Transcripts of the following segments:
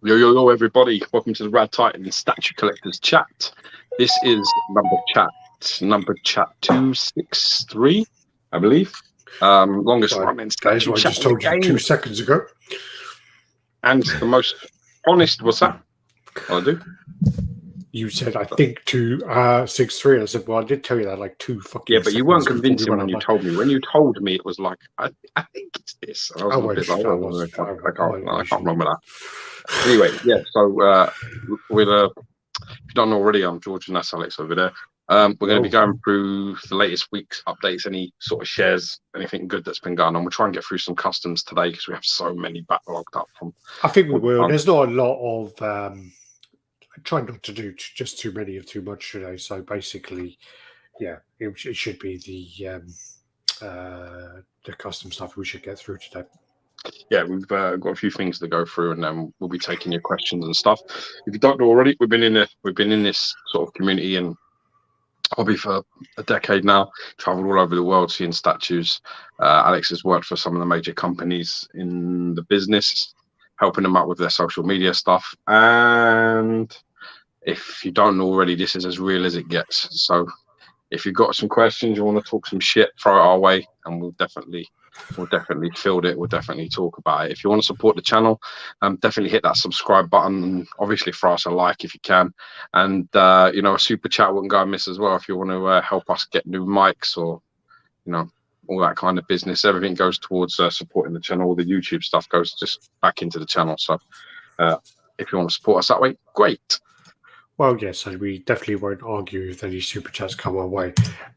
Yo, everybody. Welcome to the RaddTitan Statue Collectors Chat. This is number chat 263, I believe. Longest Right. running That is statue what I chat just in the told you 2 game. seconds ago. And the most honest, what's that? I do. You said, I think 263. I said, well, I did tell you that like 2 fucking Yeah, but you seconds weren't before we convincing went when you online. told me. When you told me, it was like, I think it's this. And I was I a bit like, I can't remember that. Anyway, yeah, so if you don't know already, I'm George and that's Alex over there. We're going to be going through the latest week's updates, any sort of shares, anything good that's been going on. We'll try and get through some customs today because we have so many backlogged up from. I think we will. There's not a lot of. I try not to do just too many of too much today. So basically, yeah, it should be the custom stuff we should get through today. Yeah, we've got a few things to go through, and then we'll be taking your questions and stuff. If you don't know already, we've been in this sort of community and hobby for a decade now. Traveled all over the world seeing statues. Alex has worked for some of the major companies in the business, helping them out with their social media stuff. And if you don't know already, this is as real as it gets. So if you've got some questions, you want to talk some shit, throw it our way, and we'll definitely field it. We'll definitely talk about it. If you want to support the channel, definitely hit that subscribe button, and obviously throw us a like if you can. And a super chat wouldn't go amiss as well if you want to help us get new mics or all that kind of business. Everything goes towards supporting the channel. All the YouTube stuff goes just back into the channel. So if you want to support us that way, great. Well, yes, and we definitely won't argue if any super chats come our way.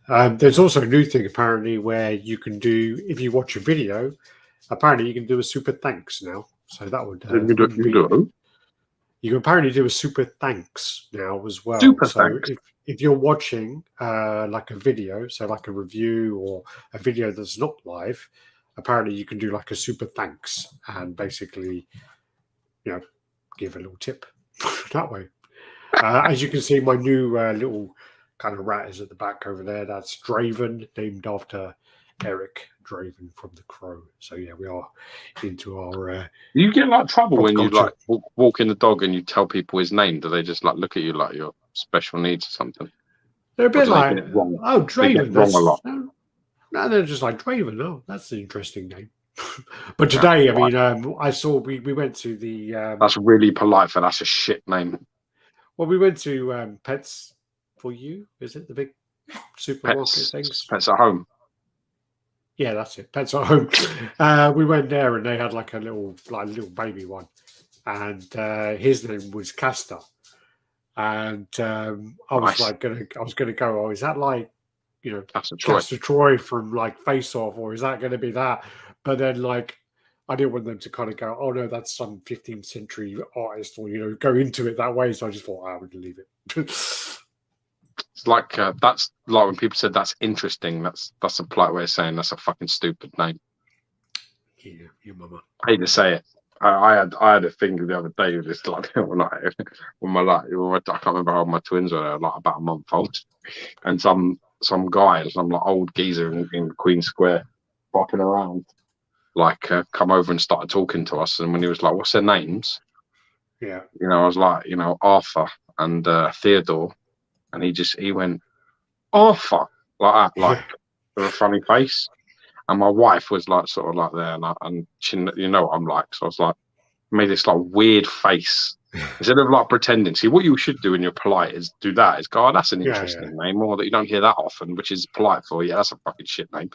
There's also a new thing apparently where you can do, if you watch a video, apparently you can do a super thanks now. So that would you can apparently do a super thanks now as well. Super so thanks. If you're watching like a video, so like a review or a video that's not live, apparently you can do like a super thanks and basically, give a little tip that way. As you can see, my new little kind of rat is at the back over there. That's Draven, named after Eric Draven from The Crow. So yeah, we are into our. You get like trouble when you like walking the dog and you tell people his name. Do they just like look at you like you're special needs or something? They're a bit like, oh, Draven. Wrong a lot. No, they're just like Draven. Oh, that's an interesting name. But today, I mean, I saw we went to the. That's really polite for that's a shit name. Well, we went to Pets for You. Is it the big supermarket things? Pets at Home. Yeah, that's it. Pets at Home. We went there and they had like a little baby one, and his name was Castor. And I was gonna go. Oh, is that like, Castor Troy from like Face Off, or is that going to be that? But then like, I didn't want them to kind of go, oh no, that's some 15th century artist, or go into it that way. So I just thought I would leave it. It's like that's like when people said that's interesting. That's a polite way of saying that's a fucking stupid name. Yeah, your mama. I hate to say it. I had a thing the other day with this like when I can't remember how old my twins were, like about a month old, and some guy, some like old geezer in Queen Square, bopping around, like come over and started talking to us. And when he was like, "What's their names?" Yeah, I was like, Arthur and Theodore, and he went Arthur like that, like with a funny face. And my wife was like sort of like there, and she, what I'm like, so I was like, made this like weird face instead of like pretending. See, what you should do when you're polite is do that. Is go, oh, that's an interesting name, or that you don't hear that often, which is polite for. Yeah, that's a fucking shit name.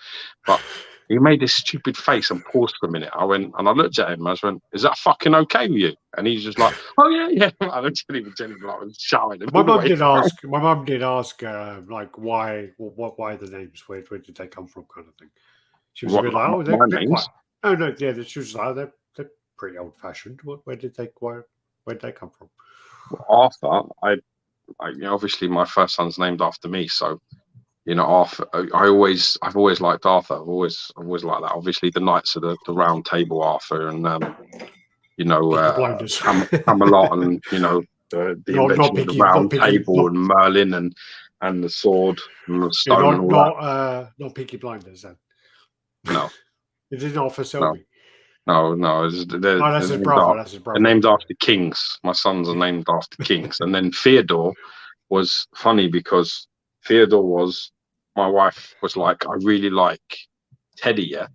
But he made this stupid face and paused for a minute. I went and I looked at him. I went, "Is that fucking okay with you?" And he's just like, "Oh yeah." I didn't even like shouting him. My mum did ask. My mum did ask, like, why the names? Where did they come from, kind of thing. She was a bit like, "Oh, they're quite." Oh no, yeah. She was like, "They're pretty old fashioned." Where did they come from? Well, Arthur, I obviously my first son's named after me, so Arthur. I've always liked Arthur. I've always liked that. Obviously, the Knights of the Round Table, Arthur, and Camelot, and the invention of the Round Table, and Merlin, and the sword and the stone, and all that. Not Peaky Blinders, then. No, It didn't offer Selby. No, Oh, that's his brother. That's his they're brother. named after kings. My sons are named after kings. And then Theodore was funny because Theodore was, my wife was like, I really like Teddy, yeah?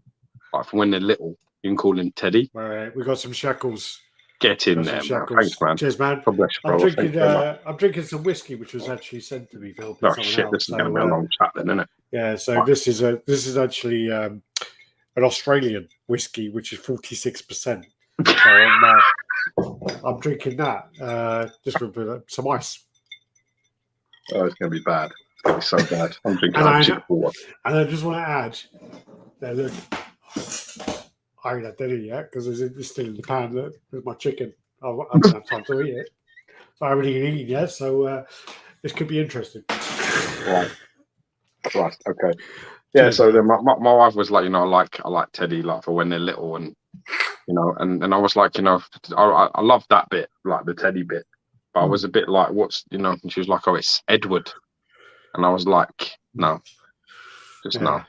Like from when they're little, you can call him Teddy. All right, we got some shekels. Get in Got some there, man. shekels. Thanks, man. Cheers, man. God bless you, I'm brother. Thank drinking. you very much. I'm drinking some whiskey, which was actually sent to me for helping Oh someone shit, out. this is going to be a long chat then, isn't it? Yeah. So Right. this is actually an Australian whiskey, which is 46%. So I'm drinking that just with some ice. Oh, it's going to be bad. It's going to be so bad. I'm drinking And water. And I just want to add that look, I haven't had it yet because it's still in the pan. Look, there's my chicken. I don't have time to eat it. So I haven't even eaten yet. So this could be interesting. Right. Okay. Yeah. Cheers, so man. then my wife was like, I like Teddy, like for when they're little, and and I was like, I love that bit, like the Teddy bit, but I was a bit like, what's, and she was like, oh, it's Edward, and I was like, no, just no.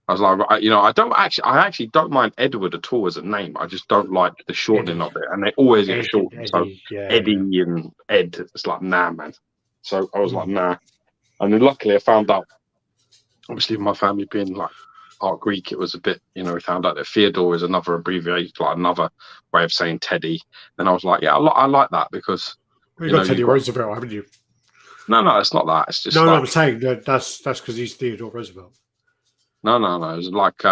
I was like, I actually don't mind Edward at all as a name. I just don't like the shortening of it, and they always get shortened. So Eddie and Ed, it's like, nah, man. So I was like, nah. And then luckily I found out, obviously my family being like part Greek, it was a bit, we found out that Theodore is another abbreviation, like another way of saying Teddy. And I was like, yeah, I like that because you got Teddy Roosevelt, haven't you? No, it's not that. It's just no, I'm saying that's because he's Theodore Roosevelt. No. It was like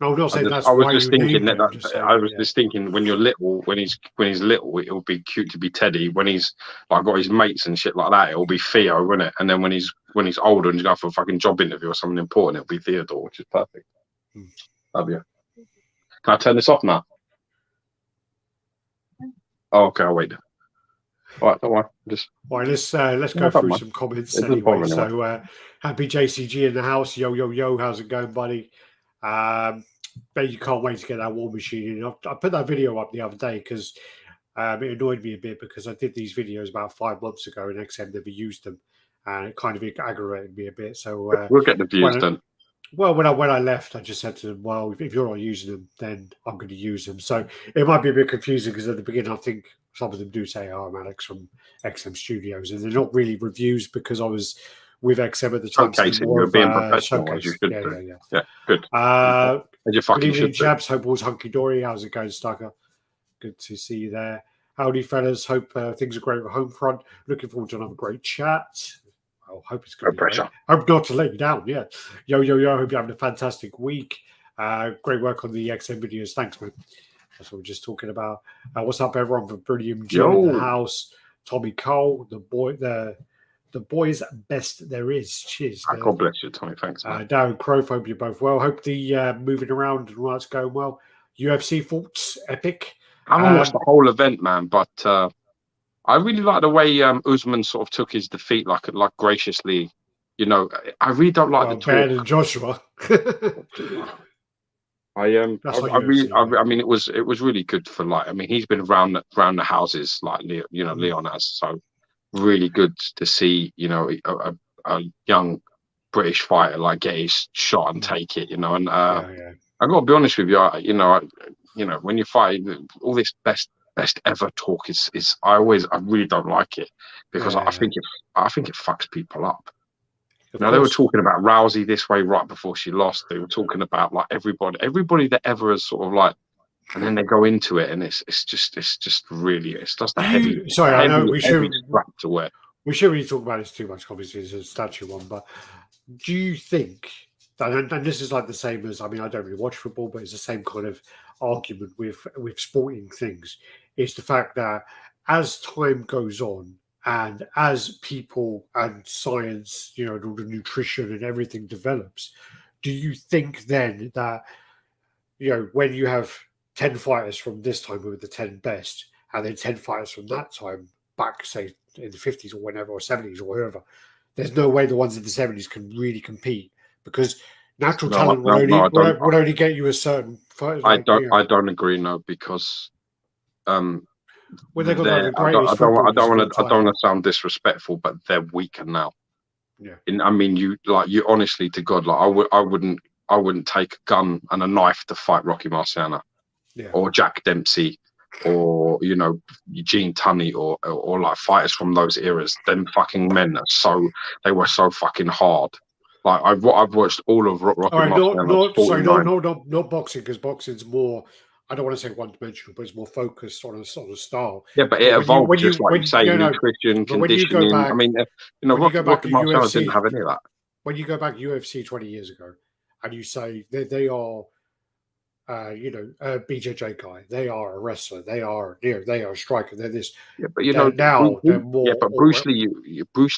No, I'm not saying that's I was why just thinking that. I was yeah. just thinking when you're little, when he's little, it'll be cute to be Teddy. When he's like got his mates and shit like that, it'll be Theo, won't it? And then when he's older and you go for a fucking job interview or something important, it'll be Theodore, which is perfect. Love you. Can I turn this off now? Oh, okay, I'll wait. All right, don't worry. All right, let's go through some comments anyway. So happy JCG in the house. Yo, how's it going, buddy? Bet you can't wait to get that war machine in. I put that video up the other day because it annoyed me a bit because I did these videos about 5 months ago and XM never used them, and it kind of aggravated me a bit. So we'll get the views done. Well, when I left, I just said to them, well, if you're not using them, then I'm going to use them. So it might be a bit confusing because at the beginning, I think some of them do say, oh, I'm Alex from XM Studios. And they're not really reviews because I was with XM at the time. Showcasing, you're being professional. As you should do. Yeah, good. Good evening, chaps. Hope all's hunky-dory. How's it going, Stucker? Good to see you there. Howdy, fellas. Hope things are great with Homefront. Looking forward to another great chat. I hope it's good. Pressure. Hope not to let you down. Yeah. Yo. Hope you're having a fantastic week. Great work on the XM videos. Thanks, man. That's what we're just talking about. What's up, everyone? From Brilliant Joe in the house. Tommy Cole, the boys best there is. Cheers. God bless you, Tommy. Thanks. Darren Crow, hope you're both well. Hope the moving around and all that's going well. UFC thoughts, epic. I haven't watched the whole event, man, but I really like the way Usman sort of took his defeat, like graciously. I really don't like the talk. Better than Joshua. I mean, it was really good for he's been around the houses like Leon has, so really good to see a young British fighter like get his shot and take it, and I got to be honest with you, when you fight, all this best ever talk is I really don't like it because I think it fucks people up. Now they were talking about Rousey this way right before she lost. They were talking about like everybody that ever has sort of like, and then they go into it and it's just a heavy. Sorry, I know we should strap to wear. We shouldn't really talk about this too much. Obviously, it's a statue one, but do you think? And this is like the same as I don't really watch football, but it's the same kind of argument with sporting things. It's the fact that as time goes on, and as people and science, all the nutrition and everything develops, do you think then that, when you have 10 fighters from this time who were the 10 best, and then 10 fighters from that time back, say, in the 50s or whenever, or 70s or wherever, there's no way the ones in the 70s can really compete because natural talent would only get you a certain fight. I don't agree, no, because well, they got I don't want to sound disrespectful, but they're weaker now. Yeah. You honestly to God, like I wouldn't take a gun and a knife to fight Rocky Marciano. or Jack Dempsey, or Eugene Tunney, or like fighters from those eras. Them fucking men they were so fucking hard. Like I've watched all of Rocky All right, Marciano. not boxing, because boxing's more. I don't want to say one-dimensional, but it's more focused on a style. Yeah, but it evolved, just like you say, nutrition, but when you go conditioning. back, I mean, Rocky Marciano didn't have any of that. When you go back UFC 20 years ago, and you say they are, a BJJ guy, they are a wrestler, they are a striker, they're this. Yeah, but now they're more. Yeah, but Bruce Lee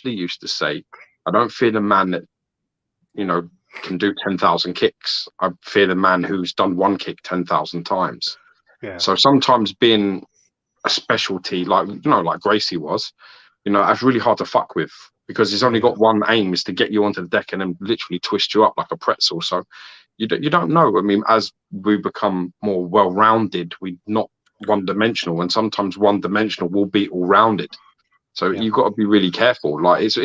used to say, "I don't fear the man that can do 10,000 kicks. I fear the man who's done one kick 10,000 times." Yeah. So sometimes being a specialty, like Gracie was, that's really hard to fuck with, because he's only got one aim, is to get you onto the deck and then literally twist you up like a pretzel. So you don't know. I mean, as we become more well-rounded, we're not one-dimensional, and sometimes one-dimensional will be all-rounded. So you've got to be really careful. Like it's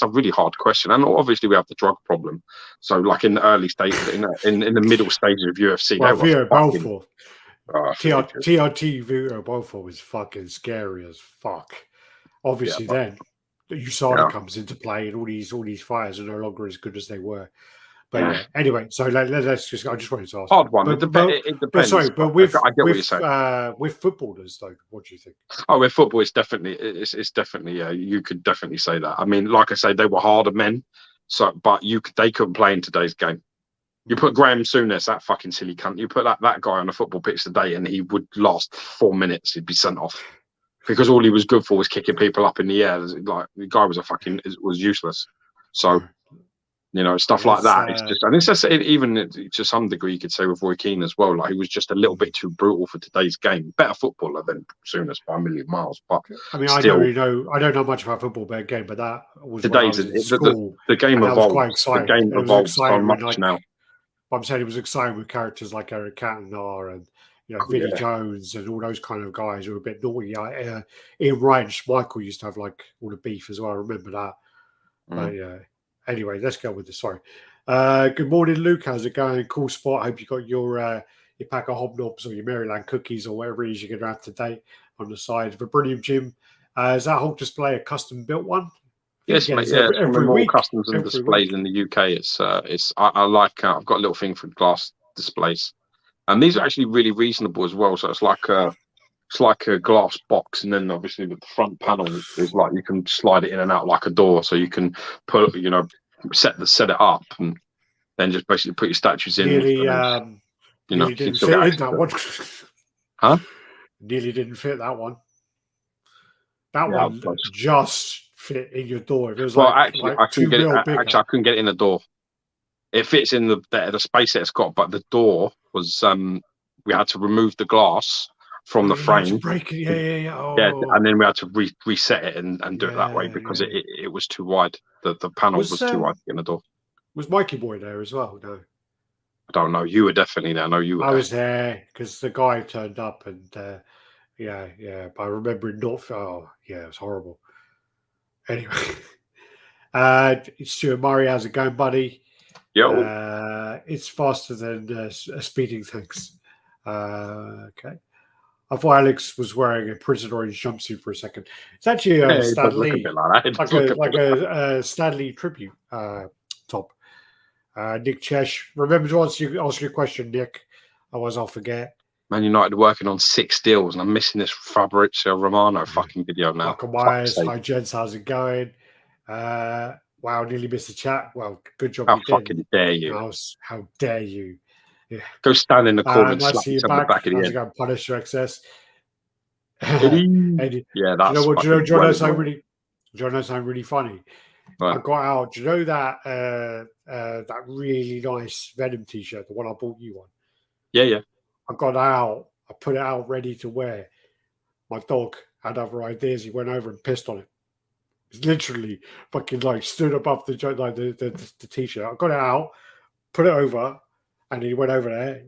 a really hard question, and obviously we have the drug problem. So like in the early stages, in the middle stages of UFC, Vito Belfort, TRT Vito Belfort was fucking scary as fuck. Obviously, then USADA comes into play, and all these fighters are no longer as good as they were. But anyway, so let's just. I just wanted to ask. Hard one. It depends. But with I get what you're saying. With footballers, though, what do you think? Oh, with football, it's definitely you could definitely say that. I mean, like I say, they were harder men. So, but they couldn't play in today's game. You put Graham Souness, that fucking silly cunt. You put that guy on a football pitch today, and he would last 4 minutes. He'd be sent off, because all he was good for was kicking people up in the air. Like the guy was useless. So. Stuff like that. It's just even to some degree, you could say with Roy Keane as well. Like he was just a little bit too brutal for today's game. Better footballer than Souness by a million miles. But I mean, I don't know much about football, but that was today's the game evolves. The game evolves so much now. I'm saying it was exciting with characters like Eric Cantona and Vinnie Jones and all those kind of guys who were a bit naughty. Ian Wright and Schmeichel used to have like all the beef as well. I remember that. But yeah. Anyway, let's go with this. Sorry. Good morning, Luke. How's it going? Cool spot. I hope you got your pack of hobnobs or your Maryland cookies or whatever it is you're going to have today on the side. Brilliant, Jim. Is that whole display a custom built one? Yes, mate. Yeah, it's from more customs and displays in the UK. I like. I've got a little thing for glass displays, and these are actually really reasonable as well. So it's like a glass box, and then obviously with the front panel is like you can slide it in and out like a door, so you can put set it up and then just basically put your statues in. Nearly didn't fit in that one. Huh? Nearly didn't fit that one. That one just fit in your door. It was I couldn't get it. Actually, I couldn't get it in the door. It fits in the space that it's got, but the door was we had to remove the glass from the frame. Break it. And then we had to reset it and do it that way, because it was too wide. The panel was too wide in the door. Was Mikey Boy there as well? No, I don't know. You were definitely there. I know you were. I was there because the guy turned up, and but I remember it not. Oh yeah, it was horrible. Anyway, Stuart Murray, how's it going, buddy? It's faster than speeding things. Okay. I thought Alex was wearing a Prison Orange jumpsuit for a second. It's actually a Stanley, like a Stanley tribute top. Nick Chesh, remember to ask your question, Nick. Otherwise, I'll forget. Man United working on 6 deals, and I'm missing this Fabrizio Romano fucking video now. Michael Myers, hi gents, how's it going? Wow, nearly missed the chat. Well, good job. How fucking dare you? How dare you? Yeah. Go stand in the corner and slap yourself in the back of the head. Go punish your excess. Eddie. Yeah, that's. Do you know something really funny? Right. I got out. Do you know that really nice Venom T-shirt, the one I bought you on? Yeah. I got out. I put it out ready to wear. My dog had other ideas. He went over and pissed on it. It's literally fucking like stood above the T-shirt. I got it out, put it over. And he went over there,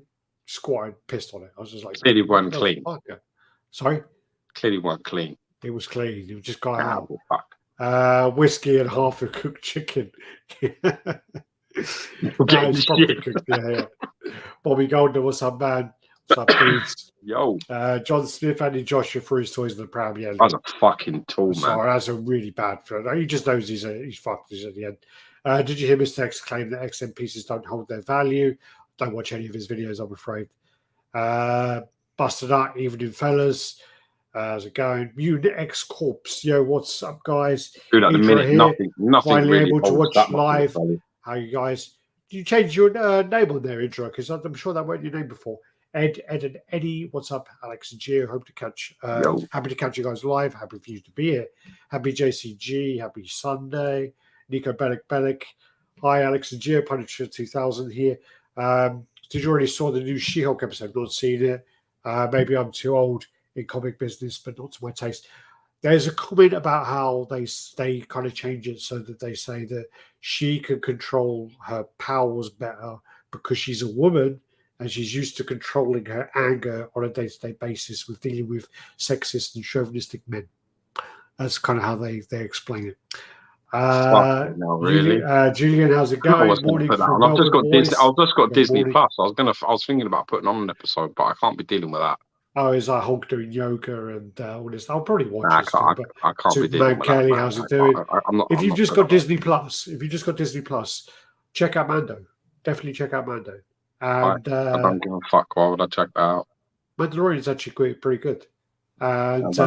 squatted, pissed on it. I was just like, clearly weren't clean. Sorry? Clearly weren't clean. It was clean. It just got out. Fuck. Whiskey and half a cooked chicken. Yeah. Bobby Golden, what's up, man? What's up, dudes? Yo, John Smith and Joshua for his toys of the Pram. Yeah, that's a fucking tool, man. sorry, that's a really bad film. He just knows he's fucked at the end. Did you hear Mr. X claim that XM pieces don't hold their value? Don't watch any of his videos, I'm afraid. Busted up, evening fellas. How's it going? Mutant X Corpse. Yo, what's up, guys? Dude, at the Intro minute, here. nothing Finally really able to holds watch that much live. value. How you guys? Did you change your name on there, intro? Because I'm sure that weren't your name before. Ed and Eddie, what's up? Alex and Gio, hope to catch. Happy to catch you guys live. Happy for you to be here. Happy JCG. Happy Sunday. Nico Bellic. Hi, Alex and Gio. Punisher 2000 here. Did you already saw the new She-Hulk episode? Not seen it. Maybe I'm too old in comic business, but not to my taste. There's a comment about how they kind of change it so that they say that she can control her powers better because she's a woman and she's used to controlling her anger on a day-to-day basis with dealing with sexist and chauvinistic men. That's kind of how they explain it. No, really. Julian, how's it going? Morning. I've just got Disney Plus. I was thinking about putting on an episode, but I can't be dealing with that. Oh, is that Hulk doing yoga and all this? I'll probably watch this. I can't be dealing with Kelly, that. how's it doing? If you've just got Disney Plus, check out Mando. Definitely check out Mando. And I don't give a fuck. Why would I check that out? Mandalorian is actually pretty good. And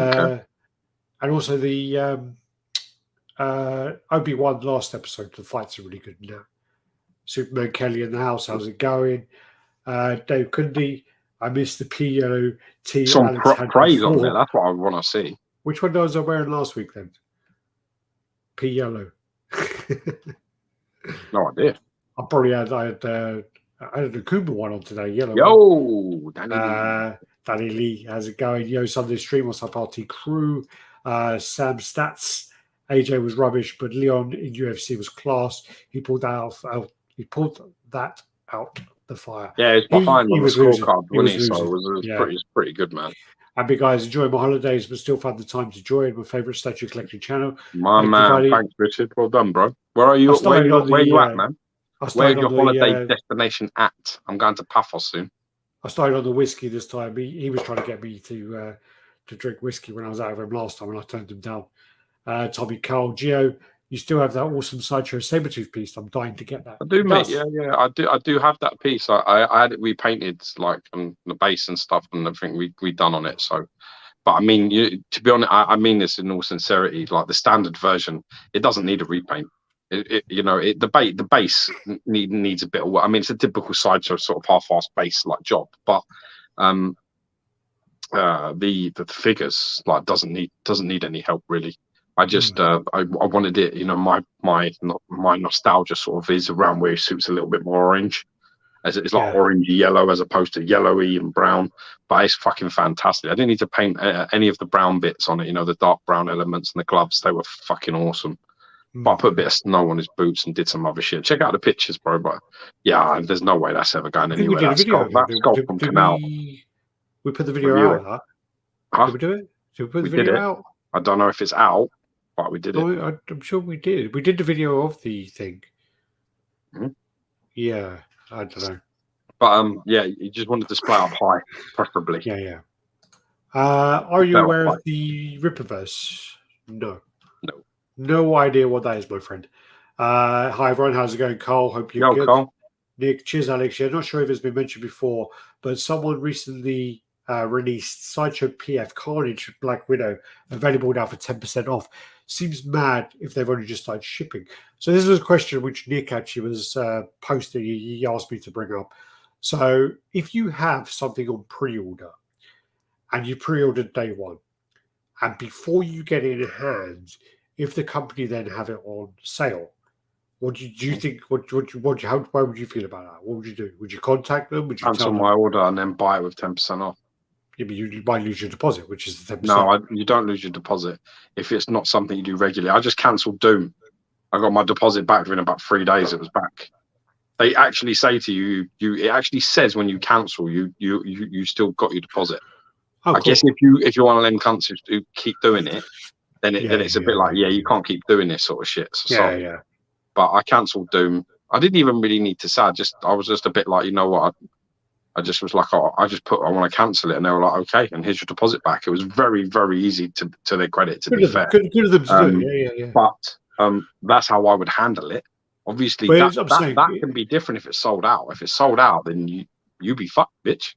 also the Obi-Wan last episode, the fights are really good now. Superman Kelly in the house, how's it going? Dave Cundy, I missed the P-Yellow T. Some praise on there, that's what I want to see. Which one was I wearing last week then? P-Yellow. No idea. I had a Kumba one on today, yellow. Yo, Danny Lee, how's it going? Yo, Sunday stream, what's up, RT crew? Sam Stats, AJ was rubbish, but Leon in UFC was class. He pulled that out the fire. Yeah, it's behind on the scorecard, wasn't he? So it was pretty good, man. Happy guys, enjoying my holidays, but still found the time to join my favourite statue collecting channel. Thanks, Richard. Well done, bro. Where are you? Where are you at, man? Where's your holiday destination at? I'm going to Paphos soon. I started on the whiskey this time. He was trying to get me to drink whiskey when I was out of him last time, and I turned him down. Tommy Carl, Gio, you still have that awesome Sideshow Sabretooth piece. I'm dying to get that. I do, mate. Yeah. I do have that piece. I had it repainted, like on the base and stuff, and everything we done on it. So, but I mean, to be honest, I mean this in all sincerity. Like the standard version, it doesn't need a repaint. The base needs a bit of work. I mean, it's a typical Sideshow sort of half-assed base like job, but the figures like doesn't need any help really. I just I wanted it, my nostalgia sort of is around where his suit's a little bit more orange, as it's like orangey yellow as opposed to yellowy and brown. But it's fucking fantastic. I didn't need to paint any of the brown bits on it, the dark brown elements and the gloves. They were fucking awesome. But I put a bit of snow on his boots and did some other shit. Check out the pictures, bro. But yeah, there's no way that's ever going anywhere. That's Skull from Canal. We put the video out. Did we do it? Did we put the video out? I don't know if it's out, but we did it. I'm sure we did. We did the video of the thing. Mm-hmm. Yeah, I don't know. But you just want to display up high, preferably. Yeah. Are you aware of the Rippaverse? No. No idea what that is, my friend. Hi, everyone. How's it going, Carl? Hope you're good. Carl. Nick, cheers, Alex. Yeah, not sure if it's been mentioned before, but someone recently released Sideshow PF Carnage Black Widow, available now for 10% off. Seems mad if they've only just started shipping. So this was a question which Nick actually was posting. He asked me to bring up. So if you have something on pre-order and you pre-ordered day one, and before you get it in hand, if the company then have it on sale, what do you think? Why would you feel about that? What would you do? Would you contact them? Would you cancel my order and then buy it with 10% off? Yeah, but you might lose your deposit, which is the 10%. No, you don't lose your deposit if it's not something you do regularly. I just cancelled Doom. I got my deposit back within about 3 days. It was back. They actually say to you, it actually says when you cancel, you still got your deposit. Oh, I guess if you're one of them cunts who keep doing it, then it's a bit like, you can't keep doing this sort of shit. So, But I cancelled Doom. I didn't even really need to say. I was just a bit like, you know what? I just was like, oh, I want to cancel it, and they were like, okay, and here's your deposit back. It was very, very easy to their credit, to be fair. Good of them to do. Yeah. But that's how I would handle it. Obviously, that can be different if it's sold out. If it's sold out, then you be fucked, bitch.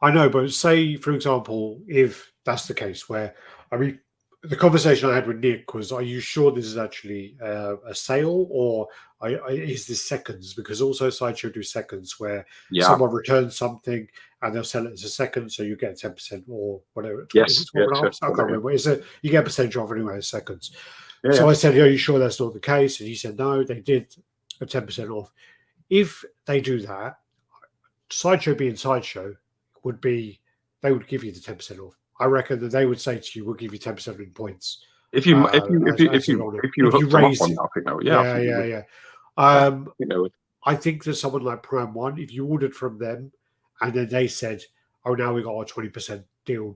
I know, but say, for example, if that's the case, where, I mean, the conversation I had with Nick was, are you sure this is actually a sale, or is this seconds? Because also Sideshow do seconds, where someone returns something and they'll sell it as a second, so you get 10% or whatever. Yes. I can't remember. You get a percentage off anyway as seconds. Yeah. So I said, are you sure that's not the case? And he said, no, they did a 10% off. If they do that, Sideshow being Sideshow, they would give you the 10% off. I reckon that they would say to you, "We'll give you 10% in points." If you raise it, I think that would, yeah. I think that someone like Prime One, if you ordered from them, and then they said, "Oh, now we got our 20% deal,"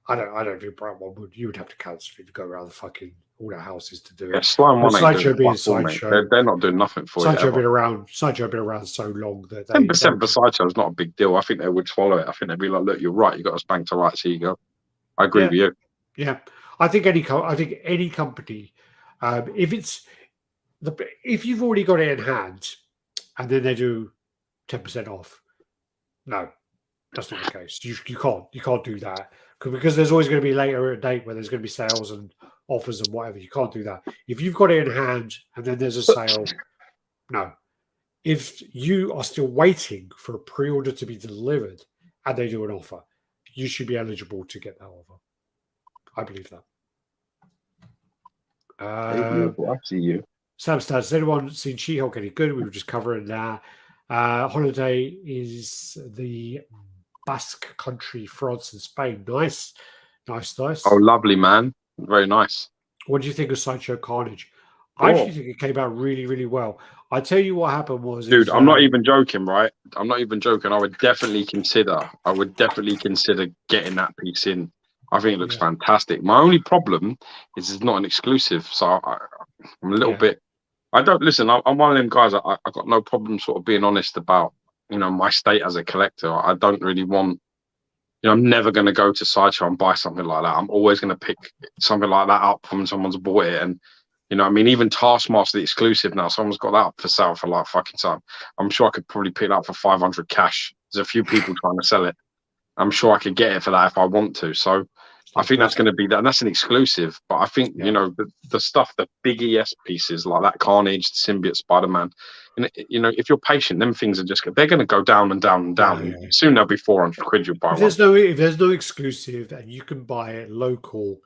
I don't think Prime One would. You would have to cancel it to go around the fucking all the houses to do it. Yeah, Slime One, Sideshow being Sideshow, they're not doing nothing for you. Sideshow been around so long that 10% for Sideshow is not a big deal. I think they would swallow it. I think they'd be like, "Look, you're right. You got us banked to rights. Here you go." I agree with you. Yeah, I think any company, if you've already got it in hand, and then they do 10% off, no, that's not the case. You can't do that because there's always going to be later a date where there's going to be sales and offers and whatever. You can't do that. If you've got it in hand and then there's a sale, no. If you are still waiting for a pre-order to be delivered and they do an offer, you should be eligible to get that offer. I believe that. I see you. Sam Stats, has anyone seen She-Hulk any good? We were just covering that. Holiday is the Basque country, France and Spain. Nice. Oh, lovely, man. Very nice. What do you think of Sideshow Carnage? I actually think it came out really, really well. I tell you what happened was... Dude, I'm not even joking, right? I'm not even joking. I would definitely consider getting that piece in. I think it looks fantastic. My only problem is it's not an exclusive. So I'm a little bit... I don't... Listen, I'm one of them guys. I got no problem sort of being honest about, my state as a collector. I don't really want... I'm never going to go to Sideshow and buy something like that. I'm always going to pick something like that up when someone's bought it. And, even Taskmaster, the exclusive now, someone's got that up for sale for like fucking time. I'm sure I could probably pick it up for 500 cash. There's a few people trying to sell it. I'm sure I could get it for that if I want to. So I think that's going to be that. And that's an exclusive. But I think, the stuff, the big ES pieces like that Carnage, the Symbiote, Spider-Man, and if you're patient, them things are they're going to go down and down and down. Yeah. Soon they'll be 400 quid. You'll buy one. If there's no exclusive and you can buy it local,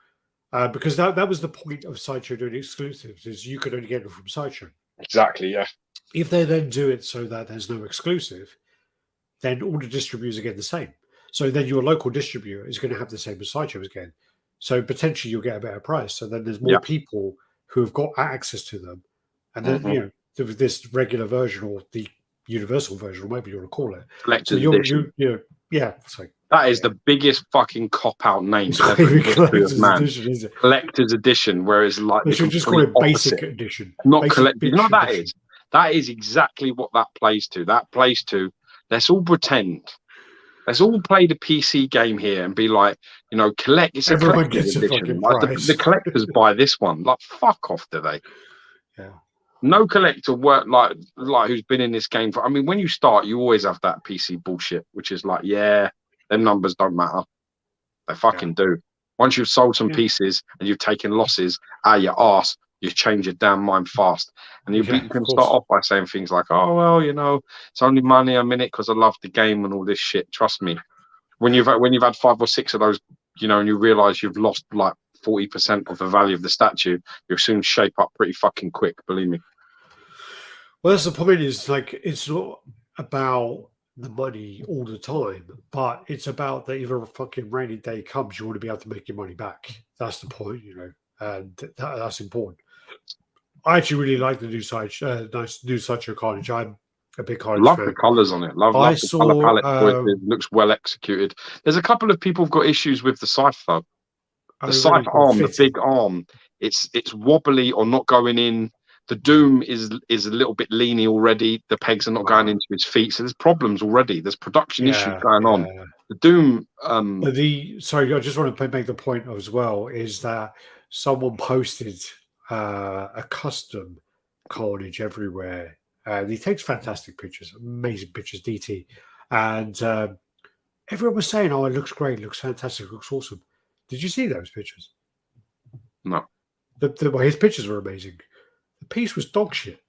because that was the point of Sideshow doing exclusives, is you could only get them from Sideshow. Exactly, yeah. If they then do it so that there's no exclusive, then all the distributors are getting the same. So then your local distributor is going to have the same as Sideshow again. So potentially you'll get a better price. So then there's more people who have got access to them. And then, this regular version or the universal version, or whatever you want to call it. Collector's edition. That is the biggest fucking cop-out name ever in the history of man. Collector's edition, whereas like they should just call it basic edition. Not collector's. No, that is exactly what that plays to. That plays to, let's all pretend. Let's all play the PC game here and be like, collect. It's a collector's edition. Like the collectors buy this one. Like, fuck off, do they? Yeah. No collector work like who's been in this game for. I mean, when you start, you always have that PC bullshit, which is like, them numbers don't matter. They fucking do. Once you've sold some pieces and you've taken losses out of your arse, you change your damn mind fast. And you can start off by saying things like, "Oh well, it's only money I'm in it because I love the game and all this shit." Trust me, when you've had 5 or 6 of those, and you realise you've lost like 40% of the value of the statue, you'll soon shape up pretty fucking quick, believe me. Well, that's the point, is like, it's not about the money all the time, but it's about that if a fucking rainy day comes, you want to be able to make your money back. That's the point, and that's important. I actually really like the new Sideshow Carnage. I'm a big Carnage fan. Love the colours on it. Love the colour palette. It looks well executed. There's a couple of people who've got issues with the scythe though. The scythe arm, the big arm, it's wobbly or not going in The Doom is a little bit leany already. The pegs are not going into his feet, so there's problems already. There's production issues going on. The Doom. Sorry, I just want to make the point as well is that someone posted a custom Carnage everywhere. He takes fantastic pictures, amazing pictures, DT, and everyone was saying, "Oh, it looks great, looks fantastic, looks awesome." Did you see those pictures? No. His pictures were amazing. The piece was dog shit,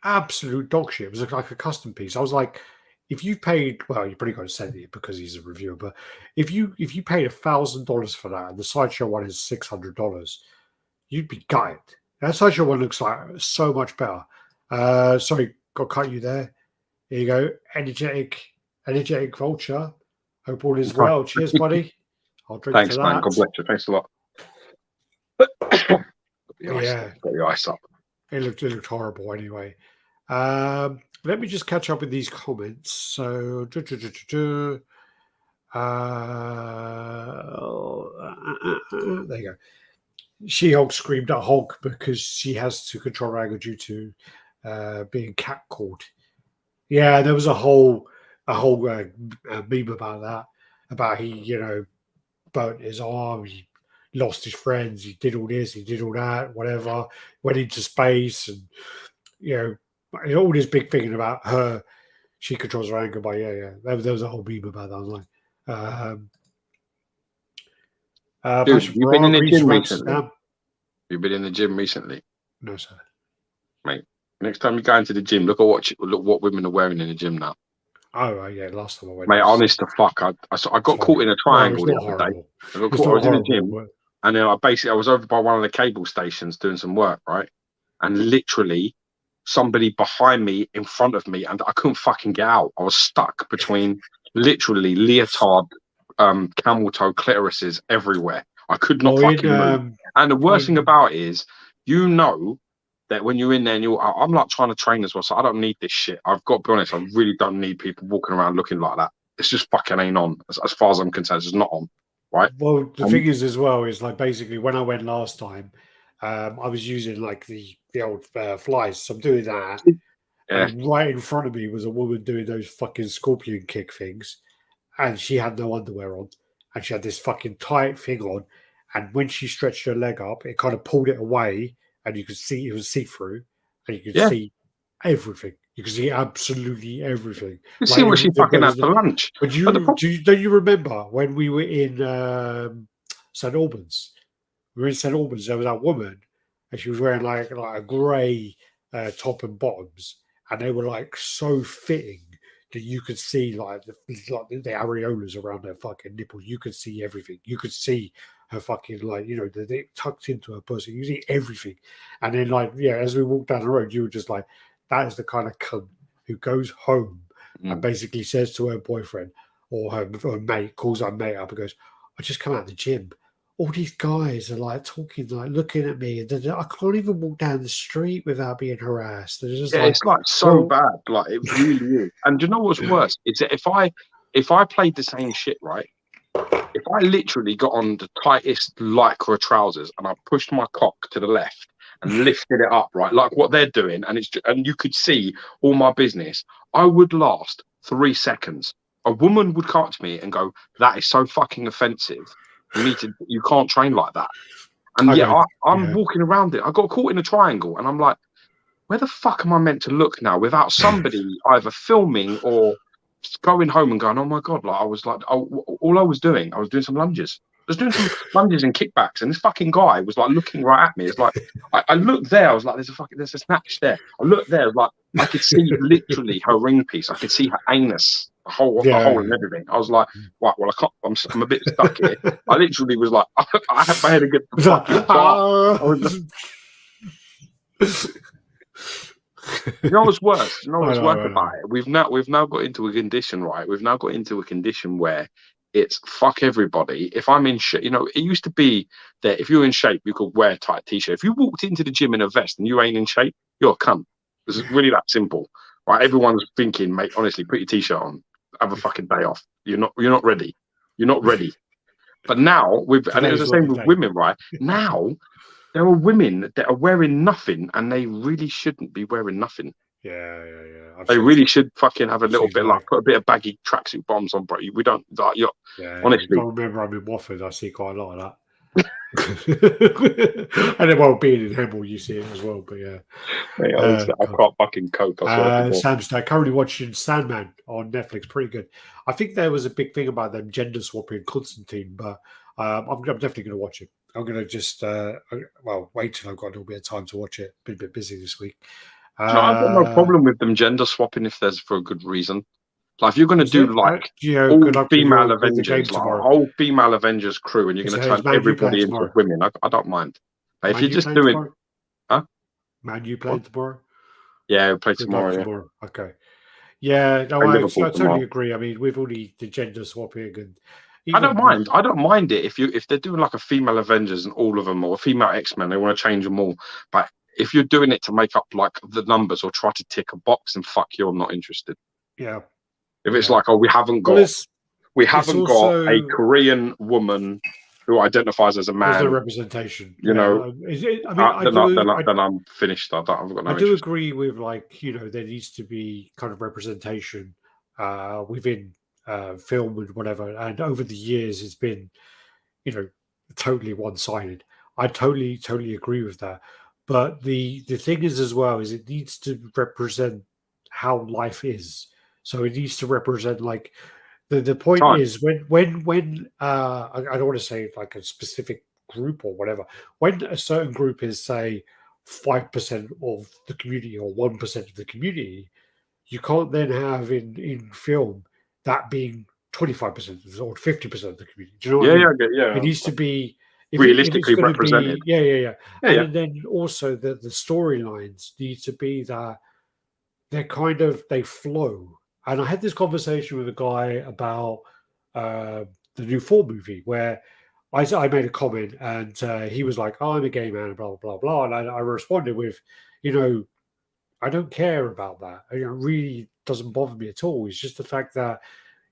absolute dog shit. It was like a custom piece. I was like, if you paid, well, you're probably going to send it because he's a reviewer, but if you paid $1,000 for that and the Sideshow one is $600, you'd be gutted. That Sideshow one looks like so much better. Sorry, got to cut you there. Here you go, energetic vulture. Hope all is well. Cheers, buddy. I'll drink Thanks, to man. that. God bless you. Thanks a lot. Got the ice up. It looked horrible anyway. Let me just catch up with these comments. So, there you go. She-Hulk screamed at Hulk because she has to control her anger due to being catcalled. Yeah, there was a whole meme about that. About he, burnt his arm, he lost his friends, he did all this, he did all that, whatever, went into space, and all this big thing about her. She controls her anger by there was a whole meme about that. I was like, dude, you've been in the gym recently. Now. You've been in the gym recently? No, sir. Mate, next time you go into the gym, look what women are wearing in the gym now. Oh, yeah, last time I went. Mate, honest to fuck, I got caught in a triangle the other day. I was in the gym, and then I was over by one of the cable stations doing some work, right? And literally, somebody behind me, in front of me, and I couldn't fucking get out. I was stuck between literally leotard, camel toe clitorises everywhere. I could not fucking move. And the worst thing about it is, that when you're in there and I'm like trying to train as well, so I don't need this shit. I've got to be honest, I really don't need people walking around looking like that. It's just fucking ain't on. As far as I'm concerned, it's not on, right? Well, the thing is as well is like basically when I went last time, I was using like the old flies. So I'm doing that. Yeah. And right in front of me was a woman doing those fucking scorpion kick things. And she had no underwear on. And she had this fucking tight thing on. And when she stretched her leg up, it kind of pulled it away. And you could see it was see-through, and you could see everything. You could see absolutely everything. You see what she fucking had for lunch. But don't you remember when we were in St Albans? We were in St Albans. There was that woman, and she was wearing like a grey top and bottoms, and they were like so fitting that you could see like the areolas around her fucking nipple. You could see everything. You could see her fucking they tucked into her pussy. You see everything, and then as we walked down the road, you were just like, that is the kind of cunt who goes home and basically says to her boyfriend or her mate, calls her mate up and goes, "I just come out of the gym. All these guys are like talking, like looking at me, and I can't even walk down the street without being harassed." It's like so bad, like it really is. And do you know what's worse? Is that if I played the same shit, right? If I literally got on the tightest lycra trousers and I pushed my cock to the left and lifted it up, right, like what they're doing, and you could see all my business, I would last 3 seconds. A woman would come up to me and go, "That is so fucking offensive. You can't train like that." And I'm walking around it. I got caught in a triangle, and I'm like, where the fuck am I meant to look now without somebody either filming or going home and going, "Oh my god!" Like I was like, all I was doing some lunges. I was doing some lunges and kickbacks, and this fucking guy was like looking right at me. It's like I looked there. I was like, "There's a snatch there." I looked there, like I could see literally her ring piece. I could see her anus, the hole and everything. I was like, "Right, well, I can't. I'm a bit stuck here." I literally was like, I had my head against the fucking bar. You know what's worse? You know what's worse about it? We've now got into a condition, right? We've now got into a condition where it's fuck everybody. If I'm in shape, it used to be that if you're in shape, you could wear a tight t-shirt. If you walked into the gym in a vest and you ain't in shape, you're a cunt. It's really that simple, right? Everyone's thinking, mate, honestly, put your t-shirt on, have a fucking day off. You're not ready. You're not ready. But now, and it was the same with women, right? Now, There are women that are wearing nothing, and they really shouldn't be wearing nothing. Yeah. I've They seen really should fucking have a little seen bit like put a bit of baggy tracksuit bottoms on, bro. We don't like you're you got honestly. to remember I'm in Watford. I see quite a lot of that. And then, well, being in Hemel, you see it as well. But yeah, Mate, honestly, I God. can't fucking cope. I swear to God. Sam's currently watching Sandman on Netflix. Pretty good. I think there was a big thing about them gender swapping Constantine, but I'm definitely going to watch it. I'm going to just wait till I've got a little bit of time to watch it. Been a bit busy this week. Do you know, I've got no problem with them gender swapping if there's for a good reason. Like if you're going to Is do it? like Good all luck female with the game Avengers, like a tomorrow. whole female Avengers crew, and you're going to turn Is Man U playing everybody into tomorrow? women, I don't mind. But if Man you're U just playing doing, tomorrow? huh? Man U What? playing tomorrow? Yeah, we'll play Good luck tomorrow. Yeah, tomorrow. Okay. Yeah, no, play I Liverpool totally tomorrow. agree. I mean, with all the gender swapping and I don't even mind. I don't mind it if they're doing like a female Avengers and all of them, or a female X-Men, they want to change them all. But if you're doing it to make up like the numbers or try to tick a box, then fuck you, I'm not interested. yeah. If it's like, oh, we haven't got a Also Korean woman who identifies as a there's no man, representation. you know, Is it, I mean, then I'm finished. I've got I no do interest. agree with there needs to be kind of representation within film and whatever. And over the years, it's been totally one-sided. I totally agree with that. But the thing is as well is it needs to represent how life is. So it needs to represent like the point Time. is when I don't want to say like a specific group or whatever. When a certain group is say 5% of the community or 1% of the community, you can't then have in film that being 25% or 50% of the community. Do you know what I mean? Yeah. It needs to be if it's Realistically going to represented. be yeah. Yeah. And then also the storylines need to be that they flow. And I had this conversation with a guy about the new Thor movie where I made a comment and he was like, "Oh, I'm a gay man," blah blah blah, and I responded with, I don't care about that. It really doesn't bother me at all. It's just the fact that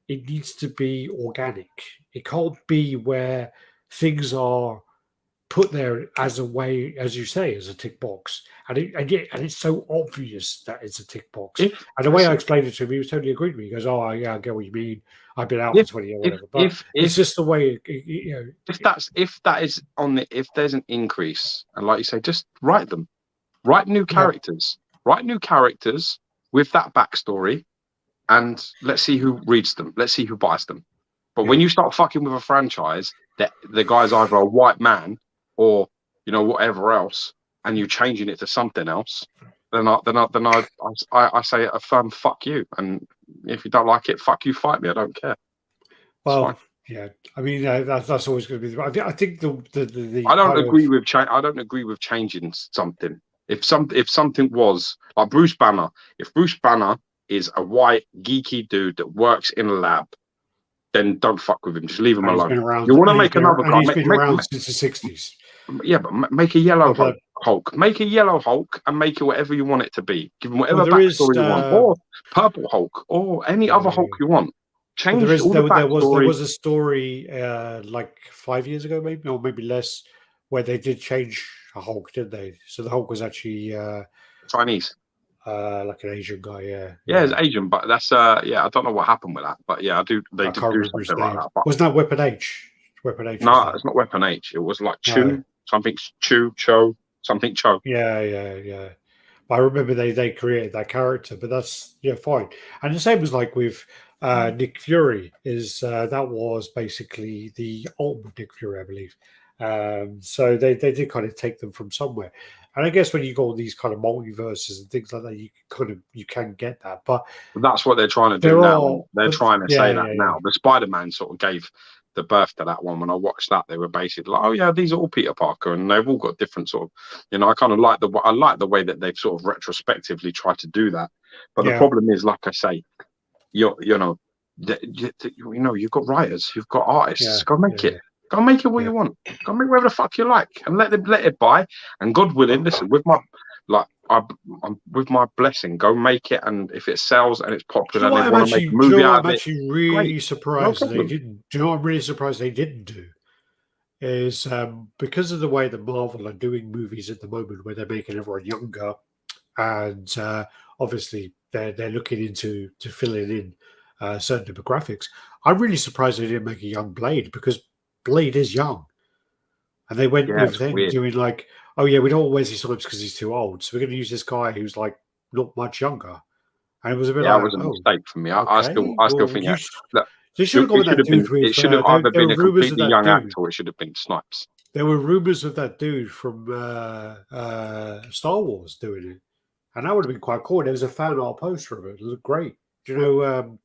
it needs to be organic. It can't be where things are put there as a way, as you say, as a tick box, and it's so obvious that it's a tick box. And the way I explained it to him, he was totally agreed with me. He goes, "Oh, yeah, I get what you mean. I've been out for 20 years, whatever." But it's just the way, if there's an increase, and like you say, just write them, write new characters, with that backstory, and let's see who reads them. Let's see who buys them. But when you start fucking with a franchise that the guy's either a white man or whatever else, and you're changing it to something else, then I say a firm fuck you. And if you don't like it, fuck you, fight me. I don't care. Well, yeah. I mean, that's always going to be. I think the I don't agree with I don't agree with changing something. If something was like Bruce Banner, if Bruce Banner is a white geeky dude that works in a lab, then don't fuck with him. Just leave him alone. You want to make another guy? He's been around since the 60s. Yeah, but make a yellow Hulk. Make a yellow Hulk and make it whatever you want it to be. Give him whatever backstory you want, or purple Hulk, or any other Hulk you want. Change all the backstory. There was a story like 5 years ago, maybe, or maybe less, where they did change a Hulk, didn't they? So the Hulk was actually Chinese. Like an Asian guy, yeah, it's Asian, but that's I don't know what happened with that, but yeah, they did do something like that. But wasn't that Weapon H? No, it's not Weapon H. It was like Cho, something Cho. Yeah. But I remember they created that character, but that's fine. And the same was like with Nick Fury. That was basically the ultimate Nick Fury, I believe. So they did kind of take them from somewhere. And I guess when you go on these kind of multiverses and things like that, you can get that. But that's what they're trying to do now. They're trying to say that now. The Spider-Man sort of gave the birth to that one. When I watched that, they were basically like, "Oh yeah, these are all Peter Parker," and they've all got different sort of. I kind of like the way that they've sort of retrospectively tried to do that. But the problem is, like I say, you've got writers, you've got artists. Go make it. Go make it what you want. Go make whatever the fuck you like, and let it buy. And God willing, listen, with my with my blessing, go make it. And if it sells and it's popular, and they want to make a movie out of it, I'm actually really surprised they didn't. Do you know what I'm really surprised they didn't do? is because of the way that Marvel are doing movies at the moment, where they're making everyone younger, and obviously they're looking into to filling in certain demographics. I'm really surprised they didn't make a young Blade, because Blade is young, and they went Yeah, with it's them weird. doing like, oh yeah, we don't want Wesley Snipes because he's too old, so we're going to use this guy who's like not much younger, and it was a bit Yeah, that like, was a oh, mistake for me. Okay, I still well, think that. Look, they should have gone it with should that have been. dude It with. should have either There been were a rumors of completely that young dude. actor, or it should have been Snipes. There were rumors of that dude from Star Wars doing it, and that would have been quite cool. There was a fan art poster of it. It looked great. Do you know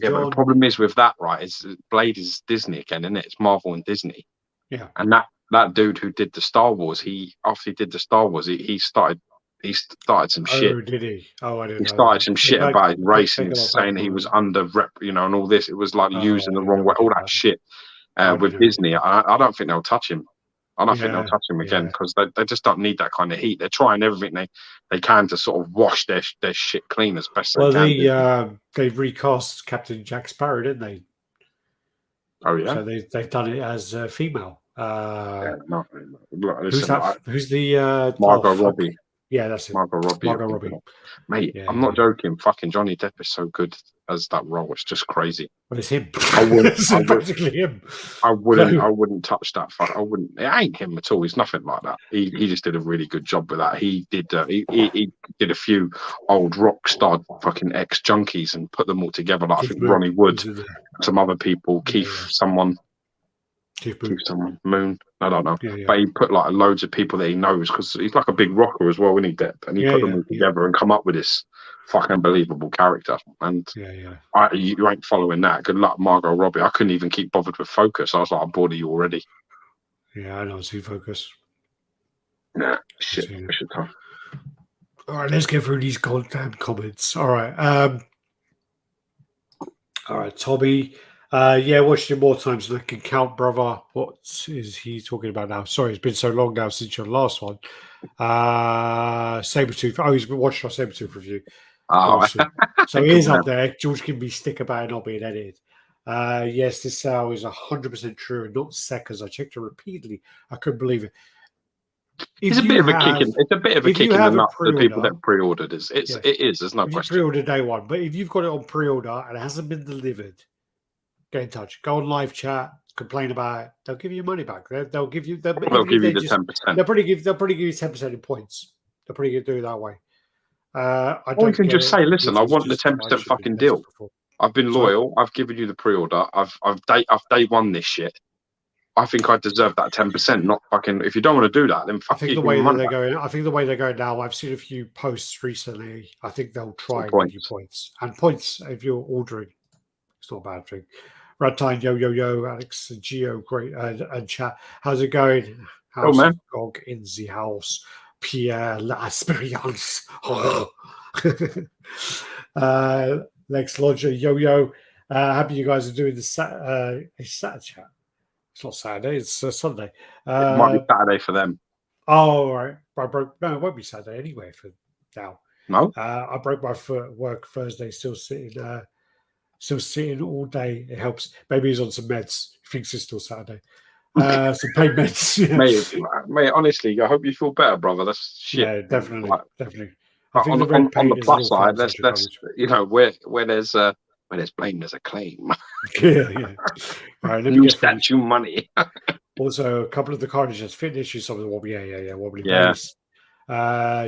Yeah, but the John? problem is with that, right? Is Blade is Disney again, isn't it? It's Marvel and Disney. Yeah. And that dude who did the Star Wars, after he did the Star Wars, he started some shit. Oh, did he? Oh, I He didn't know started that. some shit about his race and Take a lot back saying he on was it. under rep, and all this. It was like Oh, using I the didn't wrong know way, he all did that that. shit I with didn't know. Disney. I don't think they'll touch him. I don't think they'll touch him again, Yeah. because they just don't need that kind of heat. They're trying everything they can to sort of wash their shit clean as best Well, they can. they recast Captain Jack Sparrow, didn't they? Oh yeah. So they've done it as a female. Yeah, no, look, Who's listen, that? Who's the Margot Robbie. Yeah, that's it. Margot Robbie, you're Margot thinking Robbie. of. Mate, Yeah, I'm not joking. Fucking Johnny Depp is so good as that role. It's just crazy. Well, it's him. I wouldn't. It's I would. practically him. I wouldn't. So, I wouldn't touch that. I wouldn't. It ain't him at all. He's nothing like that. He just did a really good job with that. He did. He did a few old rock star fucking ex junkies and put them all together. Like I think Ronnie Wood, some other people, Keith Moon. I don't know. Yeah. But he put like loads of people that he knows, because he's like a big rocker as well, isn't he, Depp? And he put them all together and come up with this fucking believable character. And you ain't following that. Good luck, Margot Robbie. I couldn't even keep bothered with Focus. I was like, I'm bored of you already. Yeah, I know. See Focus. Nah, shit. Time. All right, let's get through these goddamn comments. All right. Tommy. Watched it more times than I can count, brother. What is he talking about now? Sorry, it's been so long now since your last one. Sabretooth. Oh, he's been watching our Sabretooth review. Oh, so he is up there. George can be stick about it not being edited. Yes, this sale is 100% true and not seconds. I checked it repeatedly. I couldn't believe it. It's a bit of a kick in the nuts for the people that pre-ordered. It is. There's no question. Pre-order day one, but if you've got it on pre-order and it hasn't been delivered, get in touch. Go on live chat. Complain about it. They'll give you your money back. They'll give you. They'll give you the 10%. They'll probably give you 10% in points. They're pretty good doing it that way. Or you can just say, listen, I want the 10% fucking deal. I've been loyal. I've given you the pre-order. I've day one this shit. I think I deserve that 10%. Not fucking. If you don't want to do that, then fuck. I think the way that they're going. I think the way they're going now. I've seen a few posts recently. I think they'll try and give you points. And points if you're ordering. It's not a bad thing. RaddTitan, yo, Alex, Geo, great, and chat. How's it going? How's man? Gog in the house? Pierre L'Asperience. Lex Lodger, yo. Happy you guys are doing the Saturday chat. It's not Saturday, it's Sunday. It might be Saturday for them. Oh, all right. No, it won't be Saturday anyway for now. No? I broke my foot at work Thursday, still sitting all day. It helps. Maybe he's on some meds. He thinks it's still Saturday. Some pain meds. Yeah. Mate, honestly, I hope you feel better, brother. That's shit. Yeah, definitely. I think on the plus side, let's where there's blame, there's a claim. Yeah. All right, let me get statue money. Also, a couple of the Carnages fit issues. Some of the wobbly, wobbly base.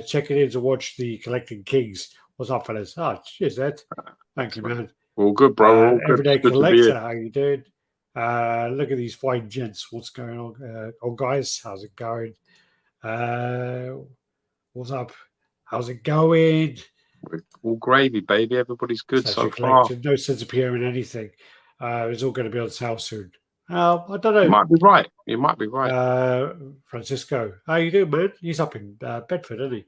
Checking in to watch the Collecting Kings. What's up, fellas? Cheers, Ed. Thank you, man. All good, bro. Everyday Collector, how you doing? Look at these fine gents. What's going on? Guys, how's it going? What's up? How's it going? We're all gravy, baby. Everybody's good so far. No sense of appearing anything. It's all going to be on sale soon. I don't know. You might be right. Francisco, how you doing, man? He's up in Bedford, isn't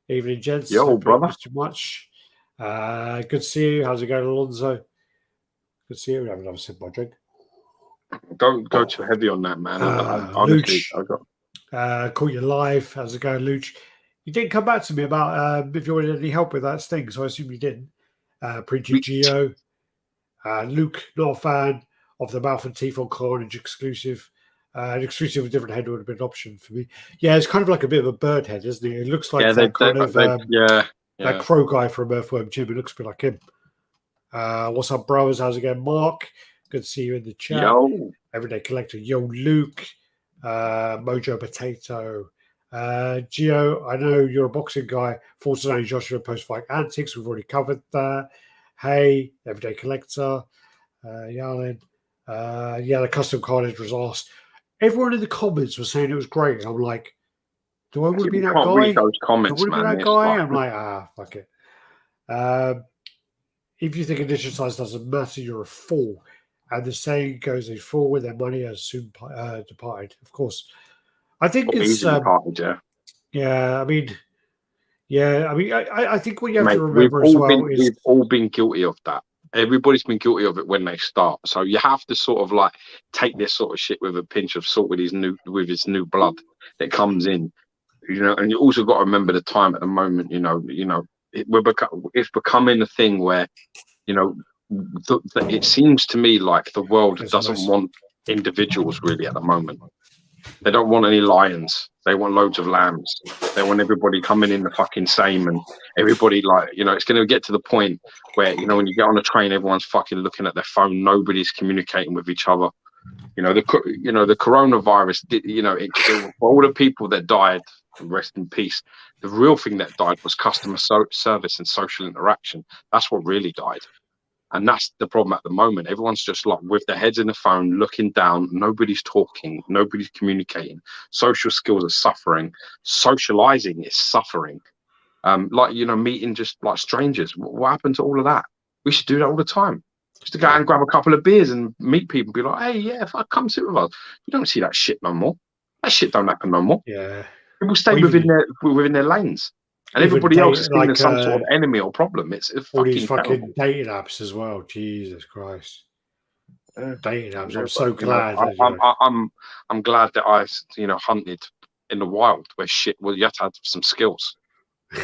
he? Evening, gents. Yo, brother. Too much. Good to see you. How's it going, Alonso? Good to see you. I haven't sip my drink. Don't go too heavy on that, man. Honestly, caught you live. How's it going, Luch? You didn't come back to me about if you wanted any help with that thing, so I assume you didn't. Preacher Geo. Luke, not a fan of the Mouth and Teeth on Carnage exclusive. An exclusive with different head would have been an option for me. Yeah, it's kind of like a bit of a bird head, isn't it? It looks like that that crow guy from Earthworm Jim. It looks a bit like him. What's up, brothers? How's it going, Mark? Good to see you in the chat. Yo. Everyday Collector, yo, Luke, Mojo Potato, Gio. I know you're a boxing guy. Fortnite Joshua post-fight antics. We've already covered that. Hey, Everyday Collector, Yarlin. The custom carnage was asked. Everyone in the comments was saying it was great. I'm like, do I want to be that guy? Read those comments, do I want to be that guy? I'm like, fuck it. If you think edition size doesn't matter, you're a fool. And the saying goes, a fool with their money has soon departed. Of course. I think it's... departed, yeah, I mean... Yeah, I mean, I think what you have to remember as well is... We've all been guilty of that. Everybody's been guilty of it when they start. So you have to sort of like take this sort of shit with a pinch of salt with his new blood that comes in, and you also got to remember the time at the moment. It's becoming a thing where, it seems to me like the world doesn't want individuals really at the moment. They don't want any lions. They want loads of lambs. They want everybody coming in the fucking same, and everybody it's going to get to the point where, when you get on a train, everyone's fucking looking at their phone. Nobody's communicating with each other. The coronavirus did, it killed all the people that died, rest in peace. The real thing that died was customer service and social interaction. That's what really died. And that's the problem at the moment. Everyone's just like with their heads in the phone, looking down. Nobody's talking. Nobody's communicating. Social skills are suffering. Socializing is suffering. Meeting just like strangers. What happened to all of that? We should do that all the time. Just to go out and grab a couple of beers and meet people. Be like, hey, yeah, if I come sit with us. You don't see that shit no more. That shit don't happen no more. Yeah. People stay within their lanes. And everybody else is thinking some sort of enemy or problem. It's all these fucking dating apps as well. Jesus Christ. Dating apps. I'm so glad. I'm glad that I, hunted in the wild where shit. Well, you have to have some skills.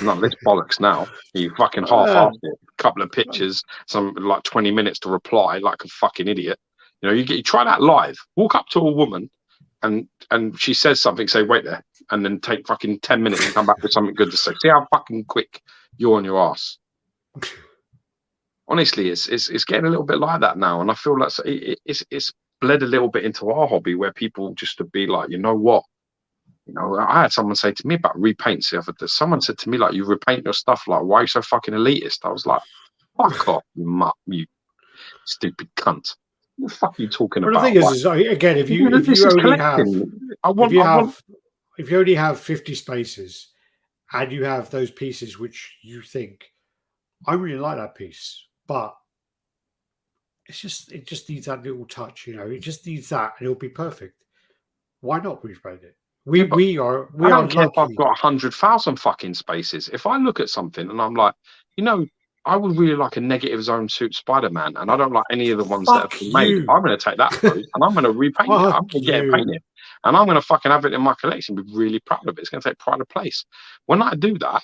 None of this bollocks now. You fucking half-assed it. A couple of pictures, some like 20 minutes to reply, like a fucking idiot. You try that live. Walk up to a woman, and she says something. Say, wait there. And then take fucking 10 minutes and come back with something good to say. See how fucking quick you're on your ass. Honestly, it's getting a little bit like that now, and I feel like it's bled a little bit into our hobby where people just to be like, you know what? I had someone say to me about repaints the other day. Someone said to me like, you repaint your stuff. Like, why are you so fucking elitist? I was like, fuck off, you stupid cunt. What the fuck are you talking about? The thing is again, if you only have 50 spaces and you have those pieces which you think, I really like that piece, but it just needs that little touch, it just needs that and it'll be perfect. Why not repaint it? We don't care if I've got 100,000 fucking spaces. If I look at something and I'm like, I would really like a negative zone suit Spider-Man, and I don't like any of the ones that have been made. I'm going to take that pose and I'm going to repaint it. I'm going to get it painted, and I'm going to fucking have it in my collection. Be really proud of it. It's going to take pride of place. When I do that,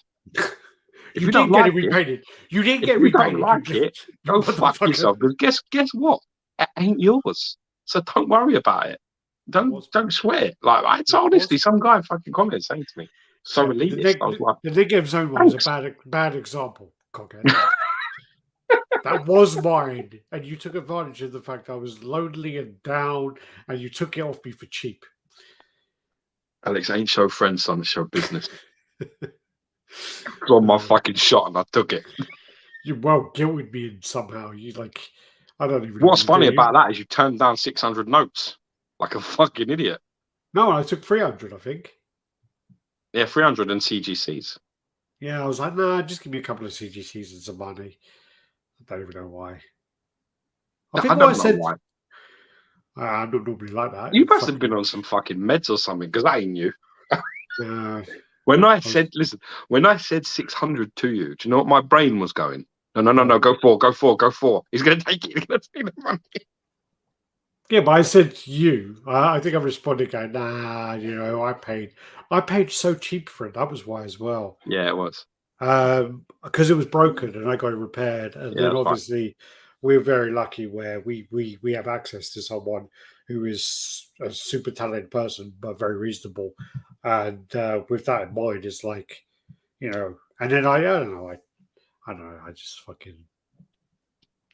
if you didn't get it repainted, you didn't get repainted. Like it, go fuck yourself. Because guess what? It ain't yours. So don't worry about it. Don't sweat. Like it's honestly, some guy fucking commented saying to me, "So elitist." I was like, the negative zone one was a bad example. Cockhead. That was mine, and you took advantage of the fact I was lonely and down, and you took it off me for cheap. Alex, ain't show friends, son. It's show business. It was on my fucking shot, and I took it. You guilted me in somehow. I don't even. What's funny about that is you turned down 600 notes like a fucking idiot. No, I took 300. I think. Yeah, 300 and CGCs. Yeah, I was like, nah, just give me a couple of CGCs and some money. I don't even know why. I think what I said. Why. I don't normally like that. You must have been on some fucking meds or something, because I ain't you. When I said 600 to you, do you know what my brain was going? No, go for. He's going to take it. He's going to take the money. Yeah, but I said to you, I think I responded going, nah, I paid so cheap for it. That was why as well. Yeah, it was. Because it was broken and I got it repaired. And then obviously we're very lucky where we have access to someone who is a super talented person but very reasonable. And with that in mind, it's like, and then I don't know, I just fucking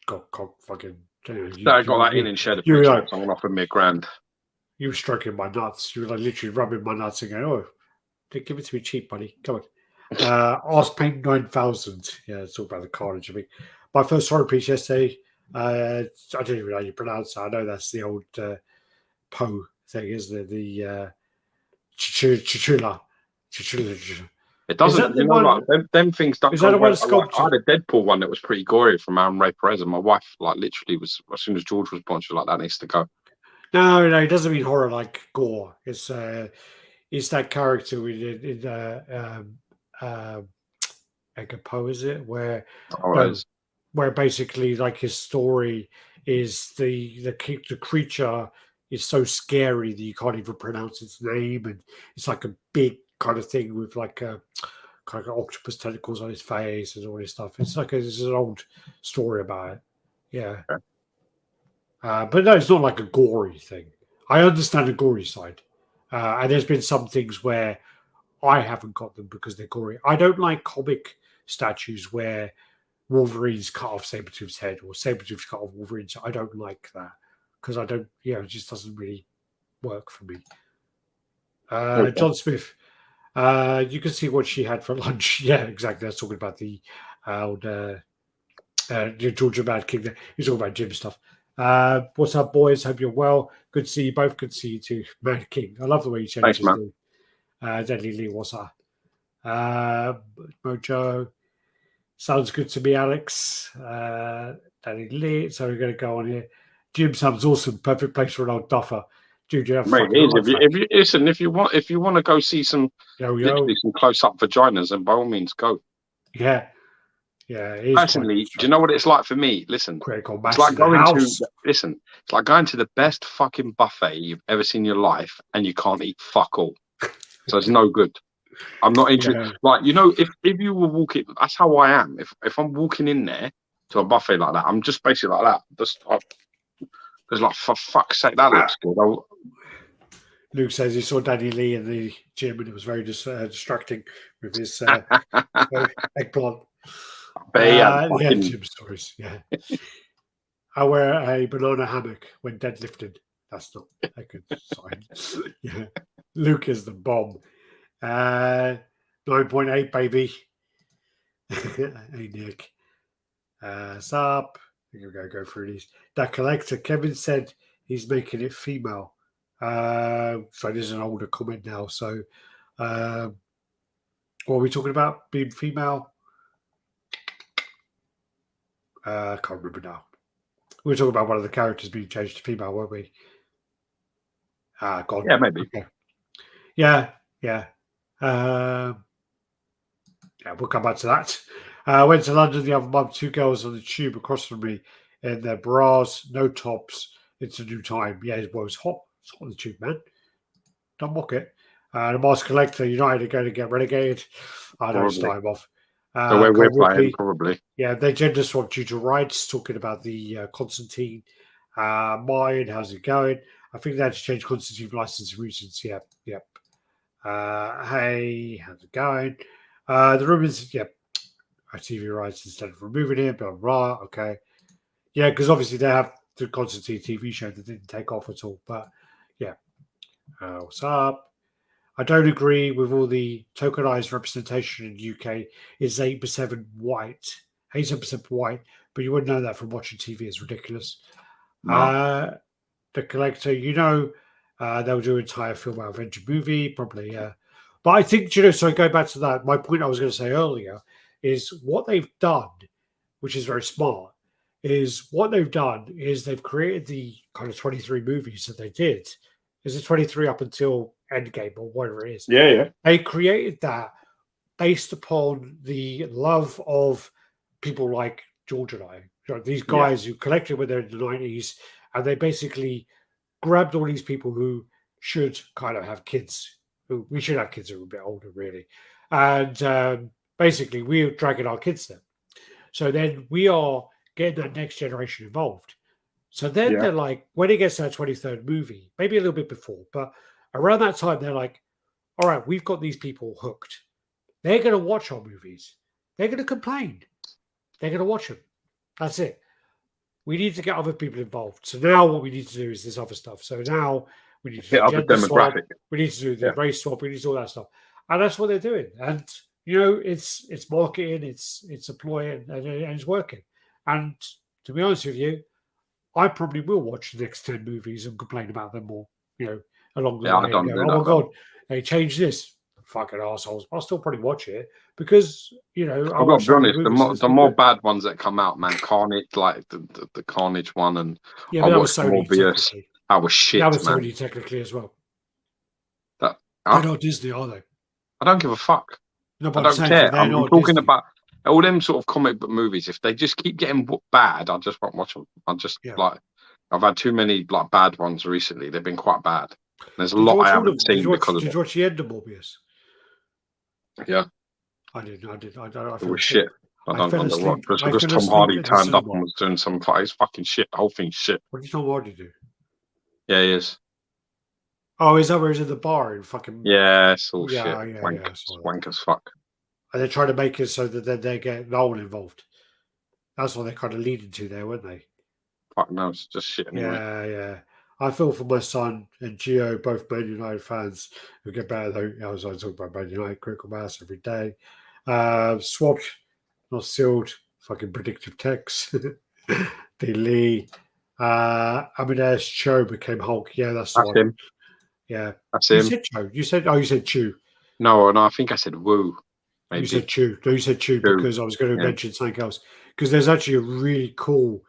got fucking. So I got that in and shared a You were picture. like, Someone offered me £1,000. you were stroking my nuts. You were like literally rubbing my nuts and going, "Oh, give it to me cheap, buddy. Come on." Ask Paint 9000. Yeah, let's talk about the carnage of me. My first horror piece yesterday. I don't even know how you pronounce it. I know that's the old Poe thing, isn't it? The Chichula. It doesn't, like them things don't is go that the well. one sculpture? I had a Deadpool one that was pretty gory from Aaron Ray Perez, and my wife, like, literally was, as soon as George was born, she was like, "That needs to go." No, it doesn't mean horror like gore. It's that character in Edgar Poe, is it? Where basically like his story is the creature is so scary that you can't even pronounce its name, and it's like a big kind of thing with like a kind of octopus tentacles on his face and all this stuff. It's like it's an old story about it. Yeah. Okay. But no, it's not like a gory thing. I understand the gory side. And there's been some things where I haven't got them because they're gory. I don't like comic statues where Wolverine's cut off Sabretooth's head or Sabretooth's cut off Wolverine's. I don't like that because I don't, it just doesn't really work for me. Okay. John Smith, you can see what she had for lunch. Yeah, exactly. I was talking about the old Georgia Mad King. He's talking about gym stuff. What's up, boys? Hope you're well. Good to see you both. Good to see you too, Mad King. I love the way you change his name. Deadly Lee, what's up? Mojo, sounds good to me, Alex. Deadly Lee. So we're going to go on here. Jim sounds awesome. Perfect place for an old duffer. Dude, you have Mate, if you want to go see some some close up vaginas, then by all means go. Yeah. Yeah, personally, do you know what it's like for me? Listen, it's like going to the best fucking buffet you've ever seen in your life, and you can't eat fuck all. So it's no good. I'm not interested. Yeah. Like, if you were walking, that's how I am. If I'm walking in there to a buffet like that, I'm just basically like that. Just like, for fuck's sake, that looks good. Luke says he saw Danny Lee in the gym and it was very distracting with his eggplant. Gym stories. Yeah. I wear a banana hammock when deadlifted. That's not a good sign. Yeah. Luke is the bomb. 9.8, baby. Hey, Nick. Sup? We're going to go through these. That collector, Kevin said he's making it female. So this is an older comment now. So what are we talking about? Being female? I can't remember now. We were talking about one of the characters being changed to female, weren't we? God. Yeah, maybe. Okay. Yeah. Yeah, we'll come back to that. I went to London the other month. 2 girls on the tube across from me in their bras, no tops. It's a new time. Yeah, it was hot. It's hot on the tube, man. Don't mock it. The Mask Collector, United are going to get relegated. I don't start him off. The way we're playing, probably. Yeah, they gender swapped due to rights, talking about the Constantine. Mine, how's it going? I think they had to change Constantine license reasons. Yep. Hey, how's it going? The rumors, TV rights instead of removing it, blah, blah, okay. Yeah, because obviously they have the Constantine TV show that didn't take off at all. But yeah, what's up? I don't agree with all the tokenized representation in the UK is 8% white. 8% white, but you wouldn't know that from watching TV. It's ridiculous. No. The Collector, they'll do an entire film out of Venture movie, probably, yeah. But I think, so go back to that. My point I was going to say earlier is what they've done, which is very smart, is they've created the kind of 23 movies that they did. Is it 23 up until Endgame or whatever it is? Yeah. They created that based upon the love of people like George and I. These guys who collected when they're in the 90s, and they basically grabbed all these people who should kind of have kids. We should have kids who are a bit older, really. And basically, we're dragging our kids there. So then we are getting that next generation involved. So then Yeah. they're like, when it gets to that 23rd movie, maybe a little bit before, but around that time, they're like, all right, we've got these people hooked. They're going to watch our movies. They're going to complain. They're going to watch them. That's it. We need to get other people involved. So now what we need to do is this other stuff. So now we need to Hit do other gender swap. demographic. We need to do the Yeah. race swap. We need to do all that stuff. And that's what they're doing. And, you know, it's marketing, it's a ploy, and it's working. And to be honest with you, I probably will watch the next 10 movies and complain about them more, you know, along the Yeah, way. I don't And do go, that. oh my God, they changed this. Fucking assholes. I'll still probably watch it because, you know, I I've got to watched be other honest. movies and it's The been more good. bad ones that come out, man, Carnage, like the Carnage one, and Yeah, I but that was watched Sony Morbius. technically. That was shit, That was man. Sony technically as well. That They're not Disney, are they? I don't give a fuck. No, I but I'm don't saying care. they're I'm not talking Disney. about all them sort of comic book movies. If they just keep getting bad, I just won't watch them. I just like. I've had too many like bad ones recently. They've been quite bad. There's a lot I haven't seen because of it. Did you watch the end of Morbius? Yeah, I didn't. it was shit. I don't know what. Just I because fell Tom asleep Hardy at the turned up cinema. and was doing some. It's fucking shit. The whole thing's shit. What did Tom Hardy do? Yeah, he is. Oh, is that where he's in the bar and fucking? Yeah, it's all shit. Yeah, Wank as fuck. And they're trying to make it so that then they get Nolan involved. That's what they're kind of leading to there, weren't they? Fuck no, it's just shit anyway. Yeah. I feel for my son and Gio, both Man United fans, who get better though. I was talking about Man United, critical mass every day. Swapped, not sealed, fucking predictive text. D. Lee. Amadeus Cho became Hulk. Yeah, that's the one. Him. Yeah. That's You him. said Cho. You said Chu. No, I think I said Woo. Maybe. You said Chu. No, you said Chu because I was going to mention something else. Because there's actually a really cool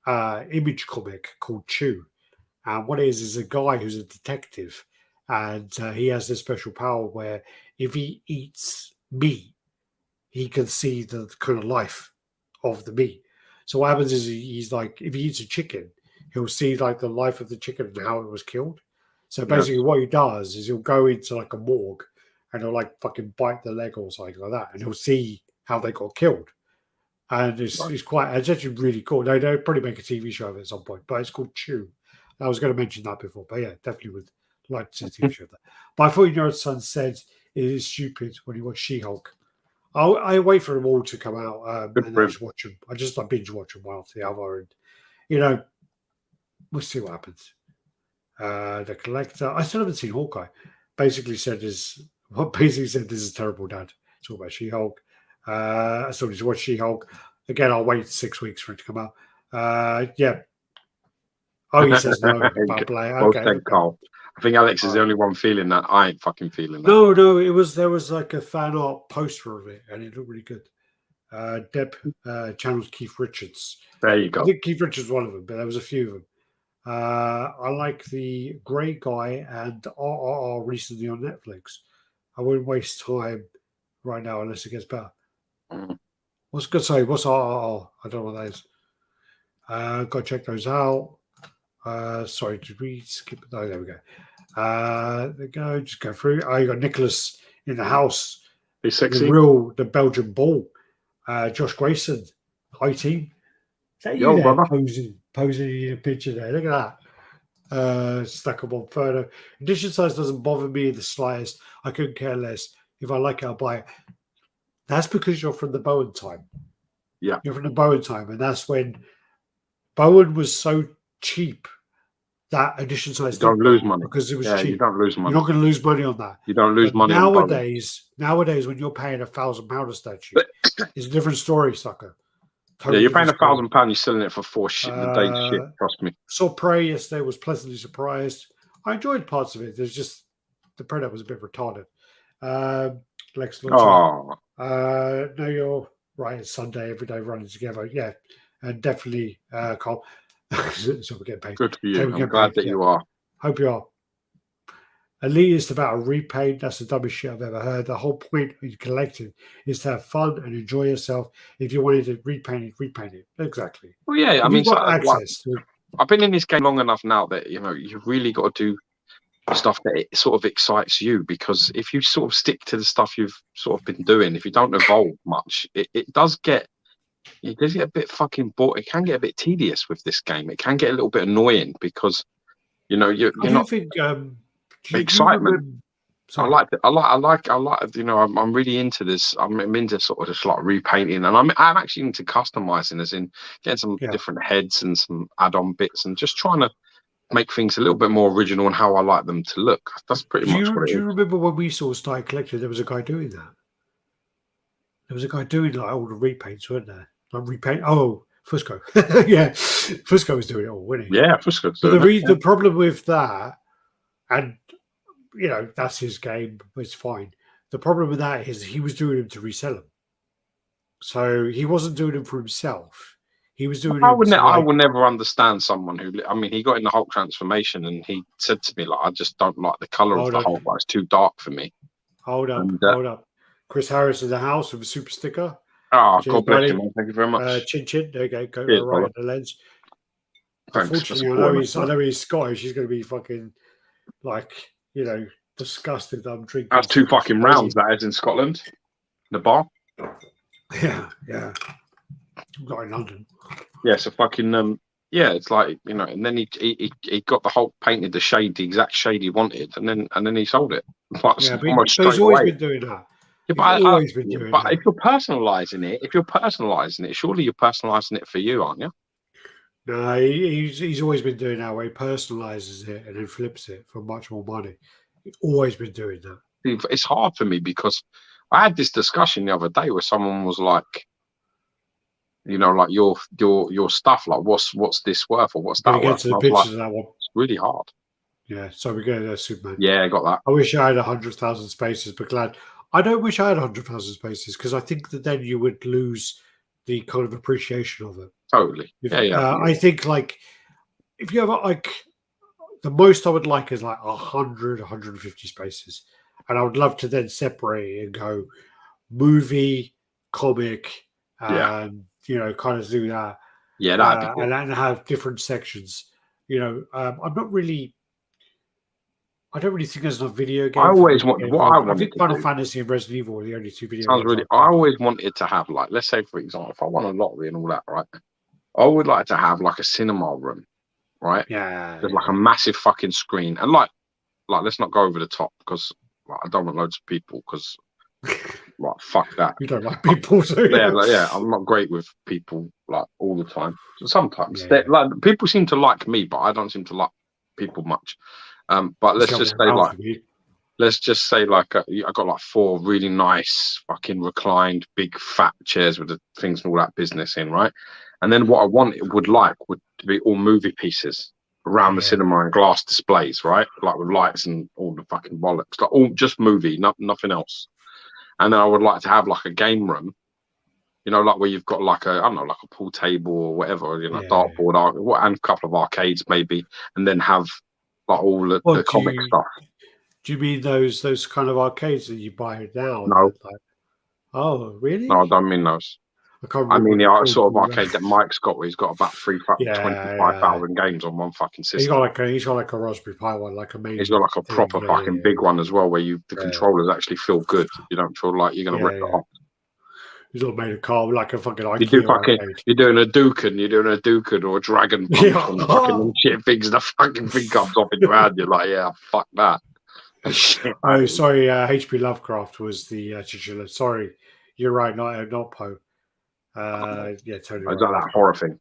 image comic called Chu. And what it is a guy who's a detective. And he has this special power where if he eats meat, he can see the kind of life of the meat. So what happens is he's like, if he eats a chicken, he'll see like the life of the chicken and how it was killed. So basically what he does is he'll go into like a morgue and he'll like fucking bite the leg or something like that. And he'll see how they got killed. And it's actually really cool. They'll probably make a TV show of it at some point, but it's called Chew. I was going to mention that before, but yeah, definitely would like to see a TV show of that. But I thought your son said it is stupid when he watched She-Hulk. I wait for them all to come out and I just watch them. I just binge watch them one after the other, and you know, we'll see what happens. The Collector. I still haven't seen Hawkeye. Basically said this is terrible, Dad. It's all about She-Hulk. I still need to watch She-Hulk. Again, I'll wait 6 weeks for it to come out. Yeah. Oh, he says no. Okay. Carl. I think Alex is the only one feeling that. I ain't fucking feeling that. No, there was like a fan art poster of it, and it looked really good. Deb channels Keith Richards. There you go. I think Keith Richards was one of them, but there was a few of them. I like the Grey Guy and RRR recently on Netflix. I wouldn't waste time right now unless it gets better. What's good? Say what's RRR? I don't know what that is. Got to check those out. Sorry, did we skip? Oh, there we go. There we go. Just go through. Oh, you got Nicholas in the house. He's sexy. The Belgian bull. Josh Grayson. Hi, team. Is that you there posing in a picture there? Look at that. Stuck up on photo. Edition size doesn't bother me in the slightest. I couldn't care less. If I like it, I'll buy it. That's because you're from the Bowen time. Yeah. You're from the Bowen time, and that's when Bowen was so cheap that edition size don't lose money because it was cheap. You don't lose money. You're not going to lose money on that. You don't lose money nowadays. Nowadays, when you're paying £1,000 a statue, it's a different story, sucker. Totally you're paying £1,000. You're selling it for $4 shit. The day's shit. Trust me. Saw Prey yesterday. Was pleasantly surprised. I enjoyed parts of it. There's just the Predator was a bit retarded. Lex Luthor. No, you're right. It's Sunday. Every day running together. Yeah, and definitely, Carl. So we get paid. Good for you. I'm glad that you are. Hope you are. Elitist about a repaint. That's the dumbest shit I've ever heard. The whole point of collecting is to have fun and enjoy yourself. If you wanted to repaint it. Exactly. Well, yeah. I mean, access to. I've been in this game long enough now that you've really got to do stuff that it sort of excites you, because if you sort of stick to the stuff you've sort of been doing, if you don't evolve much, it does get it does get a bit fucking bored. It can get a bit tedious with this game. It can get a little bit annoying because you're I do not think. Do you excitement. remember? I Sorry. like it. I like. I'm really into this. I'm into sort of just like repainting, and I'm actually into customizing, as in getting some Yeah. different heads and some add-on bits, and just trying to make things a little bit more original and how I like them to look. That's pretty Do much you what do it you is. remember when we sort of started collecting? There was a guy doing that. There was a guy doing like all the repaints, weren't there? Like repaint. Oh, Fusco. Yeah, Fusco was doing it all, wasn't he? Yeah, Fusco's But doing it. the problem with that, and that's his game. It's fine. The problem with that is he was doing them to resell them. So he wasn't doing them for himself. He was doing them to I like. would never understand someone who. I mean, he got in the Hulk transformation, and he said to me like, "I just don't like the color of Hold the on, Hulk. Like, it's too dark for me." hold up, And hold up. Chris Harris in the house with a super sticker. Cheers, God bless him, buddy. man. Thank you very much. Chin chin. There you go. Go Cheers, right brother. in the lens. Thanks for Unfortunately, supporting us, I man. know he's Scottish. He's going to be fucking like disgusted that I'm drinking That's two so much fucking rounds. rosé. That is in Scotland, the bar. Yeah, yeah. Not in London. Yeah, so fucking yeah, it's like and then he got the Hulk painted the exact shade he wanted, and then he sold it like Yeah, almost but he's straight always away. been doing that. Yeah, He's always been doing but that. if you're personalising it, surely you're personalising it for you, aren't you? No, he's always been doing that. Where he personalizes it and then flips it for much more money. He's always been doing that. It's hard for me because I had this discussion the other day where someone was like, like your stuff, like what's this worth or what's Gonna that get worth? to And the I was like, pictures of that one. it's really hard. Yeah, so we go there, Superman. Yeah, I got that. I wish I had 100,000 spaces, but glad I don't wish I had 100,000 spaces because I think that then you would lose the kind of appreciation of it. Totally. Yeah. I think like if you have like the most I would like is like 100, 150 spaces, and I would love to then separate it and go movie, comic, Yeah. and kind of do that. Yeah, that'd be good. And then have different sections. I'm not really. I don't really think there's enough video games. I always want what I I wanted think to Final do. Fantasy and Resident Evil are the only two video Sounds games really. I've I played. always wanted to have like, let's say for example, if I won a lottery and all that, right? I would like to have like a cinema room, right? Yeah, There's like a massive fucking screen, and like let's not go over the top because I don't want loads of people because like fuck that. you don't like people, so Yeah, I'm not great with people like all the time. So sometimes Yeah. like people seem to like me, but I don't seem to like people much. But let's just say like I got like 4 really nice fucking reclined big fat chairs with the things and all that business in, right? And then what I would be all movie pieces around the cinema and glass displays, right? Like with lights and all the fucking bollocks, like all just movie, nothing else. And then I would like to have like a game room, like where you've got like I don't know, like a pool table or whatever, dartboard, and a couple of arcades maybe, and then have like all the comic stuff. Do you mean those kind of arcades that you buy now? No. Oh, really? No, I don't mean those. I mean the sort of arcade that Mike's got, where he's got about 25,000 games on one fucking system. He's got like a Raspberry Pi one, like a main. He's got like a proper fucking big one as well, where the controllers actually feel good. You don't feel like you're gonna rip it off. He's not made a car like a fucking IKEA. You're doing a Dukin or a Dragon Punch and fucking shit things. The fucking thing comes off in your hand. You're like, yeah, fuck that. Oh, sorry. H.P. Lovecraft was the titular. Sorry, you're right. Not Poe. Yeah, totally. Is that horror thing?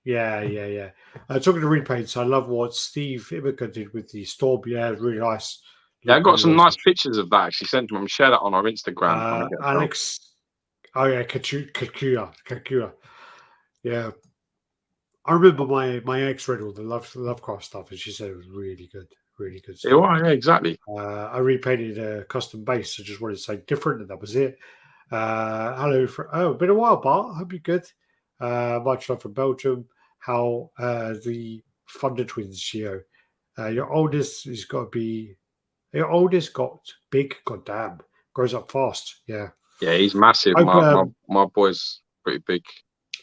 Yeah. Talking to repaints, I love what Steve Imica did with the Storm. Yeah, it's really nice. Yeah, I got some nice pictures of that. Actually, sent them. Share that on our Instagram. Alex. Oh yeah, Kakura. Yeah, I remember my ex read all the Lovecraft stuff, and she said it was really good stuff. Yeah, exactly. I repainted a custom base. I just wanted to say different, and that was it. Hello, been a while, Bart. Hope you're good. Much love from Belgium. How the Thunder Twins, Gio. Your oldest got big. Goddamn, grows up fast. Yeah. Yeah, he's massive. My boy's pretty big.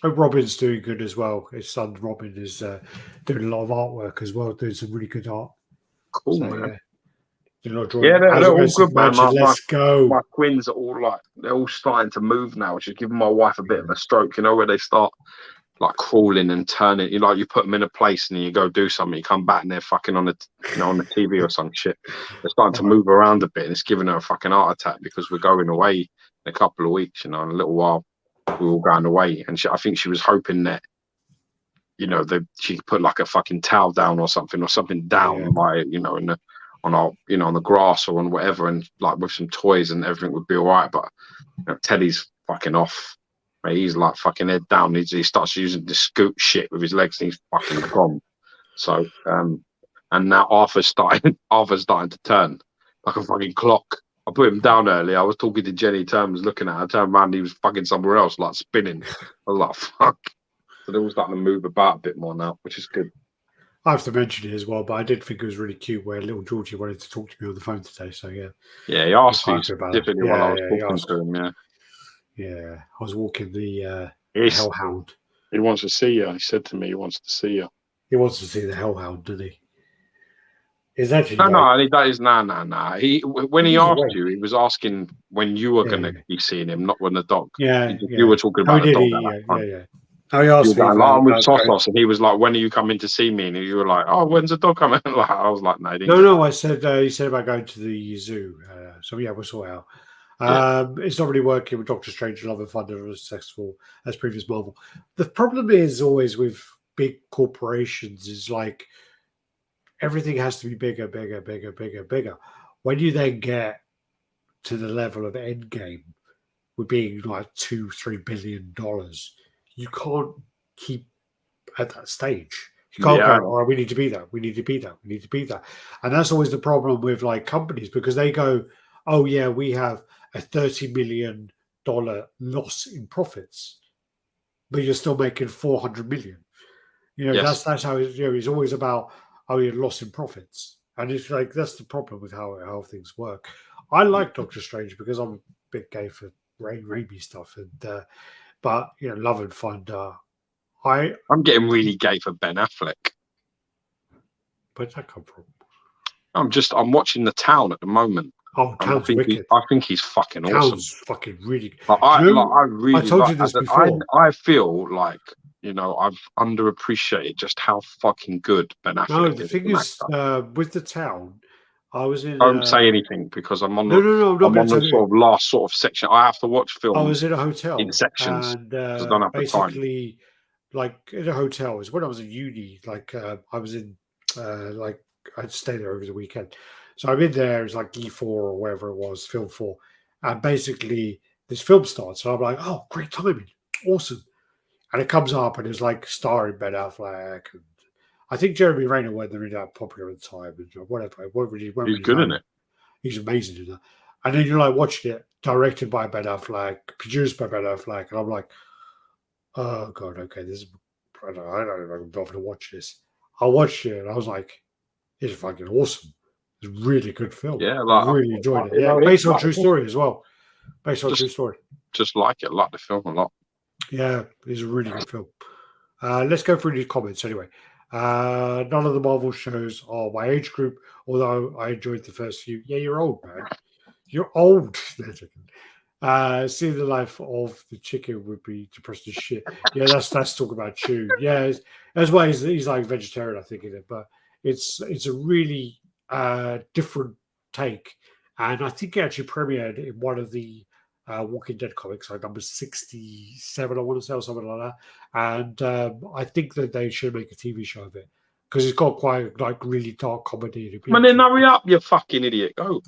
Hope Robin's doing good as well. His son Robin is doing a lot of artwork as well, doing some really good art. Cool, man. They're not drawing. Yeah, they're all good, man. Let's go. My twins are all like, they're all starting to move now, which is giving my wife a bit of a stroke. You know, where they start like crawling and turning. You like, you put them in a place and you go do something. You come back and they're fucking on the, on the TV or some shit. They're starting to move around a bit, and it's giving her a fucking heart attack because we're going away in a couple of weeks. You know, in a little while we're all going away, and I think she was hoping that, you know, she put like a fucking towel down or something down by, you know, on our, you know, on the grass or on whatever, and like with some toys and everything would be all right. But you know, Teddy's fucking off. Mate, he's like fucking head down. He starts using the scoot shit with his legs, and he's fucking gone. So and now Arthur's starting to turn like a fucking clock. I put him down earlier. I was talking to Jenny, was looking at her, turned around, he was fucking somewhere else, like spinning. I was like, fuck. So they're all starting to move about a bit more now, which is good. I have to mention it as well, but I did think it was really cute where little Georgie wanted to talk to me on the phone today. So yeah. Yeah, he asked me specifically while I was talking to him. Yeah, I was walking the hellhound. He wants to see you. He said to me he wants to see you. He wants to see the hellhound, doesn't he? Is that no. When he asked you, he was asking when you were going to be seeing him, not when the dog. You were talking about the dog. Yeah. Oh, he asked me. I'm with Sosos, and he was like, "When are you coming to see me?" And you were like, "Oh, when's the dog coming?" Like, I was like, "No." I said he said about going to the zoo. So yeah, we'll sort it out. It's not really working with Doctor Strange, Love and Thunder as successful as previous Marvel. The problem is always with big corporations is like everything has to be bigger. When you then get to the level of Endgame, with being like $2-3 billion, you can't keep at that stage. You can't go, "Oh, we need to be that. We need to be that. We need to be that." And that's always the problem with like companies, because they go, "Oh yeah, we have a $30 million loss in profits, but you're still making 400 million." You know, that's how it's always about, "Oh, you're loss in profits," and it's like that's the problem with how things work. I like Doctor Strange because I'm a bit gay for Raimi stuff, and but you know, Love and Thunder. I'm getting really gay for Ben Affleck. Where'd that come from? I'm watching The Town at the moment. Oh, Town's wicked. I think he's fucking awesome. Town's fucking really. I told you this before. I feel like, you know, I've underappreciated just how fucking good Ben Affleck is. No, the thing is, with The Town, I was in. Don't say anything because I'm on. No, I'm on the sort of last sort of section. I have to watch films. I was in a hotel in sections. And I don't have the time. basically, like in a hotel is when I was in uni. Like I was in, like I'd stay there over the weekend. So I'm in there. It's like E4 or wherever it was, Film 4, and basically this film starts. So I'm like, "Oh, great timing, awesome!" And it comes up and it's like starring Ben Affleck, and I think Jeremy Renner wasn't really that popular at the time, and whatever. He's good in it. He's amazing in that. And then you're like watching it, directed by Ben Affleck, produced by Ben Affleck, and I'm like, "Oh god, okay, this is." I don't know if I can bother to watch this. I watched it and I was like, "It's fucking awesome. It's a really good film." Yeah, I really enjoyed it. Yeah, based on true story as well. Based on true story. Just like it. Like the film a lot. Yeah, it's a really good film. Let's go through these comments anyway. None of the Marvel shows are my age group, although I enjoyed the first few. Yeah, you're old, man. You're old. Seeing the life of the chicken would be depressed as shit. Yeah, that's talk about Chew. Yeah, as well as he's like vegetarian, I think, in it, but it's a really different take, and I think it actually premiered in one of the Walking Dead comics, like number 67, I want to say, or something like that. And I think that they should make a TV show of it because it's got quite like really dark comedy. Man, then hurry up, you fucking idiot! Go.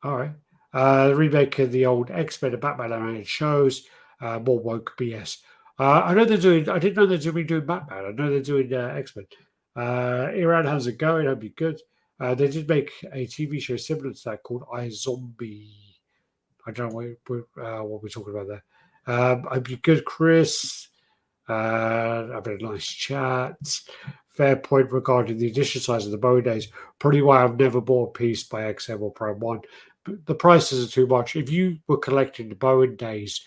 All right. The remake of the old X-Men and Batman animated shows, more woke BS. I know they're doing. I didn't know they're doing Batman. I know they're doing X-Men. Iran, how's it going? That'd be good. They did make a TV show similar to that called iZombie. I don't know what we're talking about there. I'd be good, Chris. I've had a nice chat. Fair point regarding the edition size of the Bowie days. Probably why I've never bought a piece by XM or Prime 1. But the prices are too much. If you were collecting the Bowen days,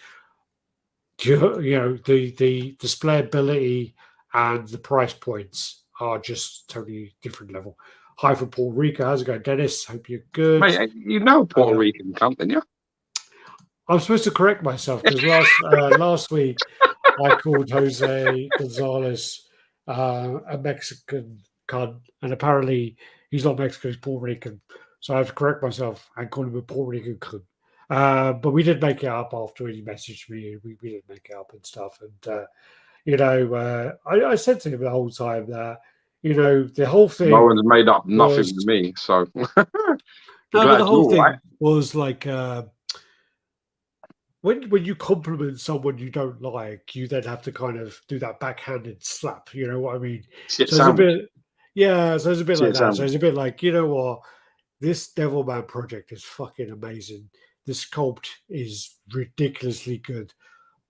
you know the displayability and the price points are just totally different level. Hi from Puerto Rico. How's it going, Dennis? Hope you're good. Mate, you know Puerto Rican cunt, didn't you? I'm supposed to correct myself because last week I called Jose Gonzalez a Mexican cunt, and apparently he's not Mexican, he's Puerto Rican. So I have to correct myself and call him a Puerto Rican cunt. But we did make it up after he messaged me. We did make it up and stuff. And, I said to him the whole time that, the whole thing. No one's made up nothing with me, so. The whole thing was like. When you compliment someone you don't like, you then have to kind of do that backhanded slap. You know what I mean? So it's a bit, so it's a bit like that. So it's a bit like, you know what? This Devilman project is fucking amazing. The sculpt is ridiculously good,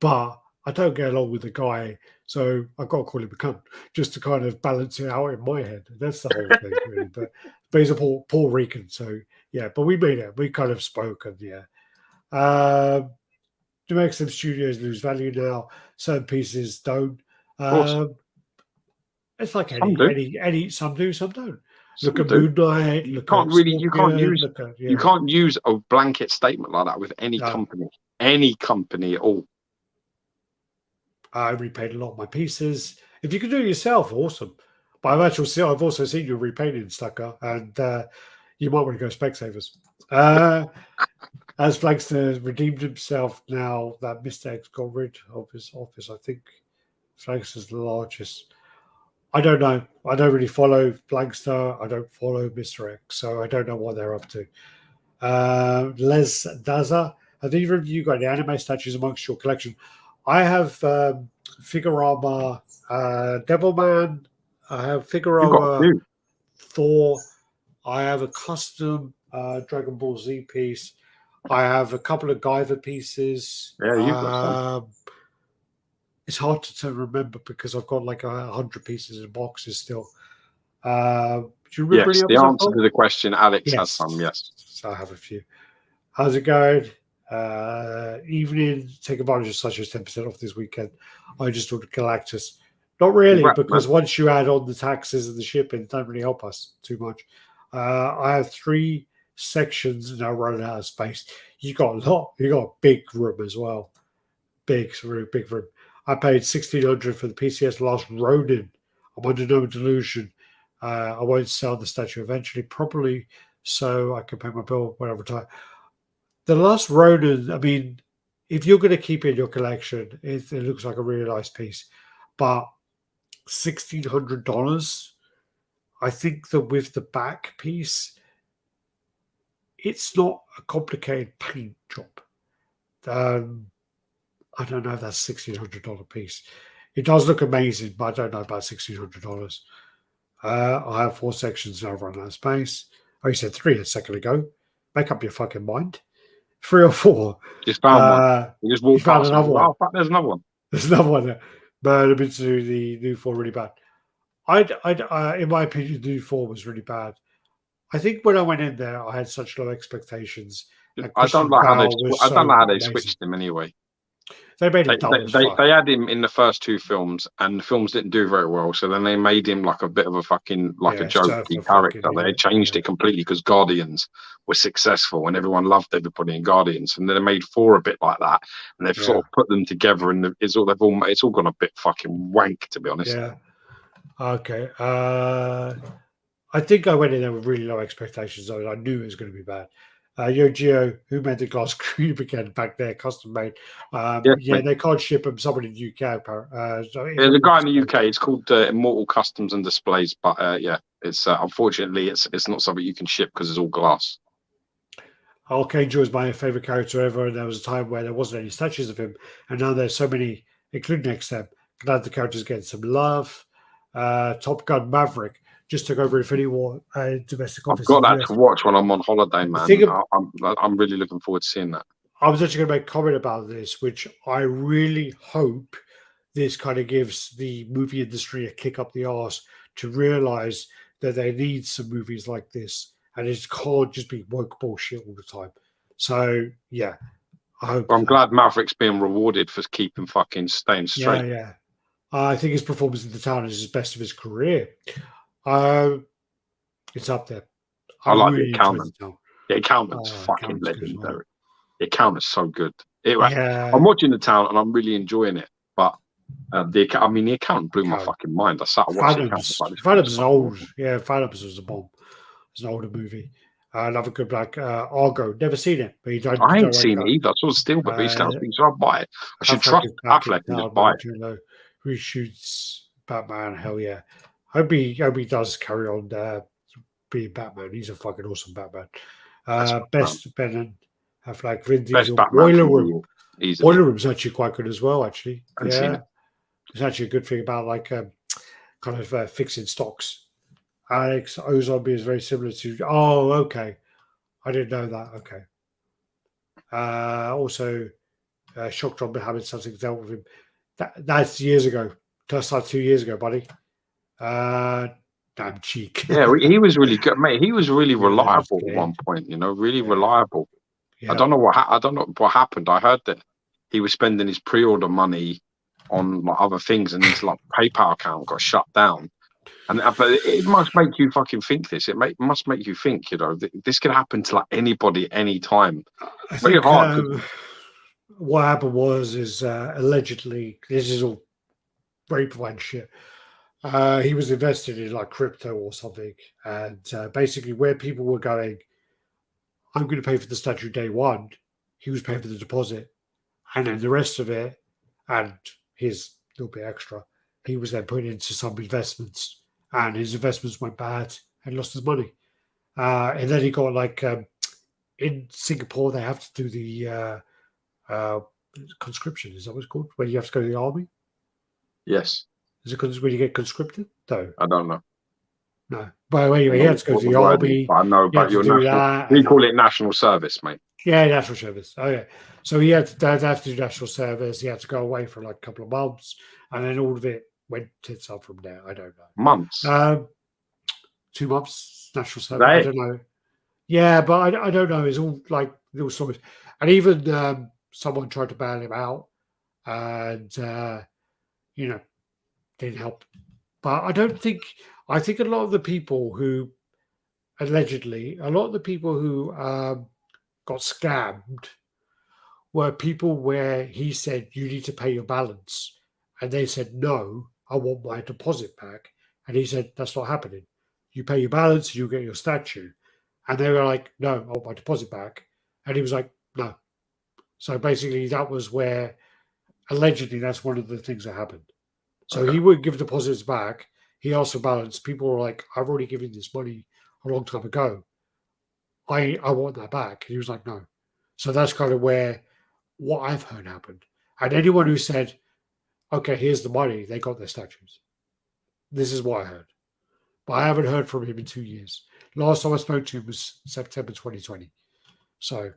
but I don't get along with the guy, so I've got to call him a cunt just to kind of balance it out in my head. That's the whole thing, really. But he's a Puerto Rican, so yeah. But we made it. We kind of spoke, and yeah. To make some studios lose value now, certain pieces don't. It's like any some do, some don't. Look at Moon Knight. You can't use a blanket statement like that with any company at all. I repainted a lot of my pieces. If you can do it yourself, awesome. But I've also seen you repainting, Stucker, and you might want to go Specsavers. As Flagster redeemed himself now that Mr. X got rid of his office, I think Flagster's the largest. I don't know. I don't really follow Flagster. I don't follow Mr. X, so I don't know what they're up to. Les Daza, have either of you got any anime statues amongst your collection? I have Figurama Devilman. I have Figurama Thor. I have a custom Dragon Ball Z piece. I have a couple of Guyver pieces. Yeah, you've got some. It's hard to remember because I've got like 100 pieces in boxes still. Do you remember yes, the answer to the question, Alex has some, yes. So I have a few. How's it going? Evening, take advantage of such as 10% off this weekend. I just ordered Galactus. Not really, because once you add on the taxes and the shipping, it don't really help us too much. I have 3 sections and I run out of space. You got a lot. You got a big room as well. Big room. I paid $1,600 for the PCS Last Ronin. I'm under no delusion. I won't sell the statue eventually, probably so I can pay my bill when I retire. The Last Ronin, I mean, if you're going to keep it in your collection, it looks like a really nice piece. But $1,600, I think that with the back piece, it's not a complicated paint job. I don't know if that's $1,600 piece. It does look amazing, but I don't know about $1,600. I have 4 sections and I've run out of space. Oh, you said 3 a second ago. Make up your fucking mind. 3 or 4. Just found one. You just walked past another one. Oh, fuck, there's another one. There's another one there. But I've been to the new 4 really bad. In my opinion, the new 4 was really bad. I think when I went in there, I had such low expectations. I don't like how they switched him anyway. They made him dumb as fuck. They had him in the first 2 films, and the films didn't do very well. So then they made him like a bit of a fucking a jokey character. They changed it completely because Guardians was successful and everyone loved everybody in Guardians, and then they made 4 a bit like that, and they've sort of put them together, and it's all gone a bit fucking wank, to be honest. Yeah. Okay. I think I went in there with really low expectations. I knew it was going to be bad. Geo, who made the glass cube again back there, custom made. They can't ship them. Someone in the UK. The guy in the UK. It's called Immortal Customs and Displays, but it's unfortunately it's not something you can ship because it's all glass. Archangel is my favorite character ever, and there was a time where there wasn't any statues of him, and now there's so many, including XM. Glad the character's getting some love. Top Gun Maverick just took over Infinity War domestic office. I've got that to watch when I'm on holiday, man. I'm really looking forward to seeing that. I was actually going to make a comment about this, which I really hope this kind of gives the movie industry a kick up the arse to realize that they need some movies like this, and it can't just be woke bullshit all the time. So yeah, I hope. I'm glad Maverick's being rewarded for keeping fucking staying straight. I think his performance in The Town is his best of his career. It's up there. I like The really enjoyed Accountant. the town. The Accountant's fucking Accountant's good as well. legendary. The Accountant's so good. Yeah. I'm watching The Town and I'm really enjoying it, but The Accountant blew my fucking mind. I sat and watched The Accountant. Phantoms is old. Yeah, Phantoms was a bomb. It's an older movie. Another good black Argo. Never seen it, but he died. I ain't seen it either. I saw Spielberg, but he sounds big, so I'll buy it. I should trust Affleck and just buy it. Reshoots Batman. Hell yeah. Hope he does carry on being Batman. He's a fucking awesome Batman. Best Ben and Affleck. Vin Diesel. Boiler Room. Boiler Room's actually quite good as well. Actually, yeah. It's actually a good thing about like kind of fixing stocks. Alex Ozombie is very similar to. Oh, okay. I didn't know that. Okay. Also, shocked John Mohammed something dealt with him. That's years ago. Just like 2 years ago, buddy. Damn cheek. Yeah, he was really good, mate. He was really reliable at one point. You know, really reliable. Yeah. I don't know what happened. I heard that he was spending his pre-order money on like other things, and his like PayPal account got shut down. And but it must make you fucking think this. Must make you think. You know, this could happen to like anybody, anytime. I think, hard. What happened is allegedly, this is all grapevine shit. He was invested in like crypto or something, and basically where people were going, I'm going to pay for the statue day one. He was paying for the deposit, and then the rest of it, and his little bit extra, he was then putting into some investments, and his investments went bad and lost his money. And then he got like in Singapore, they have to do the conscription. Is that what it's called? Where you have to go to the army? Yes. Is it when you get conscripted? No. I don't know. No. But anyway, he had to go to the army. I know about your national. We call it national service, mate. Yeah, national service. Okay. So he had to have to do national service. He had to go away for like a couple of months, and then all of it went tits up from there. I don't know. Months. 2 months national service. I don't know. Yeah, but I don't know. It's all like little stories, and even someone tried to bail him out, and didn't help. But I think a lot of the people who allegedly, got scammed were people where he said, you need to pay your balance. And they said, no, I want my deposit back. And he said, that's not happening. You pay your balance, you get your statue. And they were like, no, I want my deposit back. And he was like, no. So basically that was where, allegedly, that's one of the things that happened. So he would give deposits back. He asked for balance. People were like, I've already given this money a long time ago. I want that back. And he was like, no. So that's kind of where what I've heard happened. And anyone who said, okay, here's the money, they got their statues. This is what I heard. But I haven't heard from him in 2 years. Last time I spoke to him was September 2020. So,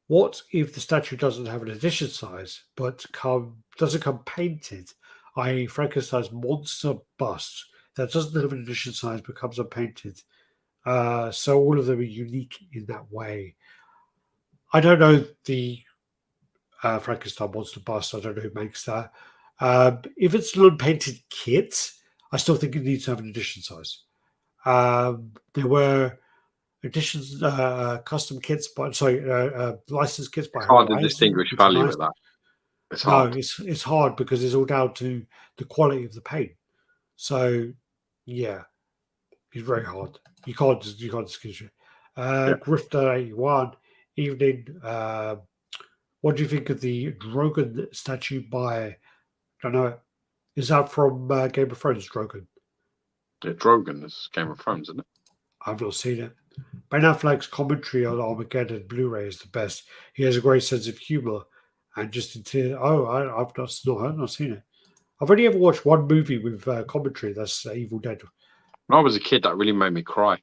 what if the statue doesn't have an edition size, but doesn't come painted, i.e. Frankenstein's monster bust that doesn't have an edition size but comes unpainted? So all of them are unique in that way. I don't know the Frankenstein monster bust. I don't know who makes that. If it's an unpainted kit, I still think it needs to have an edition size. There were editions, custom kits, licensed kits by hard to distinguish value with that. It's hard. No, it's hard because it's all down to the quality of the paint. So, yeah, it's very hard. You can't distinguish it. Grifter 81 evening. What do you think of the Drogon statue by? I don't know. Is that from Game of Thrones? Drogon. Yeah, Drogon is Game of Thrones, isn't it? I've not seen it. Ben Affleck's commentary on Armageddon Blu-ray is the best. He has a great sense of humor and just into. I've not seen it. I've only ever watched one movie with commentary. That's Evil Dead. When I was a kid, that really made me cry.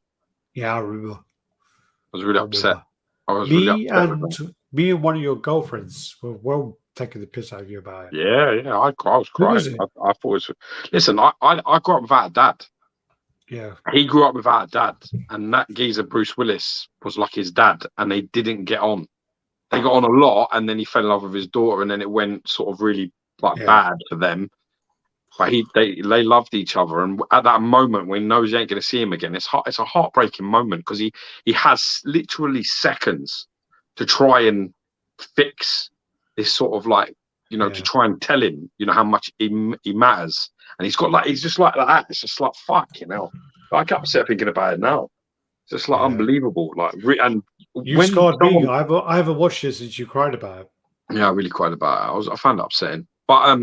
Yeah, I remember. I was really upset. Me and one of your girlfriends were well taking the piss out of you about it. Yeah, I was crying. I thought it was. Listen, I grew up without a dad. Yeah. He grew up without a dad, and that geezer, Bruce Willis, was like his dad, and they didn't get on. They got on a lot, and then he fell in love with his daughter, and then it went sort of really bad for them. But they loved each other, and at that moment when he knows he ain't going to see him again, it's a heartbreaking moment because he has literally seconds to try and fix this sort of like, you know, to try and tell him, you know, how much he matters, and he's just like that. It's just like fuck, you know. I get upset thinking about it now. It's just like unbelievable. Like, and you scarred me. I haven't watched it since you cried about it. Yeah, I really cried about it. I found it upsetting, but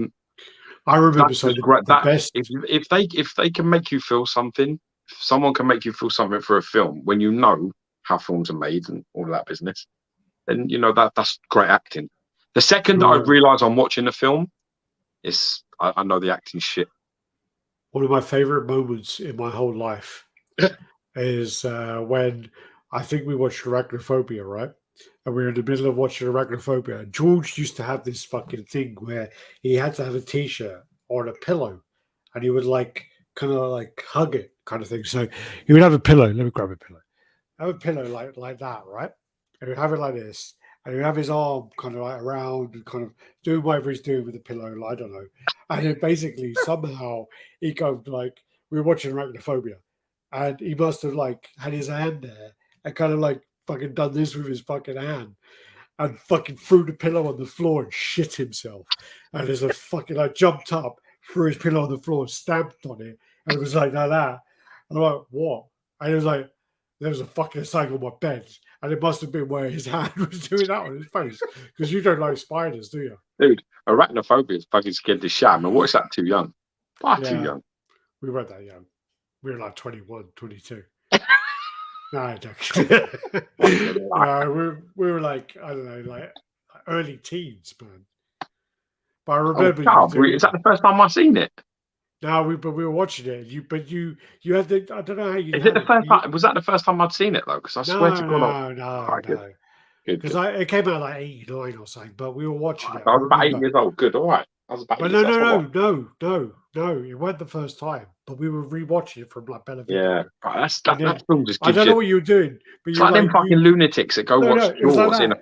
I remember saying the best. If they can make you feel something, if someone can make you feel something for a film when you know how films are made and all of that business, then you know that's great acting. The second that I realise I'm watching the film, I know the acting shit. One of my favourite moments in my whole life is when I think we watched Arachnophobia, right? And we were in the middle of watching Arachnophobia. And George used to have this fucking thing where he had to have a t-shirt or a pillow, and he would like kind of like hug it, kind of thing. So he would have a pillow. Let me grab a pillow. Have a pillow like that, right? And he'd have it like this, and he'd have his arm kind of like around and kind of doing whatever he's doing with the pillow. I don't know. And then basically somehow he goes like, we were watching Arachnophobia, and he must have like had his hand there and kind of like fucking done this with his fucking hand and fucking threw the pillow on the floor and shit himself. And there's a fucking, like, jumped up, threw his pillow on the floor, stamped on it, and it was like that. And I'm like, what? And it was like, there was a fucking sign on my bed, and it must have been where his hand was doing that on his face, because you don't like spiders, do you? Dude, Arachnophobia is fucking scared to sham. And what's that too young? Far too young. We weren't that young. We were like 21, 22. No, we were like, I don't know, like early teens, man. But I remember. Is that the first time I've seen it? No, we were watching it. You had the, I don't know how you. Is it the first time? Was that the first time I'd seen it though? Because I swear to God, no. Because it came out like 89 or something, but we were watching it. I was about 8 years old. Good, all right. I was about. But no. It wasn't the first time, but we were rewatching it from like Bella. Yeah, that film just. I don't know what you were doing, but it's like them fucking lunatics that go watch Jaws in a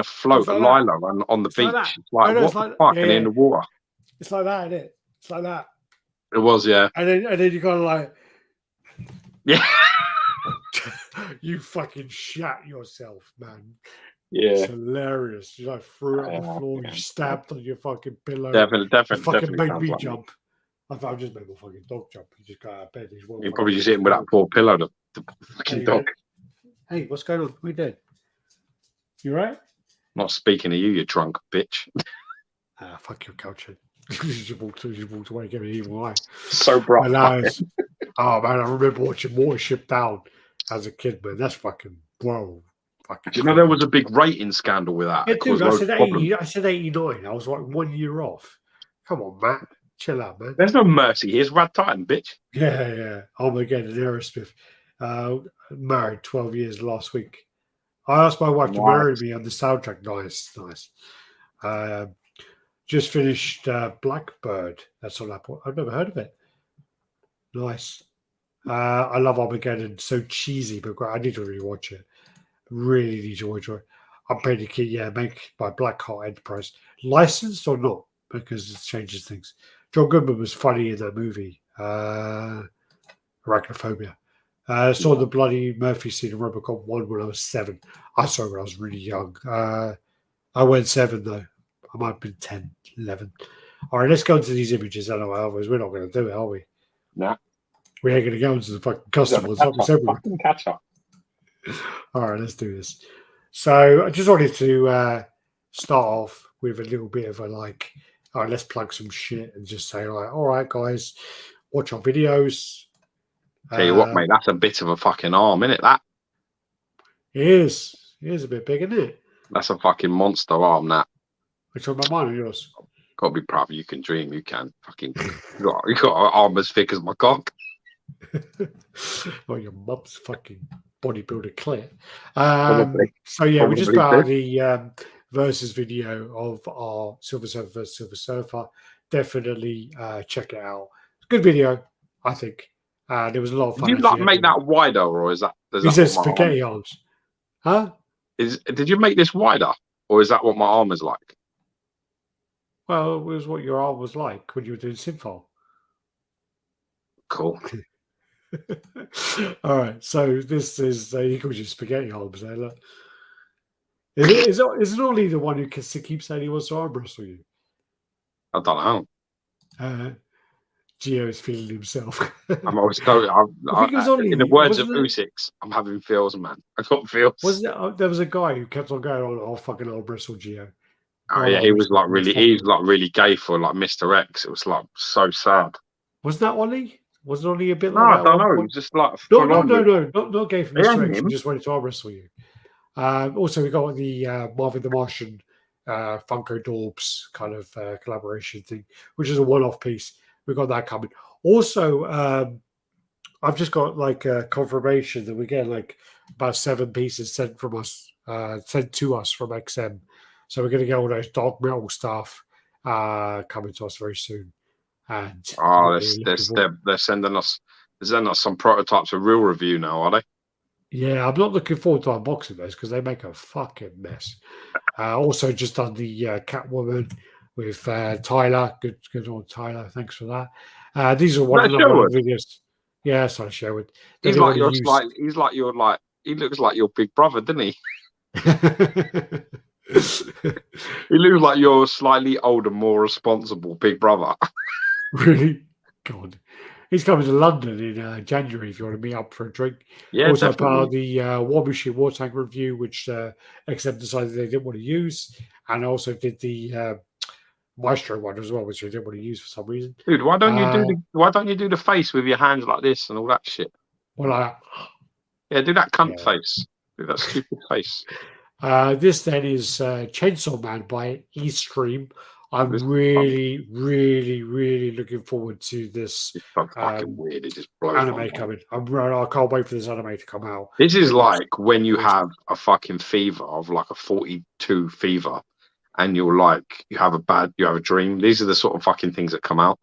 float, a lilo on the beach. It's like what the fuck, and in the water. It's like that, isn't it? It's like that. It was, yeah. And then you kind of like, yeah. You fucking shat yourself, man. Yeah, it's hilarious. You like threw it on the floor, you stabbed on your fucking pillow. Definitely, fucking made me jump. I just made my fucking dog jump. He just got out of bed. You're probably just hitting with that poor pillow, the fucking dog. Hey, what's going on? What are you doing? You right? Not speaking to you, you drunk bitch. Fuck your couch. You just walked away, gave me an evil eye. So bright. Oh man, I remember watching Watership Down as a kid, man. That's fucking bro. Do you know there was a big rating scandal with that? Yeah, dude, I said 89. I was like 1 year off. Come on, Matt. Chill out, man. There's no mercy. Here's RaddTitan, bitch. Yeah. Armageddon, Aerosmith. Married 12 years last week. I asked my wife to marry me on the soundtrack. Nice. Just finished Blackbird. That's on Apple. I've never heard of it. Nice. I love Armageddon. So cheesy, but great. I need to really watch it. Really need to watch it. I'm paying the key. Make by Black Heart Enterprise. Licensed or not? Because it changes things. John Goodman was funny in that movie. Arachnophobia. Saw the bloody Murphy scene in Robocop 1 when I was 7. I saw it when I was really young. I went 7 though. I might have been 10, 11. All right, let's go into these images. Otherwise, we're not going to do it, are we? Nah. We ain't going to go into the fucking customers. Fucking catch up. All right, let's do this. So I just wanted to start off with a little bit of a like, all right, let's plug some shit and just say, like, all right, guys, watch our videos. Tell you what, mate, that's a bit of a fucking arm, isn't it? That it is. It is a bit big, isn't it? That's a fucking monster arm, that. Which one, mine or yours? Got to be proud. You can dream. You can. Fucking. You got an arm as thick as my cock. Well, your mum's fucking bodybuilder clear. So yeah, we just put out the versus video of our Silver Surfer versus Silver Surfer. Definitely check it out. It's a good video, I think. There was a lot of fun. Did you like make that wider, or is that? He says spaghetti arms. Huh? Did you make this wider, or is that what my arm is like? Well, it was what your arm was like when you were doing Synthol. Cool. All right, so this is he calls you spaghetti arms there. Look. Is it only the one who keeps saying he wants to arm wrestle you? I don't know. Gio is feeling himself. I'm always going. I think it was only In the words of wasn't it, Usyk, I'm having feels, man. I got feels. wasn't it, there was a guy who kept on going on, "Oh, fucking arm wrestle Gio." Oh yeah, he was like really gay for like Mr. X. It was like so sad. Was that Ollie? Was it Ollie a bit No, like I that? don't know. He was just like No, full on. not gay for Mr. X. He just wanted to arm wrestle you. Also, we got the Marvin the Martian Funko Dorbs kind of collaboration thing, which is a one-off piece. We got that coming. Also, I've just got like a confirmation that we get like about 7 pieces sent to us from XM. So we're going to get all those dark metal stuff coming to us very soon. And they're sending us some prototypes of real review now, are they? Yeah, I'm not looking forward to unboxing those because they make a fucking mess. Also, just done the Catwoman with Tyler. Good old Tyler. Thanks for that. These are one of the videos. Yeah, sorry, Sherwood. He looks like your big brother, doesn't he? He looks like your slightly older, more responsible big brother. Really? God. He's coming to London in January if you want to meet up for a drink. Yeah, also definitely. part of the War Machine War Tank review, which XM decided they didn't want to use, and also did the Maestro one as well, which they didn't want to use for some reason. Dude, why don't you do the face with your hands like this and all that shit? Well, do that cunt face. Do that stupid face. This then is Chainsaw Man by Eastream. I'm really looking forward to this. It's so fucking weird. It just blows anime coming. I can't wait for this anime to come out. This is like when you have a fucking fever of like a 42 fever, and you're like you have a dream. These are the sort of fucking things that come out.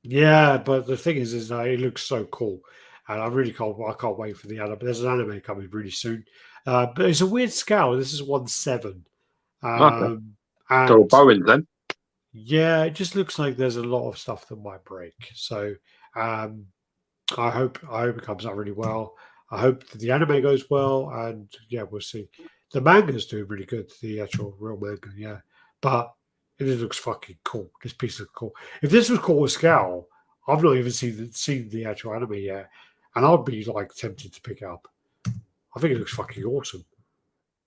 Yeah, but the thing is it looks so cool, and I can't wait for the anime. There's an anime coming really soon, but it's a weird scale. This is 1/7. Okay. So Bowen then. Yeah, it just looks like there's a lot of stuff that might break. So I hope it comes out really well. I hope that the anime goes well, and yeah, we'll see. The manga's doing really good, the actual real manga, yeah. But it looks fucking cool. This piece is cool. If this was called a scale, I've not even seen the actual anime yet, and I'd be like tempted to pick it up. I think it looks fucking awesome.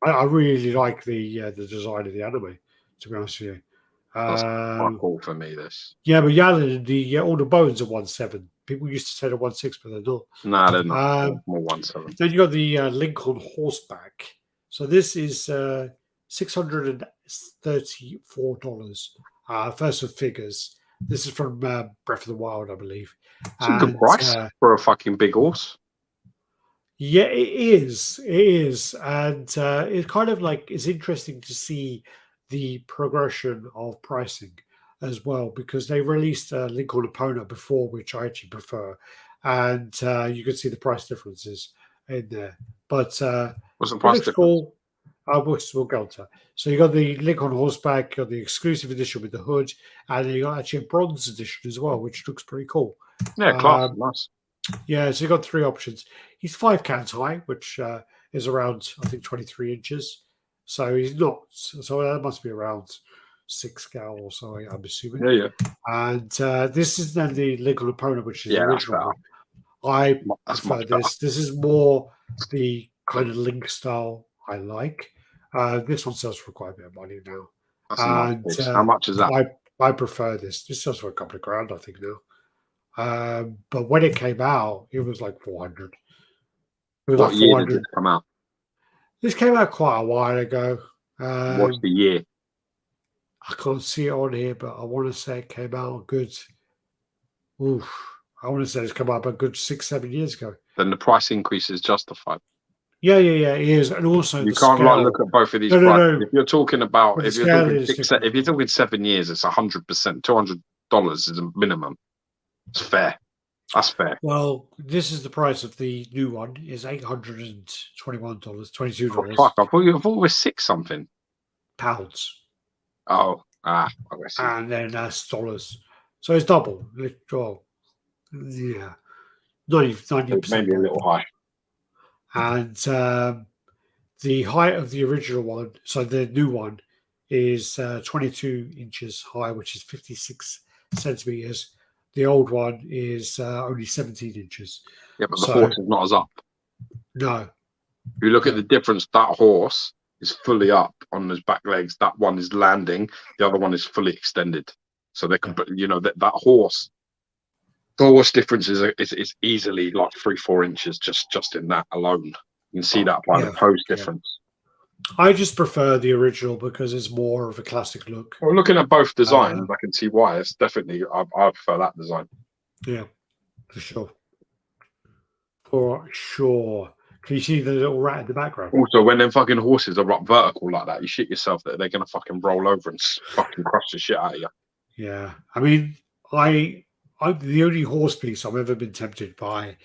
I really like the design of the anime, to be honest with you. That's quite cool for me, this. Yeah, but all the bones are 1/7. People used to say they're 1/6, but they're not. No, they're not. More 1/7. Then you got the Link on Horseback. So this is $634. First with figures. This is from Breath of the Wild, I believe. It's a good price for a fucking big horse. Yeah, it is. It is. And it's kind of like it's interesting to see the progression of pricing as well, because they released Link on Epona before, which I actually prefer. And you can see the price differences in there. But what's the price difference? Cool. We'll go to. So you got the Link on Horseback, you got the exclusive edition with the hood, and then you got actually a bronze edition as well, which looks pretty cool. Yeah, class, nice. Yeah, so you got 3 options. He's 5 cans high, which is around, I think, 23 inches. So he's not. So that must be around 6 scale or so, I'm assuming. Yeah. And this is then the Link on Epona, which is the original. I prefer this. This is more the kind of Link style I like. This one sells for quite a bit of money now. That's how much is that? I prefer this. This sells for a couple of grand, I think, now. But when it came out, it was like 400. It was what like year did this come out? This came out quite a while ago. What's the year? I can't see it on here, but I want to say it came out good. Oof. I want to say it's come out a good 6-7 years ago. Then the price increase is justified. Yeah, it is, and also you can't like look at both of these prices. No. If you're talking about if you're talking 7 years, it's 100%. $200 is a minimum. It's fair. That's fair. Well, this is the price of the new one. Is $821, $22. Oh, fuck! I thought it was 6 something pounds. Oh, and then that's dollars. So it's double. Well, Yeah, 90% Maybe a little high. And the height of the original one, so the new one, is 22 inches high, which is 56 centimeters. The old one is only 17 inches. Yeah, but the So horse is not as up. no, If you look at the difference, that horse is fully up on his back legs. That one is landing. The other one is fully extended. So they can, you know, that horse. The horse difference is easily like 3-4 inches just in that alone. You can see that by the pose difference. I just prefer the original because it's more of a classic look. Well, looking at both designs, I can see why. It's definitely I prefer that design. Yeah, for sure. For sure. Can you see the little rat in the background? Also, when them fucking horses are up vertical like that, you shit yourself that they're gonna fucking roll over and fucking crush the shit out of you. Yeah, I mean, I'm the only horse piece I've ever been tempted by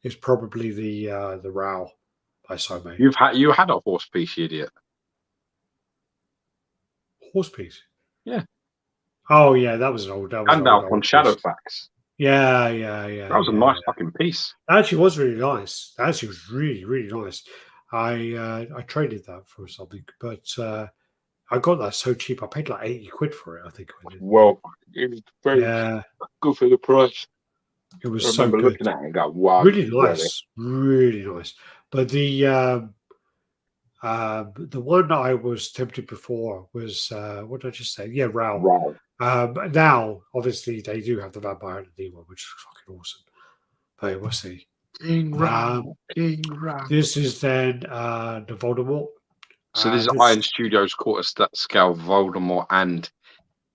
is probably the Rao by Somei. You had a horse piece, you idiot. Horse piece? Yeah. Oh yeah, that was an old. That was And old, out on Shadowfax. Yeah. That was a nice fucking piece. That actually was really nice. That actually was really, really nice. I traded that for something, but I got that so cheap. I paid like 80 quid for it, I think. Well, it was very good for the price. It was I remember looking at it and go, wow. Really nice. Really nice. But the one that I was tempted before was what did I just say? Yeah, Rao. Now, obviously, they do have the Vampire and the Demon, which is fucking awesome. But we'll see. King Rao. This is then the Voldemort. So this is Iron Studios quarter scale Voldemort and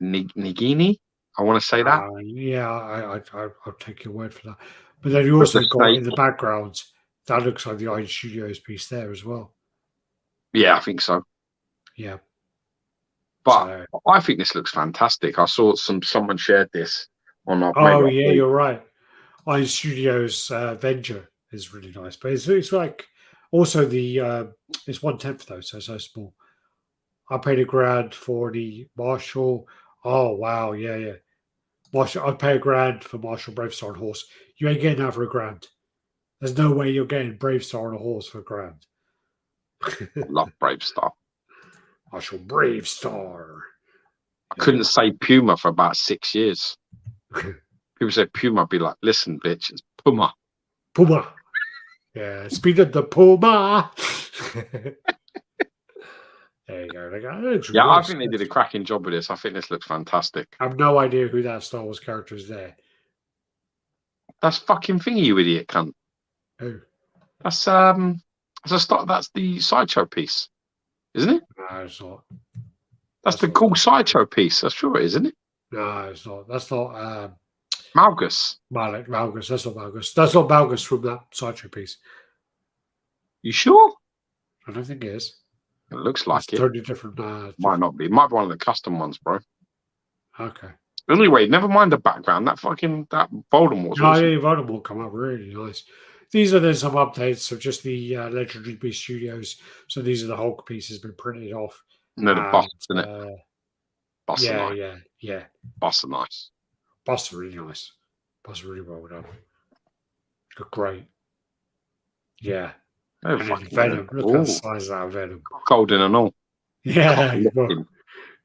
Nagini. I want to say that. Yeah, I'll take your word for that. But then you also got in the background, that looks like the Iron Studios piece there as well. Yeah, I think so. Yeah. But I think this looks fantastic. I saw someone shared this on our. Oh yeah, you're right. Iron Studios Avenger is really nice, but it's like also the it's 1/10 though, so it's so small. I paid £1,000 for the Marshall. Oh wow, yeah. Marshall, I'd pay £1,000 for Marshall Bravestar on a horse. You ain't getting that for £1,000. There's no way you're getting Bravestar on a horse for £1,000. I love Bravestar. Marshall Bravestar. I couldn't say Puma for about 6 years. People say Puma, I'd be like, listen, bitch, it's Puma. Puma. Yeah, speed of the Puma. There you go. Yeah, I think they did a cracking job with this. I think this looks fantastic. I have no idea who that Star Wars character is there. That's fucking thingy, you idiot cunt. Who? That's that's the sideshow piece, isn't it? No, it's not. That's the cool sideshow piece. That's sure it is, isn't it? No, it's not. That's not Malgus. Malgus. That's not Malgus. That's not Malgus from that sideshow piece. You sure? I don't think it is. It looks like it. Totally different. Might not be. Might be one of the custom ones, bro. Okay. Anyway, never mind the background. That Voldemort. No, yeah, Voldemort come up really nice. These are then some updates of just the Legendary Beast Studios. So these are the Hulk pieces been printed off. No, the busts, isn't it? Busts yeah. Busts are nice. Busts are really nice. Busts are really well done. Look great. Yeah. And Venom. Look at the size of that Venom. Golden and all. Yeah.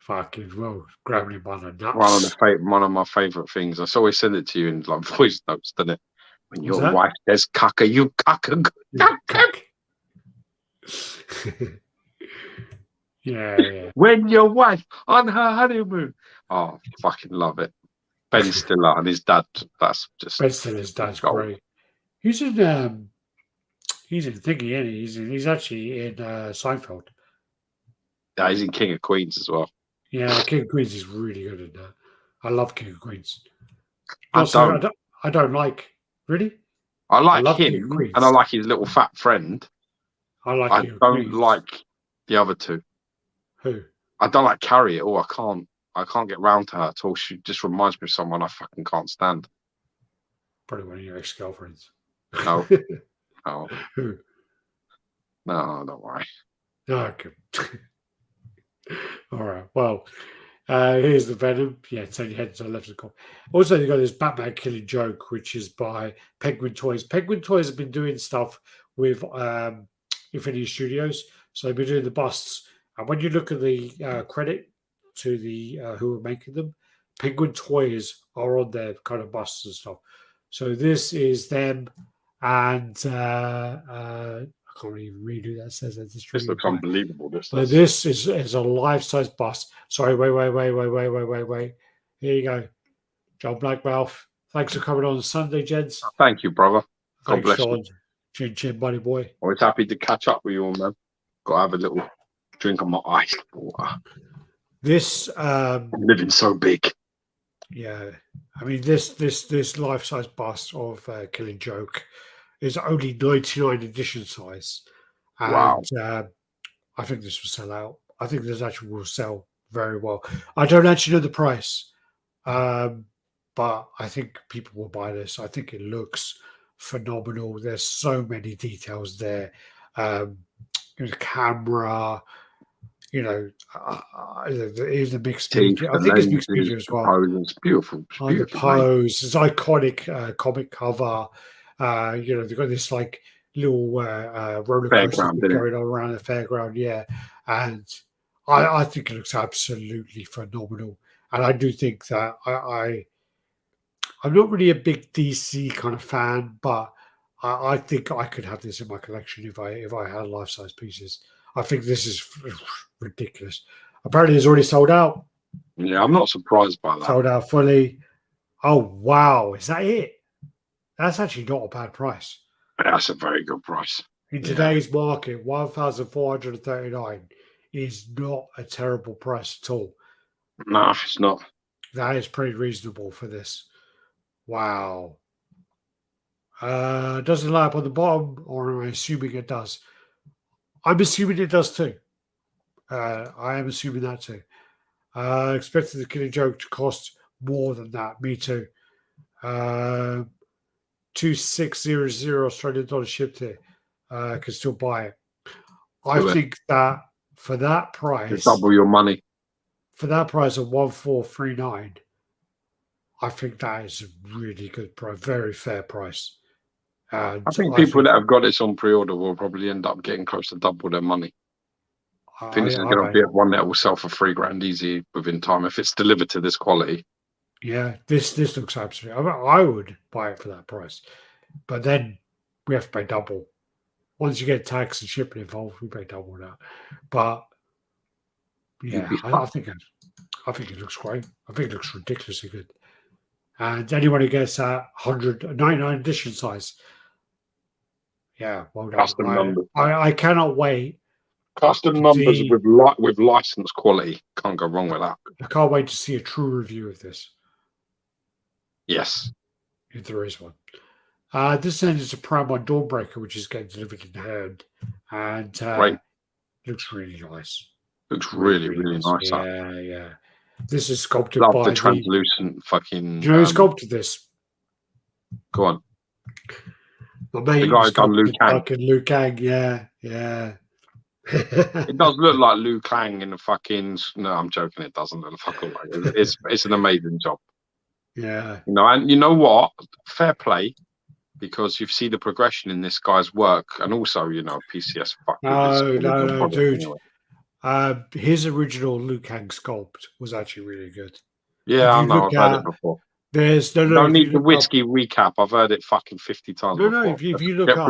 Fucking well, grabbing him by the nuts. One of my favourite things. I always send it to you in like voice notes, doesn't it? When your wife says "caca," you caca. Yeah. When your wife on her honeymoon. Oh, fucking love it. Ben Stiller and his dad. That's just Ben Stiller's dad's great. He's in thingy, isn't he? He's actually in Seinfeld. Yeah, he's in King of Queens as well. Yeah, King of Queens is really good at that. I love King of Queens. I don't like really. I like him, and I like his little fat friend. I don't like the other two. Who? I don't like Carrie at all. I can't get round to her at all. She just reminds me of someone I fucking can't stand. Probably one of your ex-girlfriends. No. Oh. Who? No, don't worry. Okay. All right. Well, Here's the Venom. Yeah, it's only head to the left of the cop. Also, you got this Batman Killing Joke, which is by Penguin Toys. Penguin Toys have been doing stuff with Infinity Studios, so they've been doing the busts. And when you look at the credit to the who are making them, Penguin Toys are on their kind of busts and stuff. So this is them, and I can't even read who that says. This looks unbelievable. But this is a life-size bust. Sorry, wait. Here you go. John Blackmouth. Thanks for coming on Sunday, gents. Thank you, brother. God Thanks, bless Sean. you. Chin chin, buddy boy. Always happy to catch up with you all, man. Got to have a little drink of my ice water. This I'm living so big. Yeah, I mean this life-size bust of Killing Joke is only 99 edition size, and Wow. I think this will sell out. I think this actually will sell very well. I don't actually know the price, but I think people will buy this. I think it looks phenomenal. There's so many details there. The camera, even the mixed media. I think it's mixed media as well. It's beautiful. It's beautiful, the pose, it's iconic comic cover. They've got this like little roller coaster going on around the fairground. Yeah, and I think it looks absolutely phenomenal. And I do think that I'm not really a big DC kind of fan, but I think I could have this in my collection if I had life-size pieces. I think this is ridiculous. Apparently, it's already sold out. Yeah, I'm not surprised by that. Sold out fully. Oh wow, is that it? That's actually not a bad price. That's a very good price. In today's market, 1,439 is not a terrible price at all. No, it's not. That is pretty reasonable for this. Wow. Does it light up on the bottom, or am I assuming it does? I'm assuming it does too. I am assuming that too. Expected the Killing Joke to cost more than that. Me too. 2,600 Australian dollars shipped here. Can still buy it. I think that for that price, you double your money. For that price of 1,439, I think that is a really good price, very fair price. And I think people that have got this on pre-order will probably end up getting close to double their money. I think this is going to be one that will sell for $3,000 easy within time if it's delivered to this quality. Yeah, this looks absolutely. I would buy it for that price, but then we have to pay double. Once you get tax and shipping involved, we pay double that. But yeah, I think it looks great. I think it looks ridiculously good. And anyone who gets that 199 edition size, yeah, well done. Custom numbers. I cannot wait. Custom numbers with license quality. Can't go wrong with that. I can't wait to see a true review of this. Yes. If there is one. This end is a Prime 1 Dawnbreaker, which is getting delivered in hand. And looks really nice. Looks really nice. Yeah. This is sculpted by the translucent fucking. Do you know who sculpted this? Go on. My mate, the guy done Liu Kang. Liu Kang, yeah. It does look like Liu Kang in the fucking. No, I'm joking. It doesn't look fucking like it. It's an amazing job. Yeah. And you know what? Fair play, because you see the progression in this guy's work, and also PCS. No, dude. Anyway. His original Liu Kang sculpt was actually really good. Yeah, I know. I've heard it before. There's no don't need the whiskey recap. I've heard it fucking 50 times. No, if you look up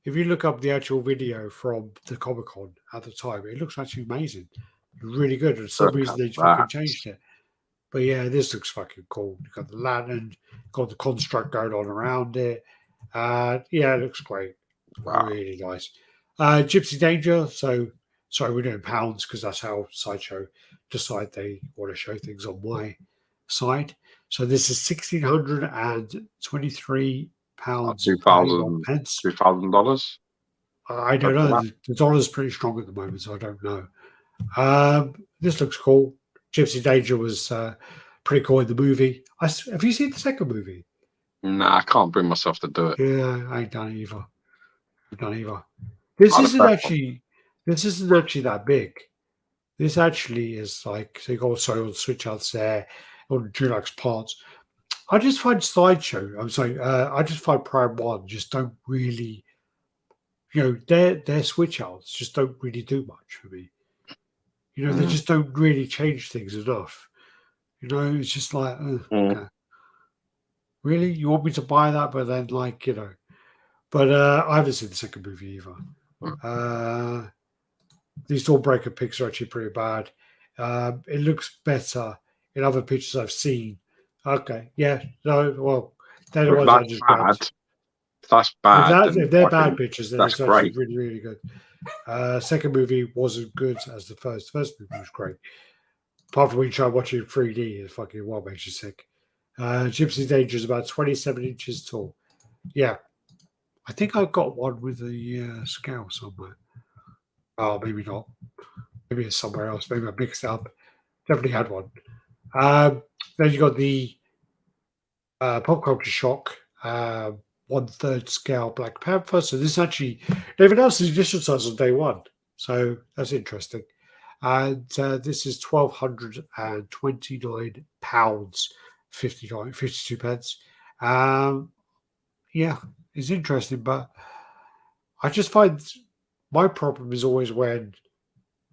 if you look up the actual video from the Comic-Con at the time, it looks actually amazing. Really good. For some reason they fucking changed it. But yeah, this looks fucking cool. You've got the lantern, got the construct going on around it. Yeah, it looks great. Wow. Really nice. Gypsy Danger. So sorry, we're doing pounds because that's how Sideshow decide they want to show things on my side. So this is £1,623. $2,000. I don't know. The dollar's pretty strong at the moment, so I don't know. This looks cool. Gypsy Danger was pretty cool in the movie. Have you seen the second movie? Nah, I can't bring myself to do it. Yeah, I ain't done it either. This isn't actually that big. This actually is like, so you got also on switch outs there, on Dulux parts. I just find Sideshow, I'm sorry, I just find Prime 1 just don't really, their switch outs just don't really do much for me. They just don't really change things enough. It's just like, okay. Really? You want me to buy that? But then, but I haven't seen the second movie either. These Dawnbreaker pics are actually pretty bad. It looks better in other pictures I've seen. Okay, yeah, no, well, they're the If ones I that's just bad, grabbed. if that's bad, If then they're bad fucking pictures, then that's it's actually great. really, really good. Second movie wasn't good as the first. The first movie was great. Apart from when you try watching 3D, it's fucking what makes you sick. Gypsy Danger is about 27 inches tall. Yeah, I think I've got one with a scale somewhere. Oh, maybe not. Maybe it's somewhere else. Maybe I mixed it up. Definitely had one. Then you got the Pop Culture Shock, 1/3 scale Black Panther. So this actually, they've announced the edition size on day one. So that's interesting. And this is £1,229, 52 pence. Yeah, it's interesting, but I just find my problem is always when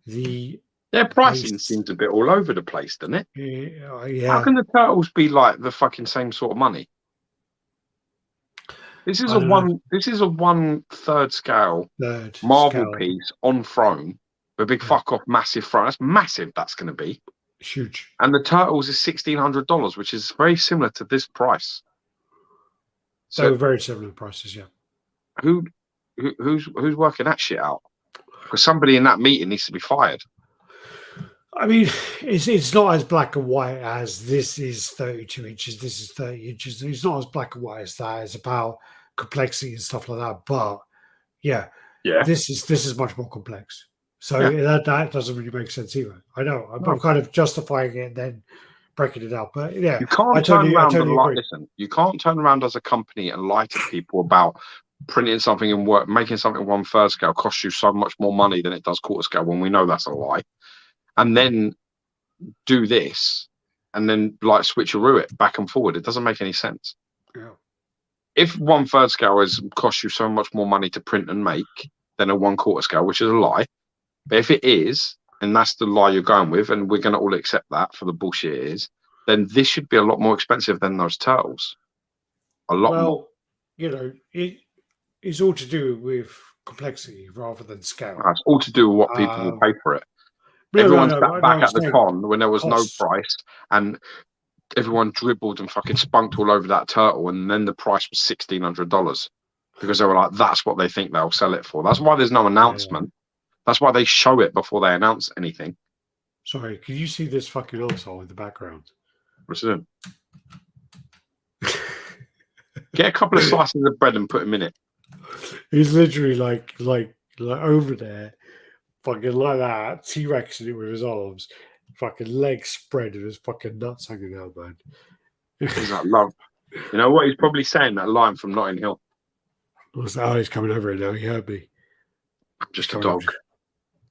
Their pricing seems a bit all over the place, doesn't it? yeah. How can the turtles be like the fucking same sort of money? This is a 1/3 scale Marvel piece on throne with a big fuck off massive throne. That's massive. That's going to be huge. And the turtles is $1,600, which is very similar to this price. So very similar prices, yeah. Who's working that shit out? Because somebody in that meeting needs to be fired. I mean, it's not as black and white as this is 32 inches, this is 30 inches. It's not as black and white as that. It's about complexity and stuff like that. But yeah, this is much more complex. So that doesn't really make sense either. I know. I'm kind of justifying it and then breaking it up. But yeah, you can't turn around and lie. Listen, you can't turn around as a company and lie to people about printing something in work, making something 1/3 scale costs you so much more money than it does quarter scale when we know that's a lie. And then do this and then like switcheroo it back and forward. It doesn't make any sense. Yeah. If 1/3 scale is costs you so much more money to print and make than a 1/4 scale, which is a lie. But if it is, and that's the lie you're going with, and we're going to all accept that for the bullshit it is, then this should be a lot more expensive than those turtles. A lot more. It's all to do with complexity rather than scale. It's all to do with what people will pay for it. Everyone sat back at the con when there was no price, and everyone dribbled and fucking spunked all over that turtle, and then the price was $1,600 because they were like, that's what they think they'll sell it for. That's why there's no announcement. That's why they show it before they announce anything. Sorry, can you see this fucking arsehole in the background? What's it? Get a couple of slices of bread and put him in it. He's literally like over there, fucking like that, T-Rexing it with his arms, fucking legs spread and his fucking nuts hanging out, man. He's like, love. You know what? He's probably saying that line from Notting Hill. Oh, he's coming over it now. He heard me. I'm just a dog in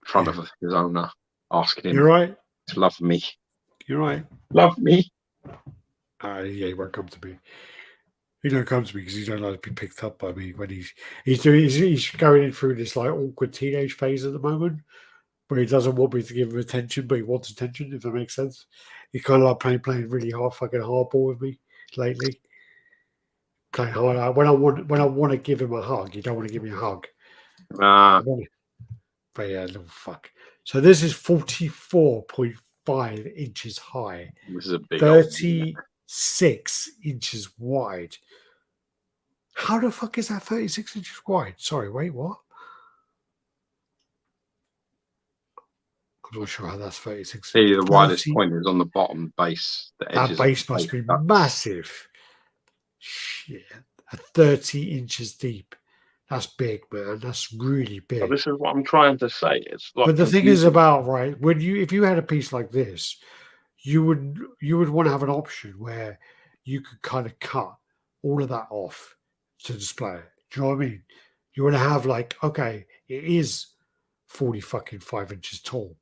front of his owner, asking him You're right. to love me. You're right. Love me. Yeah, he won't come to me. He don't come to me because he don't like to be picked up by me when he's going in through this like awkward teenage phase at the moment, where he doesn't want me to give him attention, but he wants attention. If that makes sense, he kind of like playing really fucking hardball with me lately. Playing hard. When I want to give him a hug, you don't want to give me a hug. But yeah, little fuck. So this is 44.5 inches high. This is a big 36 inches wide. How the fuck is that 36 inches wide? Sorry, wait, what? I'm not sure how that's 36. See, the widest point is on the bottom base. That base must be massive. Shit. 30 inches deep. That's big, man. That's really big. But this is what I'm trying to say. It's like, but the thing is about, right, when if you had a piece like this, you would want to have an option where you could kind of cut all of that off to display it. Do you know what I mean? You want to have like, okay, it is 45 inches tall,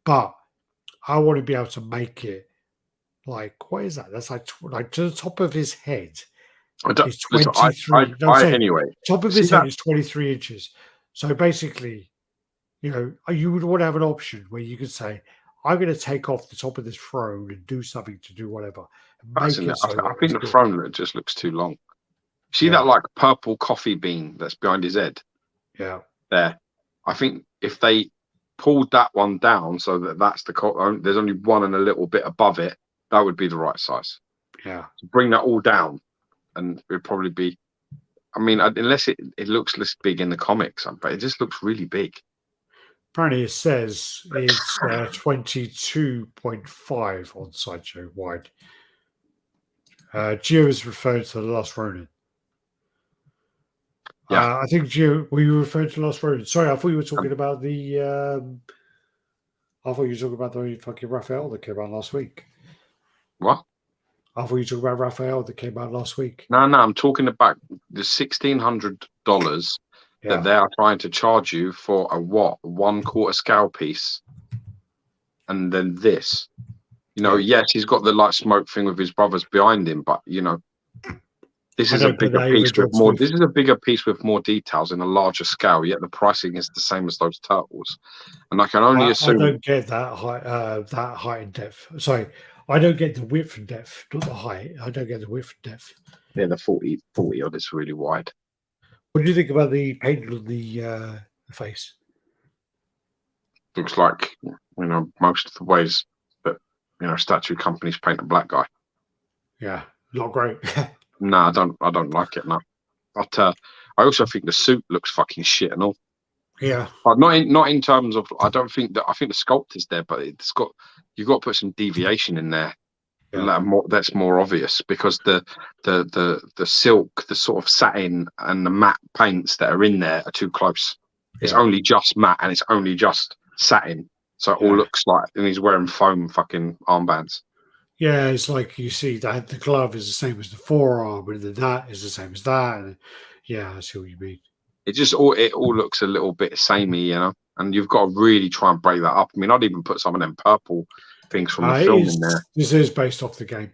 but I want to be able to make it like, what is that? That's like to the top of his head I don't is listen. 23. No, I'm saying Anyway. top of See his head that? is 23 inches. So basically, you would want to have an option where you could say, I'm going to take off the top of this throne and do something to do whatever, and make it so I that think it's the big. throne just looks too long. See Yeah, that like purple coffee bean that's behind his head yeah. there? I think if they pulled that one down so that that's there's only one and a little bit above it, that would be the right size. Yeah. So bring that all down, and it'd probably be. I mean, unless it looks less big in the comics, but it just looks really big. Apparently, it says it's 22.5 on Sideshow wide. Geo is referred to the Last Ronin. Yeah. I think Geo, were you referring to Last Ronin? Sorry, I thought you were talking about the. I thought you were talking about the fucking Raphael that came out last week. What? I thought you were talking about Raphael that came out last week. No, I'm talking about the $1,600 that they are trying to charge you for a 1/4 scale piece, and then this. Yes, he's got the light smoke thing with his brothers behind him, but this is a bigger piece with more. This is a bigger piece with more details in a larger scale. Yet the pricing is the same as those turtles, and I can only assume. I don't get that height and depth. Sorry, I don't get the width and depth, not the height. I don't get the width and depth. Yeah, the 40 odd is really wide. What do you think about the paint on the face? Looks like most of the ways that statue companies paint a black guy. Yeah, not great. No, I don't like it. No, but I also think the suit looks fucking shit and all. Yeah, but not in terms of. I don't think that. I think the sculpt is there, but you've got to put some deviation in there. Yeah. That's more obvious because the silk, the sort of satin and the matte paints that are in there are too close. It's only just matte and it's only just satin, so it all looks like. And he's wearing foam fucking armbands. Yeah, it's like you see that the glove is the same as the forearm, and that is the same as that. And I see what you mean. It all looks a little bit samey, and you've got to really try and break that up. I mean, I'd even put some of them purple things from the film in there. This is based off the game.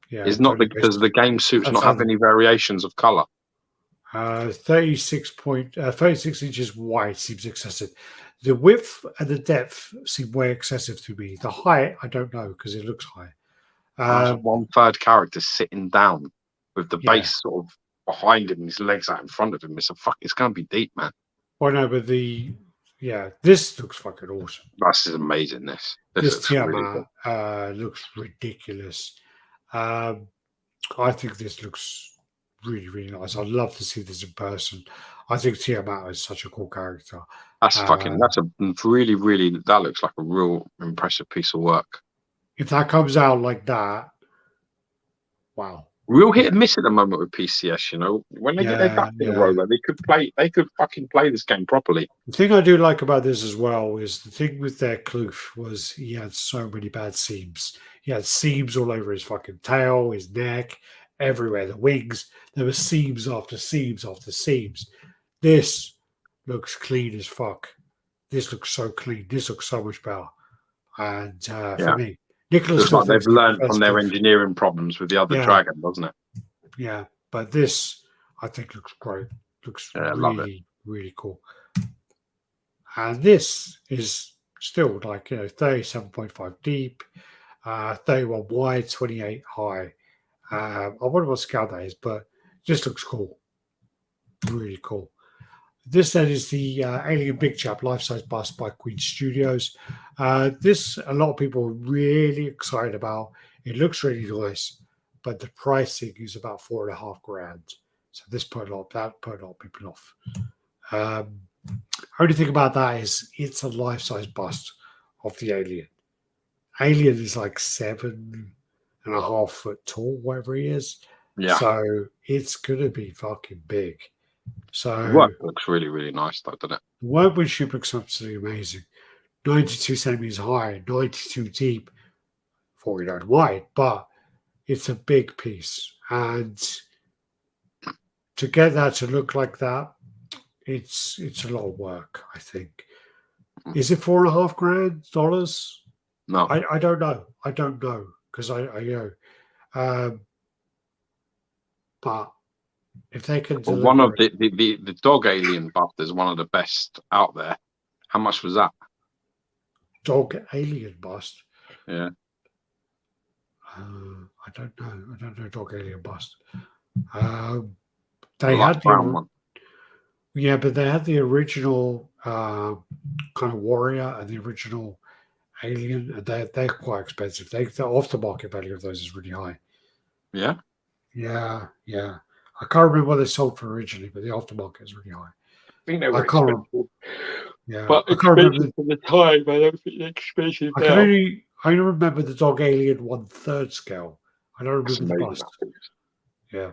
Yeah, it's not does the game suits not have any variations of color? 36 inches wide seems excessive. The width and the depth seem way excessive to me. The height, I don't know because it looks high. 1/3 character sitting down with the base sort of behind him and his legs out in front of him. It's going to be deep, man. Well, no, but this looks fucking awesome. This is amazing. This Tiamat looks ridiculous. I think this looks really, really nice. I'd love to see this in person. I think Tiamat is such a cool character. That's a really, really, that looks like a real impressive piece of work. If that comes out like that, wow. Real hit and miss at the moment with PCS, when they get their duck in a row, they could fucking play this game properly. The thing I do like about this as well is the thing with their Kloof was he had so many bad seams. He had seams all over his fucking tail, his neck, everywhere, the wings. There were seams after seams after seams. This looks clean as fuck. This looks so clean. This looks so much better. And for me, Nicholas, like they've learned from their engineering problems with the other dragon, doesn't it? Yeah, but this I think looks great. Looks really, really cool. And this is still like 37.5 deep, 31 wide, 28 high. I wonder what scale that is, but it just looks cool. Really cool. This then is the Alien Big Chap life-size bust by Queen Studios. This, a lot of people are really excited about. It looks really nice, but the pricing is about $4,500. So this put a lot of people off. Only thing about that is it's a life-size bust of the alien. Alien is like 7.5 foot tall, whatever he is. Yeah. So it's gonna be fucking big. So the work looks really, really nice, though, doesn't it? The workmanship looks absolutely amazing. 92 centimeters high, 92 deep, 49 wide, but it's a big piece. And to get that to look like that, it's a lot of work, I think. Is it $4,500? No. I don't know. I don't know because I you know, but if they can Well, one deliver of the dog alien buff is one of the best out there. How much was that? dog alien bust, Yeah. I don't know. I don't know dog alien bust. The They light had brown the one. yeah, but they had the original kind of warrior and the original alien, and they're quite expensive. The aftermarket value of those is really high. Yeah. Yeah, yeah. I can't remember what they sold for originally, but the aftermarket is really high. I think they I were can't remember. expensive. Yeah, But I can't remember. expensive for the time. I don't think they're expensive I now. only remember the dog alien 1/3 scale. I don't That's remember the amazing. bust. Yeah,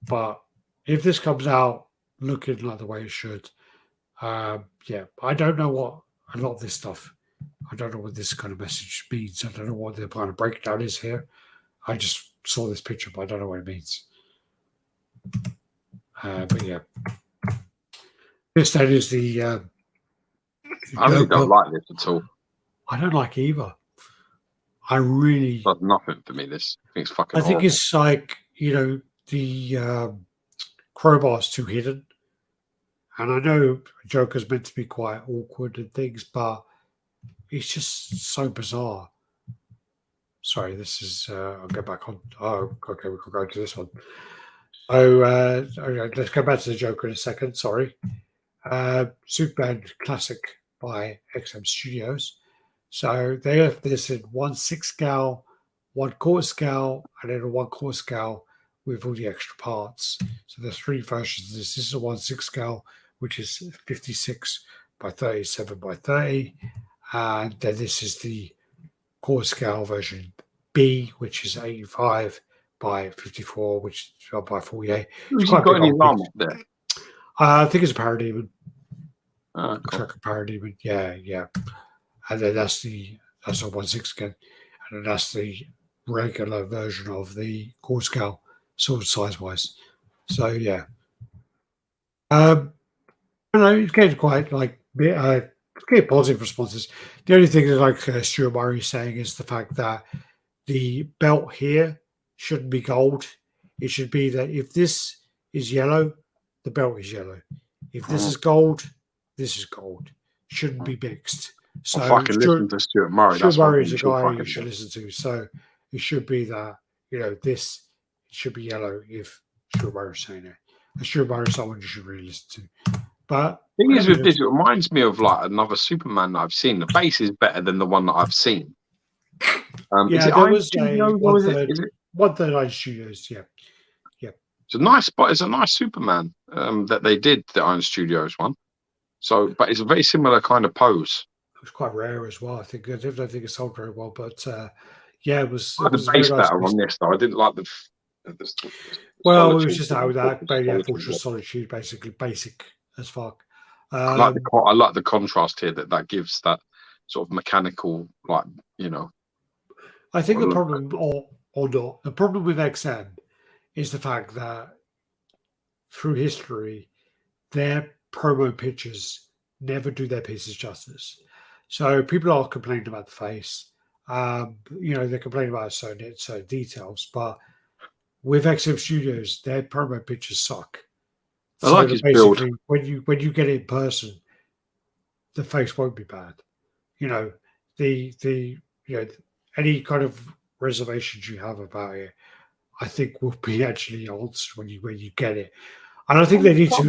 but if this comes out looking like the way it should, yeah, I don't know what a lot of this stuff. I don't know what this kind of message means. I don't know what the kind of breakdown is here. I just saw this picture, but I don't know what it means. But yeah, this then is the. I really don't like this at all. I don't like either. I really. Does nothing for me. This I think it's fucking. I think horrible. it's like the crowbar's too hidden, and I know Joker's meant to be quite awkward and things, but it's just so bizarre. Sorry, this is. I'll go back on. Oh, okay, we can go to this one. So okay, let's go back to the Joker in a second. Sorry. Superman Classic by XM Studios. So they have this in 1/6 scale, 1/4 scale, and then a 1/4 scale with all the extra parts. So there's three versions of this. This is a 1/6 scale, which is 56 by 37 by 30. And then this is the core scale version B, which is 85 by 54, which is by 48. Has he got any arm up there? I think it's a parademon. Cool. Track a parademon. Yeah, yeah. And then that's a 1/6 again. And then that's the regular version of the core scale, sort of size wise. So yeah. It's getting quite like getting positive responses. The only thing that like Stuart Murray is saying is the fact that the belt here shouldn't be gold. It should be that if this is yellow, the belt is yellow. If this is gold, this is gold. Shouldn't be mixed. So I fucking listen to Stuart Murray. Stuart That's Murray is a guy you should listen to. So it should be that this should be yellow if Stuart Murray is saying it. And Stuart Murray is someone you should really listen to. But the thing is with this, it reminds me of like another Superman that I've seen. The base is better than the one that I've seen. Yeah, there was a 1/3 Studios. Yeah, yeah. It's a nice, but it's a nice Superman that they did the Iron Studios one. So, but it's a very similar kind of pose. It was quite rare as well. I don't think it sold very well, but yeah, it was. It was the base better on this though. I didn't like the well, it was just how that Fortress Solitude, basically basic as fuck. I like the contrast here that gives that sort of mechanical, like I think the problem, or not, the problem with XM is the fact that through history, their promo pictures never do their pieces justice. So people are complaining about the face. They're complaining about certain details, but with XM Studios, their promo pictures suck. I like his build. When you get it in person, the face won't be bad. Any kind of reservations you have about it, I think will be actually answered when you get it. And I think they need to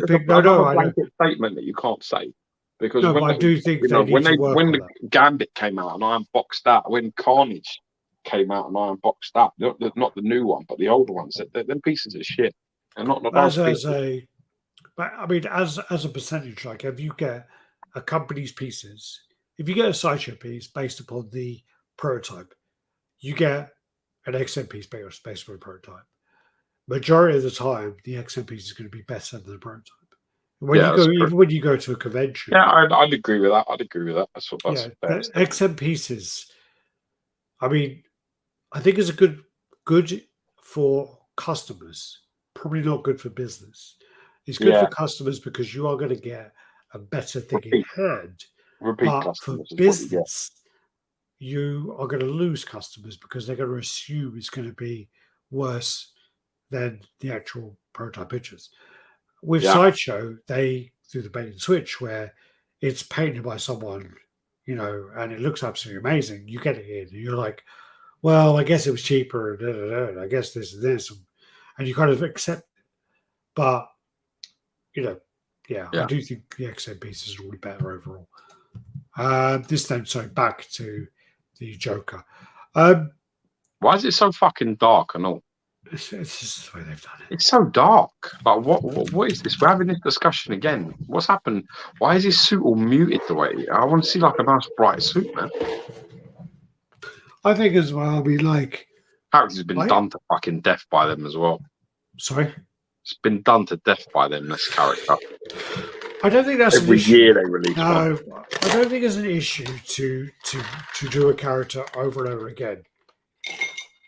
pick no blanket statement that you can't say. Because I do think when the Gambit came out and I unboxed that, when Carnage came out and I unboxed that, not the new one, but the older ones, them pieces of shit. And not as a percentage, like if you get a company's pieces, if you get a sideshow piece based upon the prototype, you get an XM piece based on a prototype. Majority of the time, the XM piece is going to be better than the prototype. Even when you go to a convention, I'd agree with that. That's the XM pieces. I mean, I think is a good for customers. Probably not good for business. It's good for customers because you are going to get a better thing in hand. Repeat But for customers is what you get. business, you are going to lose customers because they're going to assume it's going to be worse than the actual prototype pictures. With Sideshow, they do the bait and switch where it's painted by someone, and it looks absolutely amazing. You get it in, and you're like, well, I guess it was cheaper, and I guess this and this, and you kind of accept it. But, I do think the XM piece is really better overall. This time, back to the Joker. Why is it so fucking dark and all? It's just the way they've done it. It's so dark. Like, what is this? We're having this discussion again. What's happened? Why is his suit all muted the way? I want to see like a nice bright suit, man. I think as well. I mean, like, character's been done to fucking death by them as well. Sorry, it's been done to death by them. This character. I don't think that's every year they release one. I don't think it's an issue to do a character over and over again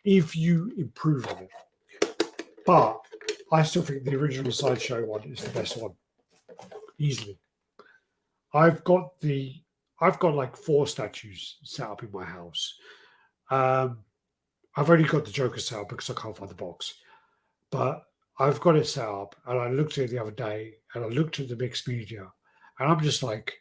if you improve on it. But I still think the original Sideshow one is the best one, easily. I've got like 4 statues set up in my house. I've only got the Joker set up because I can't find the box, but I've got it set up, and I looked at it the other day, and I looked at the mixed media, and I'm just like,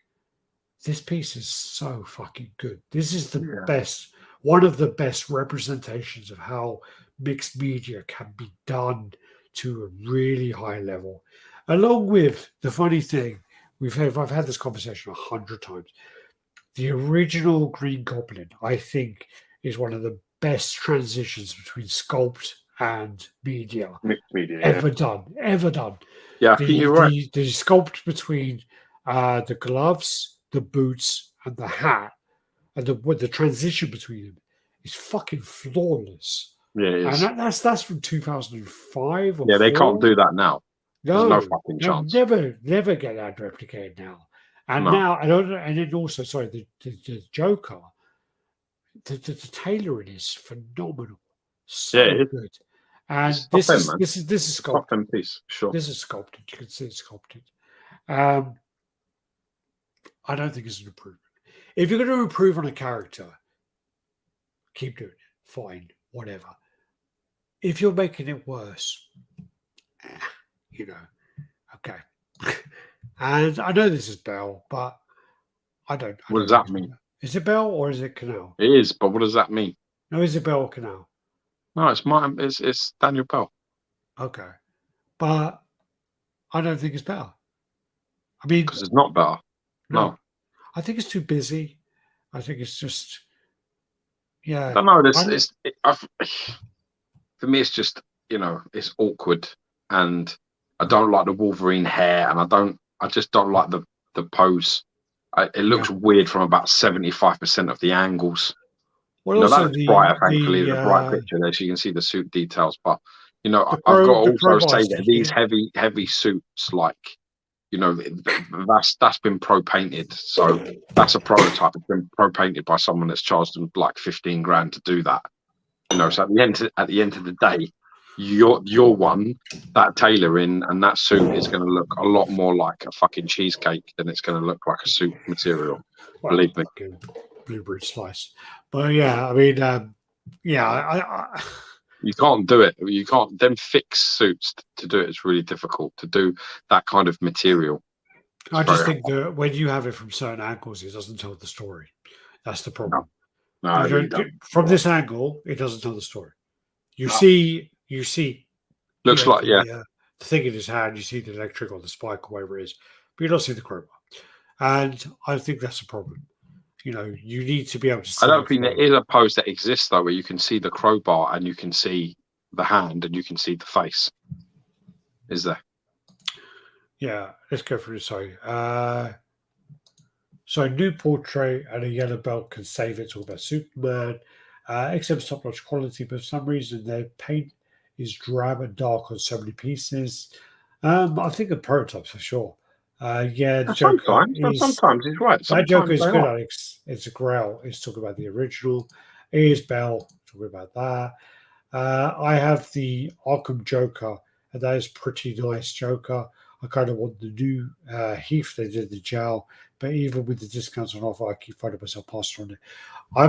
this piece is so fucking good. This is the best, one of the best representations of how mixed media can be done to a really high level. Along with the funny thing, I've had this conversation 100 times. The original Green Goblin, I think, is one of the best transitions between sculpt and media, ever done. Yeah, I think you're right. The sculpt between the gloves, the boots, and the hat, and the transition between them is fucking flawless. Yeah, it is. And that's from 2005. Yeah, they can't do that now. There's no fucking chance. Never get that replicated now. And now, and then also, sorry, the Joker, the tailoring is phenomenal. So good. And this is sculpted. Piece, sure. This is sculpted. You can see it's sculpted. I don't think it's an improvement. If you're going to improve on a character, keep doing it. Fine, whatever. If you're making it worse, okay. And I know this is Bell, but I don't. What does that mean? Is it Bell or is it Canal? It is, but what does that mean? No, is it Bell or Canal? No, it's Daniel Bell. Okay, but I don't think it's better. I mean, because it's not better. No, I think it's too busy. I think it's just, I don't know. For me, it's just it's awkward, and I don't like the Wolverine hair, and I just don't like the pose. It looks weird from about 75% of the angles. Well, also that's brighter, thankfully, the bright picture there, so you can see the suit details. But I've got to also say that these heavy suits, like that's been pro painted. So that's a prototype. It's been pro painted by someone that's charged them like 15 grand to do that. So at the end of the day, your one, that tailoring and that suit is going to look a lot more like a fucking cheesecake than it's going to look like a suit material. Well, believe me. Blueberry slice. But I mean, I you can't do it. You can't then fix suits to do it. It's really difficult to do that kind of material. I just think that when you have it from certain angles, it doesn't tell the story. That's the problem. No, really from this angle, it doesn't tell the story. You see. Looks like the thing in his hand. You see the electric or the spike or whatever it is, but you don't see the crowbar. And I think that's a problem. You need to be able to see. I don't think there is a pose that exists though, where you can see the crowbar and you can see the hand and you can see the face. Is there? Yeah, let's go through this. Sorry. So new portrait and a yellow belt can save it. Talk about Superman. XM's top-notch quality, but for some reason their paint is drab and dark on so many pieces. I think the prototypes for sure. The Joker sometimes he's right. That Joker is good, Alex. It's a Grail. It's talking about the original. Here's Bell talking about that. I have the Arkham Joker, and that is pretty nice Joker. I kind of want the new Heath they did the gel, but even with the discounts on offer, I keep finding myself passing on it.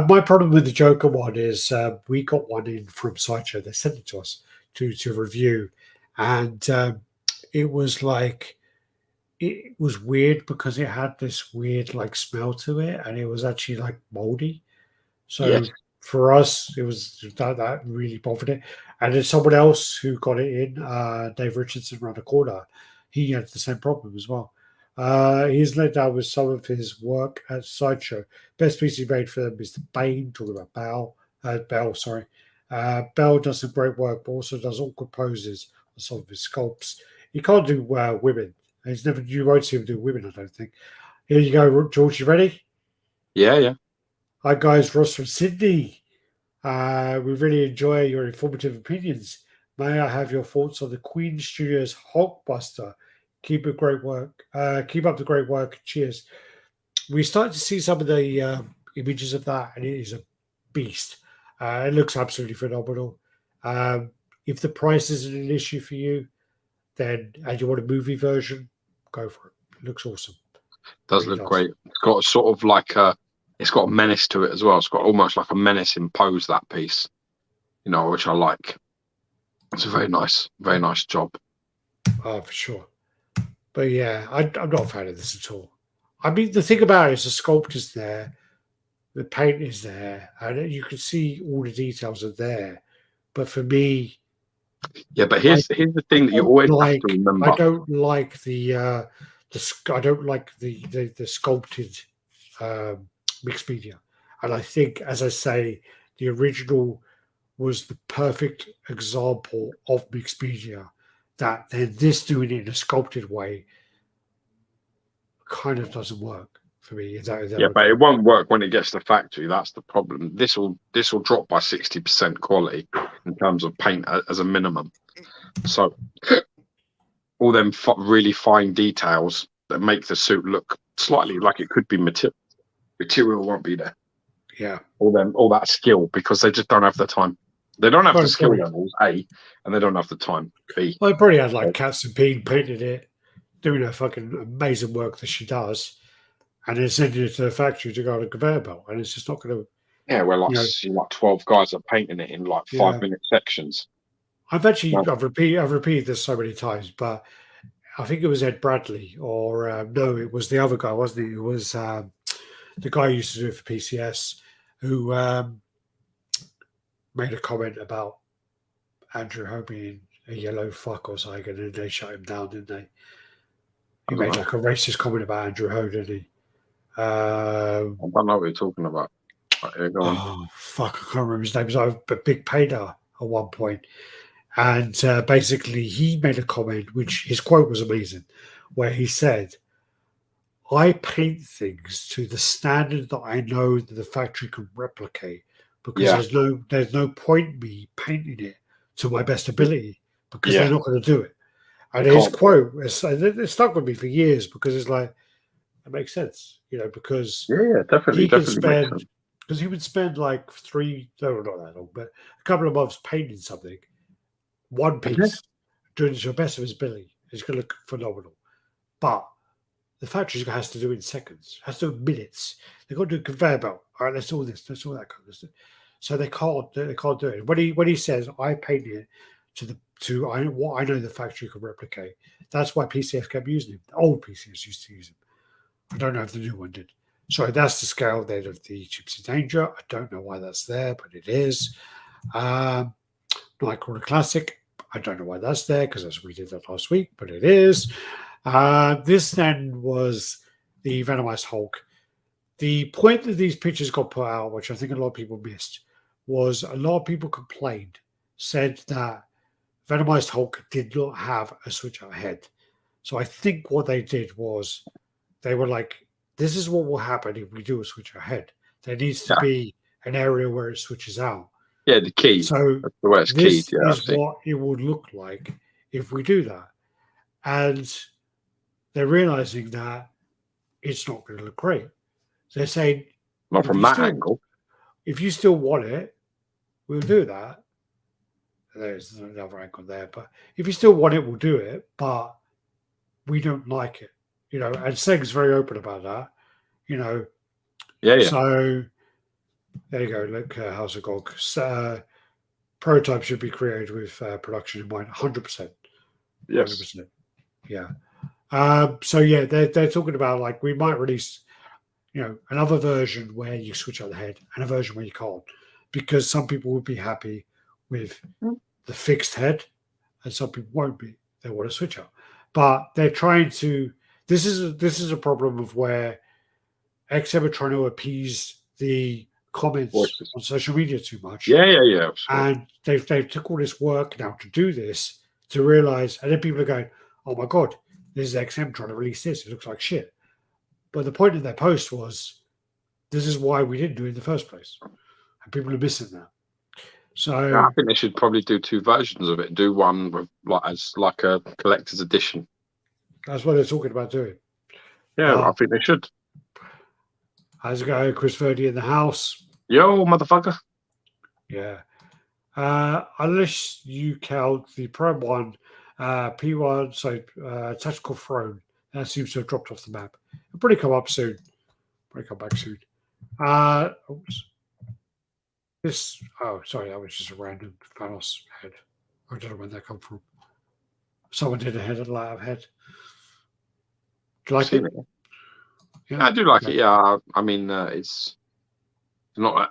My problem with the Joker one is we got one in from Sideshow. They sent it to us to review, and it was like it was weird because it had this weird like smell to it, and it was actually like moldy. So Yes, for us, it was that really bothered it. And then someone else who got it in, Dave Richardson, around the corner, he had the same problem as well. He's let down with some of his work at Sideshow. Best piece he made for them is the Bane, talking about Bell, sorry. Bell does some great work, but also does awkward poses on some of his sculpts. He can't do women. You won't see him do women, I don't think. Here you go, George. You ready? yeah. Hi, guys. Ross from Sydney. We really enjoy your informative opinions. May I have your thoughts on the Queen Studios Hulkbuster? Keep up the great work. Cheers. We started to see some of the images of that, and it is a beast. It looks absolutely phenomenal. If the price isn't an issue for you, then and you want a movie version, go for it. It looks awesome. Does Really look does. great. It's got sort of like it's got a menace to it as well. It's got almost like a menace imposed, that piece, which I like. It's a very nice job. Oh, for sure. But yeah, I'm not a fan of this at all. I mean, the thing about it is the sculptor's there, the paint is there, and you can see all the details are there. But for me, Yeah, but I, here's the I thing that you don't always have like to I remember. don't like I don't like the sculpted mixed media, and I think, as I say, the original was the perfect example of mixed media. That then this doing it in a sculpted way kind of doesn't work for me in that Yeah, but regard. it won't work when it gets to factory. That's the problem. This will drop by 60% quality in terms of paint as a minimum. So all them really fine details that make the suit look slightly like it could be material won't be there. Yeah. All that skill, because they just don't have the time. They don't have Well, the skill levels, A, and they don't have the time, B. it probably had like Cats and Bean painted it, doing her fucking amazing work that she does, and then sending it to the factory to go on a conveyor belt, and it's just not going to, Yeah, well, you know, like 12 guys are painting it in like yeah. 5-minute sections. I've No. repeated this so many times, but I think it was Ed Bradley, or no, it was the other guy, wasn't it? It was the guy who used to do it for PCS, who made a comment about Andrew Ho being a yellow fuck or something, and then they shut him down, didn't they? I He don't made know. like a racist comment about Andrew Ho, didn't he? I don't know what you're talking about. Right, yeah, go on. Oh fuck, I can't remember his name. He was a big painter at one point, and basically he made a comment, which his quote was amazing, where he said, "I paint things to the standard that I know that the factory can replicate, because Yeah, there's no point me painting it to my best ability because they're yeah, not going to do it." they And his can't. quote, it stuck with me for years because it's like, it makes sense, because Yeah, definitely, he can definitely makes spend, sense. because he would spend like no, not that long, but a couple of months painting something, one Yeah, piece, doing it to the best of his ability. It's going to look phenomenal. But the factory has to do it in seconds, has to do it in minutes. They've got to do a conveyor belt. All right, let's do all this, let's do all that kind of stuff. So they can't do it. When he says, I painted it what I know the factory can replicate, that's why PCS kept using him. The old PCS used to use him. I don't know if the new one did. Sorry, that's the scale then of the Gypsy Danger. I don't know why that's there, but it is. Nightcrawler Classic. I don't know why that's there because we did that last week, but it is. This then was the Venomized Hulk. The point that these pictures got put out, which I think a lot of people missed, was a lot of people complained, said that Venomized Hulk did not have a switch out head. So I think what they did was they were like, this is what will happen if we do a switch out head. There needs to yeah, be an area where it switches out. yeah. The key. So That's the way it's keyed. this Yeah, I is see. what it would look like if we do that. And they're realizing that it's not going to look great. They're saying, Not if from you that still angle. if you still want it, we'll do that. There's another angle there, but if you still want it, we'll do it. But we don't like it, you know. And Seg's very open about that, you know. Yeah. So there you go. Look, House of Gog. Prototype should be created with production in mind. 100%. Yes. 100%. Yeah. So yeah, they're talking about like we might release, you know, another version where you switch out the head and a version where you can't, because some people would be happy with the fixed head and some people won't be. They want to switch out, but they're trying to. This is a problem of where XM are trying to appease the comments Voices. on social media too much. Yeah. Sure. And they've took all this work now to do this, to realize, and then people are going, "Oh my god, this is XM trying to release this. It looks like shit." But the point of their post was, "This is why we didn't do it in the first place," and people are missing that. So Yeah, I think they should probably do 2 versions of it. Do one with as like a collector's edition. that's what they're talking about doing. Yeah, I think they should. How's it going, Chris Verdi in the house? Yo, motherfucker. Yeah. Unless you count the Prime 1, P1, so Tactical Throne, that seems to have dropped off the map. It'll probably come up soon. Probably come back soon. Sorry, that was just a random Thanos head. I don't know where that come from. Someone did a head and light of head. Do you like it? Yeah, I do like it. Yeah, I mean, it's not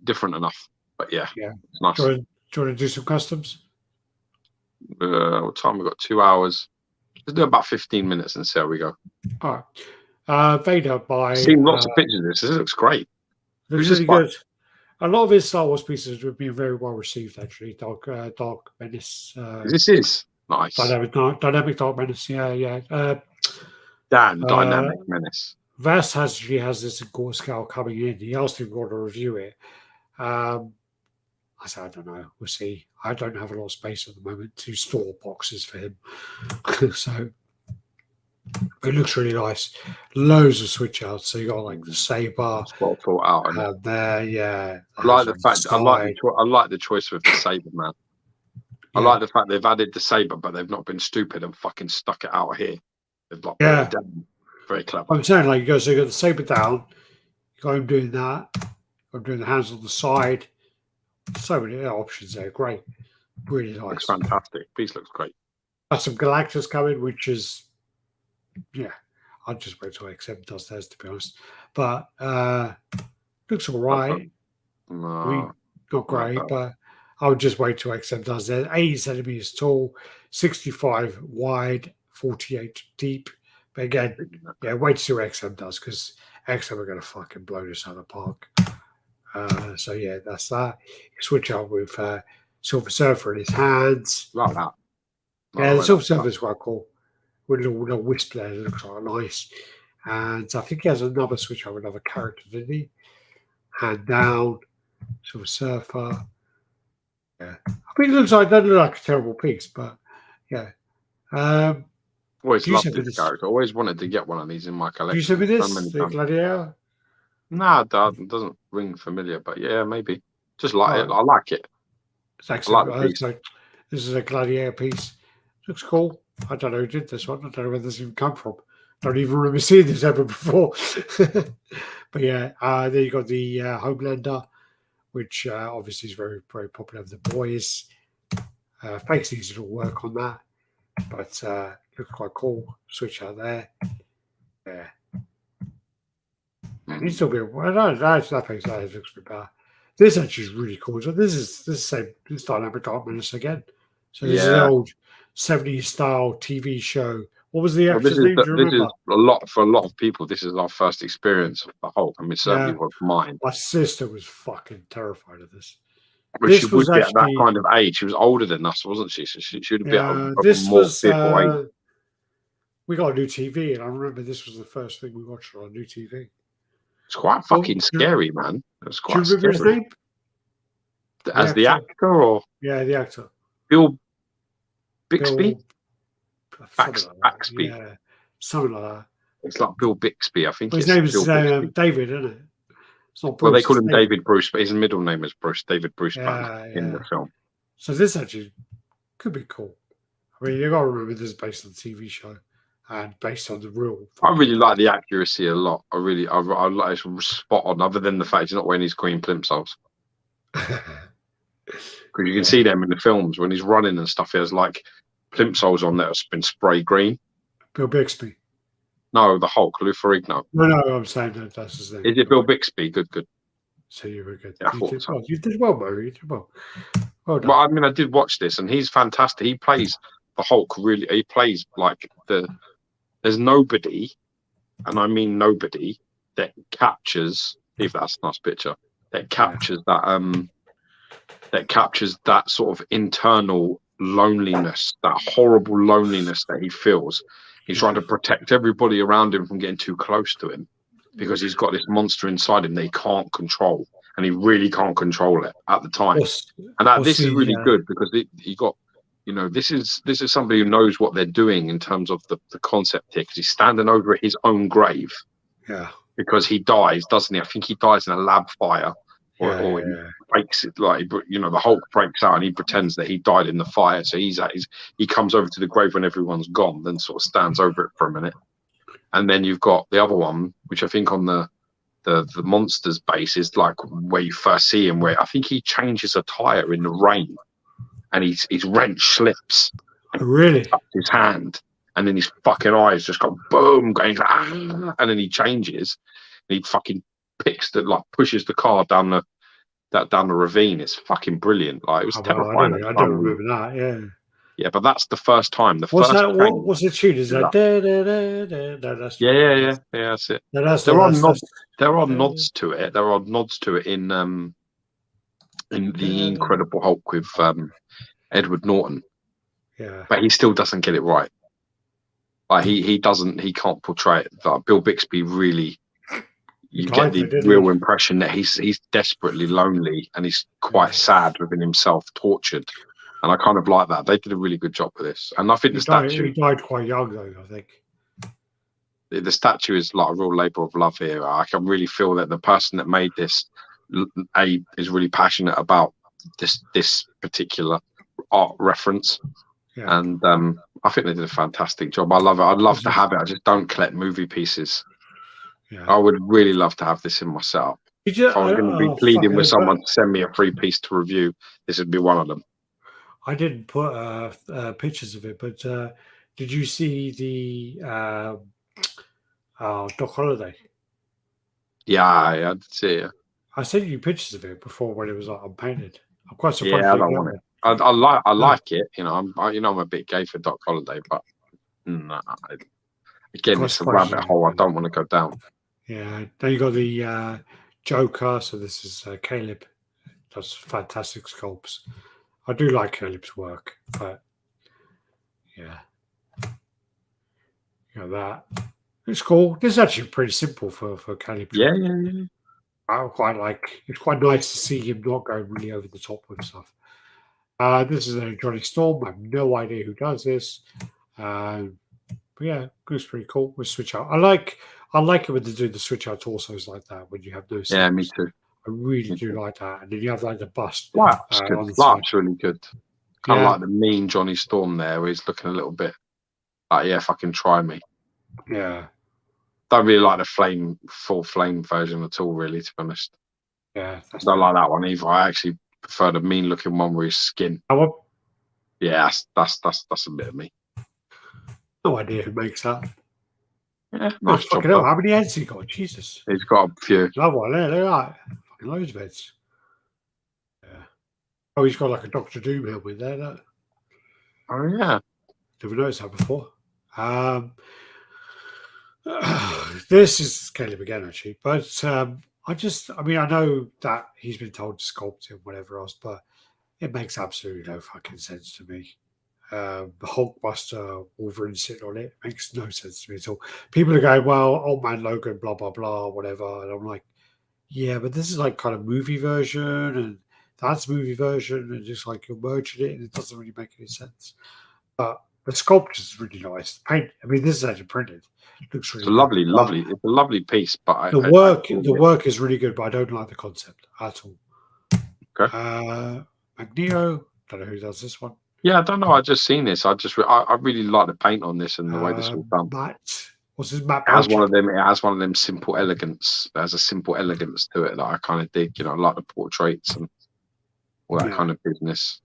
different enough, but yeah, it's nice. Do you want to do some customs? What time? We've got 2 hours. Let's do about 15 minutes and see how we go. All right. Vader by. I've seen lots of pictures of this. This looks great. Looks really good. A lot of his Star Wars pieces have been very well received, actually. Dark Menace. This is nice. Dynamic Dark Menace. Yeah. Dynamic Menace. Vass actually has this in Gore Scale coming in. He asked if we want to review it. I said, I don't know. We'll see. I don't have a lot of space at the moment to store boxes for him. So it looks really nice. Loads of switch outs. So you got like the saber. It's well thought out. There, yeah. I like the fact. I like the choice with the saber, man. I like the fact they've added the saber, but they've not been stupid and fucking stuck it out here. They've like put it down. Very clever. I'm saying, like, you got the saber down. You got him doing that. I'm doing the hands on the side. So many options there. Great. Really nice. Looks fantastic. Piece looks great. Got some Galactus coming, which is, I'll just wait till XM does theirs, to be honest. But looks all right. Not great, but I would just wait till XM does theirs. 80 centimeters tall, 65 wide, 48 deep. But again, wait to see what XM does, because XM are going to fucking blow this out of the park. So yeah, that's that. Switch out with Silver Surfer in his hands. Like that. The Silver Surfer is quite cool. With a little wisp there, it looks like nice. And I think he has another switch out with another character, didn't he? Hand down, Silver Surfer. Yeah, I mean, it doesn't look like a terrible piece, but yeah. Always loved this character. Always wanted to get one of these in my collection. Do you send me this, the Gladiator? Nah, it doesn't ring familiar, but yeah, maybe. Just like it. I like it. It's excellent. This is a Gladiator piece. Looks cool. I don't know who did this one. I don't know where this even come from. Don't even remember seeing this ever before. But yeah, there you got the Homelander, which obviously is very, very popular with the boys. Fakes needs a little work on that, but looks quite cool. Switch out there. Yeah. Needs to be. Well, no, that face looks a bit better. This actually is really cool. So this is Dynamic Dark Menace again. So this is the old 70s style TV show. What was the actor's name? Do you remember? For a lot of people, this is our first experience of the Hulk. I mean, certainly was mine. My sister was fucking terrified of this. But she would be at that kind of age. She was older than us, wasn't she? So she would be at a more fearful age. We got a new TV, and I remember this was the first thing we watched on a new TV. It's quite fucking scary, man. It was quite scary. Do you remember his name? As the actor, or? Yeah, the actor. Bill Bixby? Baxby. Yeah, something like that. It's like Bill Bixby, I think. His name is David, isn't it? It's not Bruce. Well, they call him David Bruce, but his middle name is David Bruce Banner in the film. So this actually could be cool. I mean, you got to remember this is based on a TV show. and based on the real. I really like the accuracy a lot. I like it's spot on. Other than the fact he's not wearing his green plimsolls, because you can see them in the films when he's running and stuff. He has like plimsolls on that have been spray green. Bill Bixby. No, the Hulk, Lou Ferrigno. No, I'm saying that's his name. Is it Bill Bixby? Good. So you were good. Yeah, I thought so. You did well, Mo. You did well. Well done. Well, I mean, I did watch this, and he's fantastic. He plays the Hulk really. He plays like there's nobody, and I mean nobody, that captures. If that's a nice picture, that captures that sort of internal loneliness, that horrible loneliness that he feels. He's trying to protect everybody around him from getting too close to him because he's got this monster inside him that he can't control, and he really can't control it at the time. This is really good because he got, this is somebody who knows what they're doing in terms of the concept here, because he's standing over his own grave. Yeah. Because he dies, doesn't he? I think he dies in a lab fire, or he breaks it, like, the Hulk breaks out and he pretends that he died in the fire. So he comes over to the grave when everyone's gone, then sort of stands over it for a minute. And then you've got the other one, which I think on the monsters base is like where you first see him, where I think he changes a tire in the rain, and his wrench slips. Really? His hand, and then his fucking eyes just go boom, going and then he changes, and he fucking pushes the car down the ravine. It's fucking brilliant. Like, it was terrifying. I don't remember that. Yeah. Yeah, but that's the first time. What's the tune? Is that? Yeah. That's it. No, there are nods to it. There are nods to it in the Incredible Hulk with Edward Norton. Yeah. But he still doesn't get it right. Like he can't portray it. Like Bill Bixby really, you get the real impression that he's desperately lonely and he's quite sad within himself, tortured. And I kind of like that. They did a really good job with this. And I think the statue... He died quite young, though, I think. The statue is like a real labour of love here. I can really feel that the person that made this, is really passionate about this particular art reference. Yeah. And I think they did a fantastic job. I love it. I'd love to have it. I just don't collect movie pieces. Yeah. I would really love to have this in my setup. If I was going to be pleading with someone to send me a free piece to review, this would be one of them. I didn't put pictures of it, but did you see the Doc Holliday? Yeah, I did see it. I sent you pictures of it before when it was like unpainted. I'm quite surprised. Yeah, I don't want it. I like it. I'm a bit gay for Doc Holliday, but again, it's a rabbit hole I don't want to go down. Yeah. Then you got the Joker. So this is Caleb. Does fantastic sculpts. I do like Caleb's work, but yeah, that it's cool. This is actually pretty simple for Caleb. Yeah. I quite like. It's quite nice to see him not going really over the top with stuff. This is a Johnny Storm. I have no idea who does this, but yeah, it's pretty cool. We switch out. I like it when they do the switch out torsos like that when you have no. Yeah, me too. I really do like that. And then you have like the bust. That's really good. Kind of like the mean Johnny Storm there, where he's looking a little bit like, yeah, fucking try me. Yeah. Don't really like the full flame version at all, really, to be honest. Yeah. Don't like that one either. I actually prefer the mean looking one with his skin. Yeah, that's a bit of me. No idea who makes that. Yeah, nice fucking hell, how many heads he got? Jesus. He's got a few. Love one, yeah, they're right. Loads of heads. Yeah. Oh, he's got like a Doctor Doom helmet there. Look. Oh yeah. Never noticed that before. This is Caleb again, actually, but I know that he's been told to sculpt it, whatever else, but it makes absolutely no fucking sense to me. The Hulkbuster Wolverine sitting on it makes no sense to me at all. People are going, well, Old Man Logan, blah blah blah, whatever, and I'm like, yeah, but this is like kind of movie version, and that's movie version, and just like you're merging it, and it doesn't really make any sense. But the sculpt is really nice. The paint, I mean, this is actually printed. It looks really lovely. It's a lovely piece, but the work is really good, but I don't like the concept at all. Okay. Magneto, don't know who does this one. Yeah, I don't know. I just seen this. I really like the paint on this and the way this was done. Matt, what's his Matt? It has one of them. It has one of them simple elegance. There's a simple elegance to it that I kind of dig. You know, I like the portraits and all that kind of business.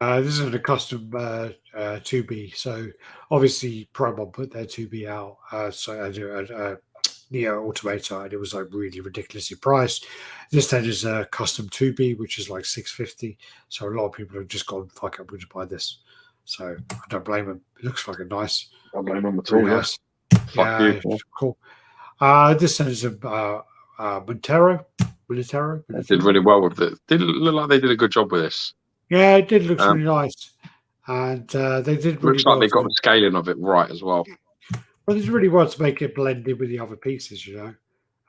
This is a custom 2B, so obviously Promon put their 2B out. Neo Automata, and it was like really ridiculously priced. This then is a custom 2B, which is like $650. So a lot of people have just gone, fuck it, I'm going to buy this. So I don't blame them. It looks fucking nice. I don't blame them at all. Nice. Yeah, cool. This then is a Montero. They did really well with it. Did look like they did a good job with this. Yeah, it did look really nice, and they did. Really looks like they got the scaling of it right as well. Well, they did really well to make it blend in with the other pieces, you know.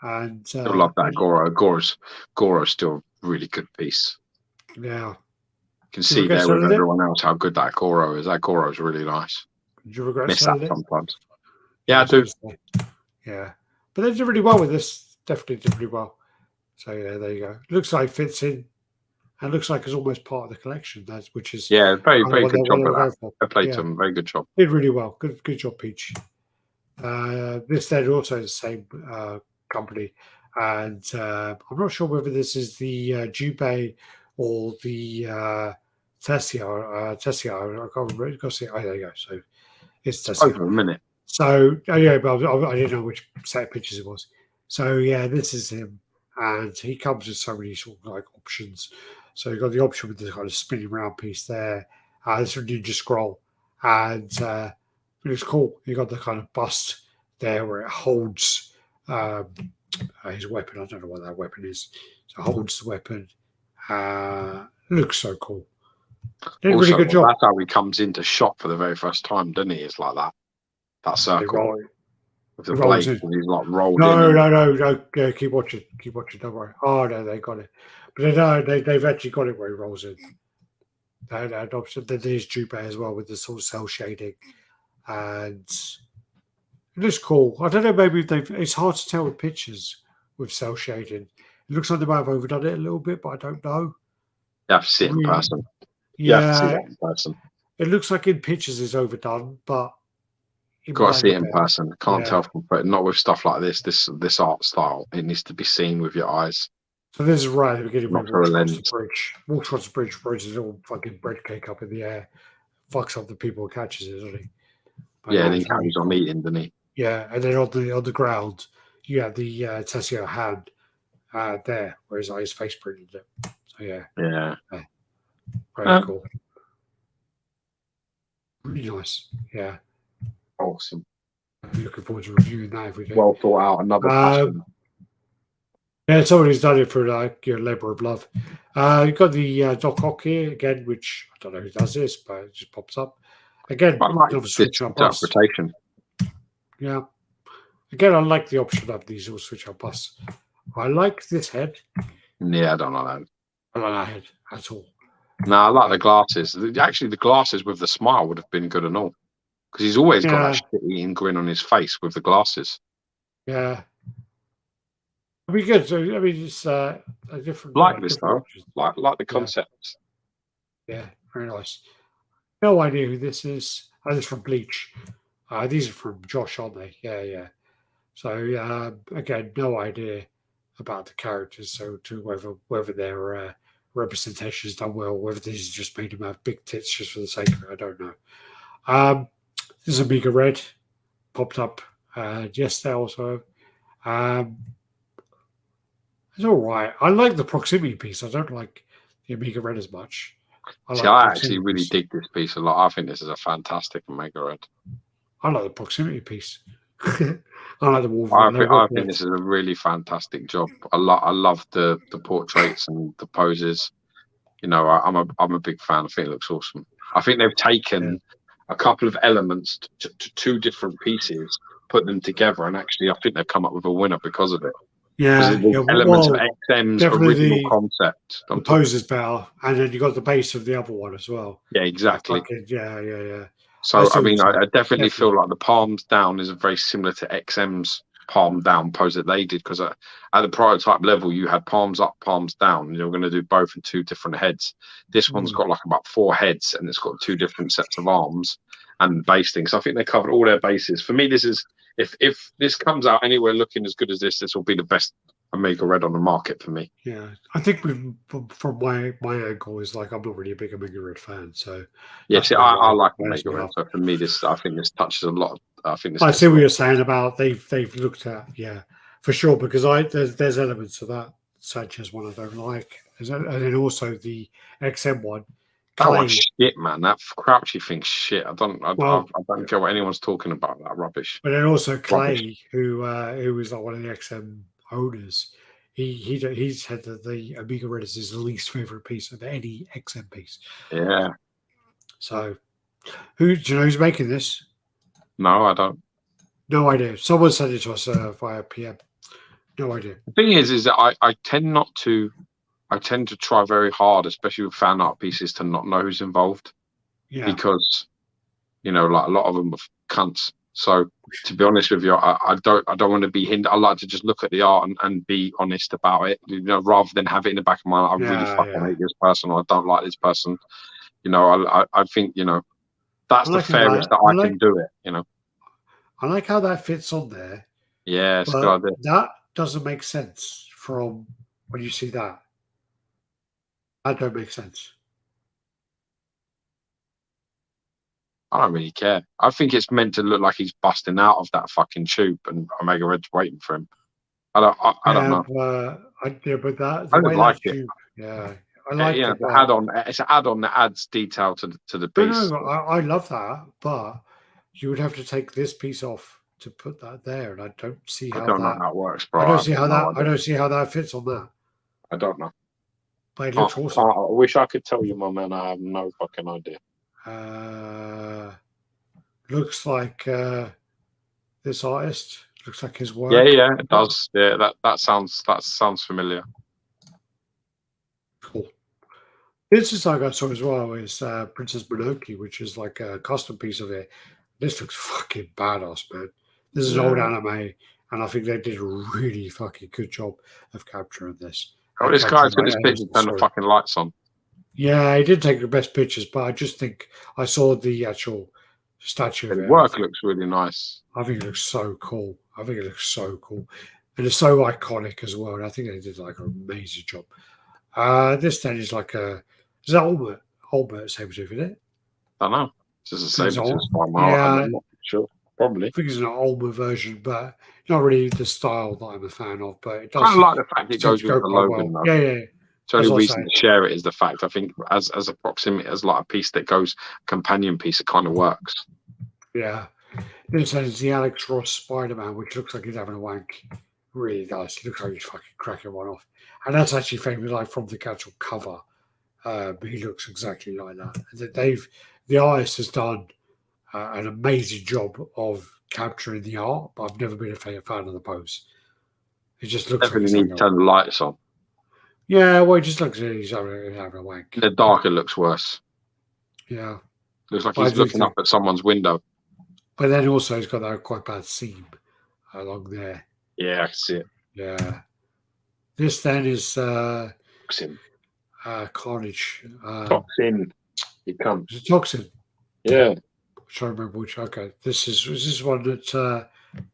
And I love that Goro. Goro's still a really good piece. Yeah, you can see there with everyone else how good that Goro is. That Goro's really nice. Do you regret miss that sometimes? Yeah, I do. Yeah, but they did really well with this. Definitely did really well. So yeah, there you go. Looks like it fits in, and looks like it's almost part of the collection. Which is very good job with that. I played some very good job. Did really well. Good job, Peach. This then also is the same company, and I'm not sure whether this is the Jubei or the Tessia. I can't remember. Oh, there you go. So it's Tessia. Over a minute. So yeah, but I didn't know which set of pictures it was. So yeah, this is him, and he comes with so many sort of like options. So you've got the option with this kind of spinning round piece there. This is Ninja Scroll, and it's cool. You got the kind of bust there where it holds his weapon. I don't know what that weapon is. So it holds the weapon. Looks so cool. Did a really good job. That's how he comes into shot for the very first time, doesn't he? It's like that. That circle. With the blade, and he's like rolled in. No. Yeah, keep watching. Don't worry. Oh no, they got it. But no, they've actually got it where he rolls in. That option. There's Jubei as well with the sort of cell shading. And it looks cool. I don't know, maybe it's hard to tell with pictures with cell shading. It looks like they might have overdone it a little bit, but I don't know. You have to see it in person. Yeah, you have to see it in person. It looks like in pictures it's overdone, but you've got to see it in person. Can't tell from, but not with stuff like this art style. It needs to be seen with your eyes. So this is right at the beginning. Not through a lens. Walks across the bridge, throws his little fucking bread cake up in the air, fucks up the people who catches it, doesn't he? Yeah, and he carries on eating, doesn't he? Yeah, and then on the ground, you have the Tessio hand there, whereas his face printed it. So yeah. Very cool. Really nice. Yeah. Awesome. I'm looking forward to reviewing that every day. Well thought out. Another passion. Yeah, somebody's done it for like your labour of love. You've got the Doc Ock here again, which I don't know who does this, but it just pops up. Again, I like this interpretation. Yeah. Again, I like the option of these all switch on bus. I like this head. Yeah, I don't like that. I don't like that head at all. No, I like the glasses. Actually, the glasses with the smile would have been good and all. Because he's always got that shit-eating grin on his face with the glasses. Yeah. It'd be good. So, I mean, it's a different... Like this, though. Like the concept. Yeah, very nice. No idea who this is. Oh, this is from Bleach. These are from Josh, aren't they? Yeah. So, again, no idea about the characters. So, to whether their representation is done well, whether this has just made them have big tits just for the sake of it, I don't know. This is Amiga Red. Popped up yesterday also. It's all right. I like the proximity piece. I don't like the Amiga Red as much. I actually really dig this piece a lot. I think this is a fantastic Amiga Red. I like the proximity piece. I like the Wolverine. I think this is a really fantastic job. I love the portraits and the poses. You know, I'm a big fan. I think it looks awesome. I think they've taken a couple of elements to two different pieces, put them together, and actually, I think they've come up with a winner because of it. Yeah, elements of XM's original concept. The pose is better, and then you got the base of the other one as well. Yeah, exactly. Yeah. So I mean, I definitely feel like the palms down is very similar to XM's palm down pose that they did, because at the prototype level you had palms up, palms down, and you're going to do both in 2 different heads. This one's got like about 4 heads, and it's got 2 different sets of arms and base things. So I think they covered all their bases. For me, this is, if this comes out anywhere looking as good as this will be the best Omega Red on the market for me. Yeah, I think from my angle is like I'm not really a big Omega Red fan, so yeah. See, I like Omega Red. So for me, I think this touches a lot. I think this. I see what you're saying about they've looked at, yeah, for sure, because there's elements of that Sanchez one I don't like, and then also the XM one. That one's shit, man. That Crouchy thing's shit. I don't care what anyone's talking about. That rubbish. But then also Clay, who was like one of the XM owners, he said that the Omega Red is his least favorite piece of any XM piece. Yeah. So, do you know who's making this? No, I don't. No idea. Someone sent it to us via PM. No idea. The thing is that I tend to try very hard, especially with fan art pieces, to not know who's involved. Yeah. Because, like a lot of them are cunts. So to be honest with you, I don't want to be hindered. I like to just look at the art and be honest about it, rather than have it in the back of my mind. I really fucking hate this person, or I don't like this person. I think, that's the fairest that I can do it, I like how that fits on there. Yeah, it's a good idea. That doesn't make sense from when you see that. That don't make sense. I don't really care. I think it's meant to look like he's busting out of that fucking tube and Omega Red's waiting for him. I don't know. But that I don't like it. Tube, yeah. I like it. It's an add-on that adds detail to the piece. No, I love that, but you would have to take this piece off to put that there, and I don't see how that works, bro. I don't see how that fits on that. I don't know. But it looks awesome. I wish I could tell you, my man. I have no fucking idea. Looks like this artist. Looks like his work. Yeah, it does. Yeah, that sounds familiar. Cool. This is like I saw as well is Princess Mononoke, which is like a custom piece of it. This looks fucking badass, man. This is old anime, and I think they did a really fucking good job of capturing this. Oh, this guy's got his pictures, turn the fucking lights on. Yeah, he did take the best pictures, but I just think I saw the actual statue. The work looks really nice. I think it looks so cool. And it's so iconic as well. And I think they did like an amazing job. This then is like is that Ultimate Sabretooth, isn't it? I don't know. It's just a Sabretooth. I'm not sure. Probably. I think it's an Ultimate version, but not really the style that I'm a fan of. But it does. I like the fact it goes with the Logan. Well. Yeah. The only reason to share it is the fact I think as a proximity, as like a piece that goes companion piece, it kind of works. Yeah. Then it's the Alex Ross Spider-Man, which looks like he's having a wank. Really does. It looks like he's fucking cracking one off. And that's actually famous like from the actual cover. But he looks exactly like that. The artist has done an amazing job of capturing the art, but I've never been a fan of the pose. It just looks definitely need to turn the lights on. Yeah, well, it just looks like he's having a wank. In the dark, it looks worse. Yeah. Looks like he's looking up at someone's window. But then also he's got that quite bad seam along there. Yeah, I can see it. Yeah. This then is Toxin. Carnage. Toxin. It comes. Is it Toxin? Yeah. I'm trying to remember which. Okay. Is this one that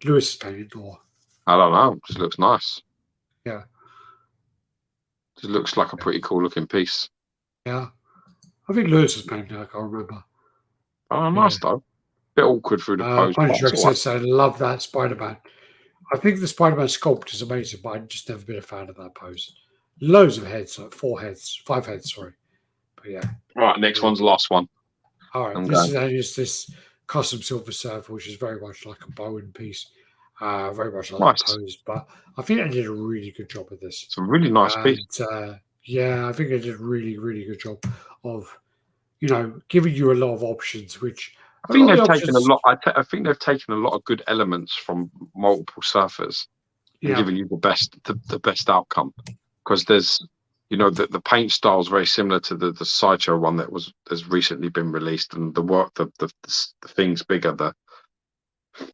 Lewis is painted or? I don't know. It just looks nice. Yeah. It looks like a pretty cool looking piece. Yeah. I think Lewis is painted. I can't remember. Oh, nice though. Bit awkward through the pose. Punisher says, I love that Spider-Man. I think the Spider-Man sculpt is amazing, but I've just never been a fan of that pose. Loads of heads, 5 heads, sorry. But yeah. All right, next one's the last one. All right, this is this custom Silver Surfer, which is very much like a Bowen piece. Very much like that pose, but I think they did a really good job of this. It's a really nice piece. Yeah, I think they did a really, really good job of, giving you a lot of options, which I think they've taken a lot. I think they've taken a lot of good elements from multiple surfers and given you the best outcome. Because there's, the paint style is very similar to the Sideshow one has recently been released, and the work, the thing's bigger.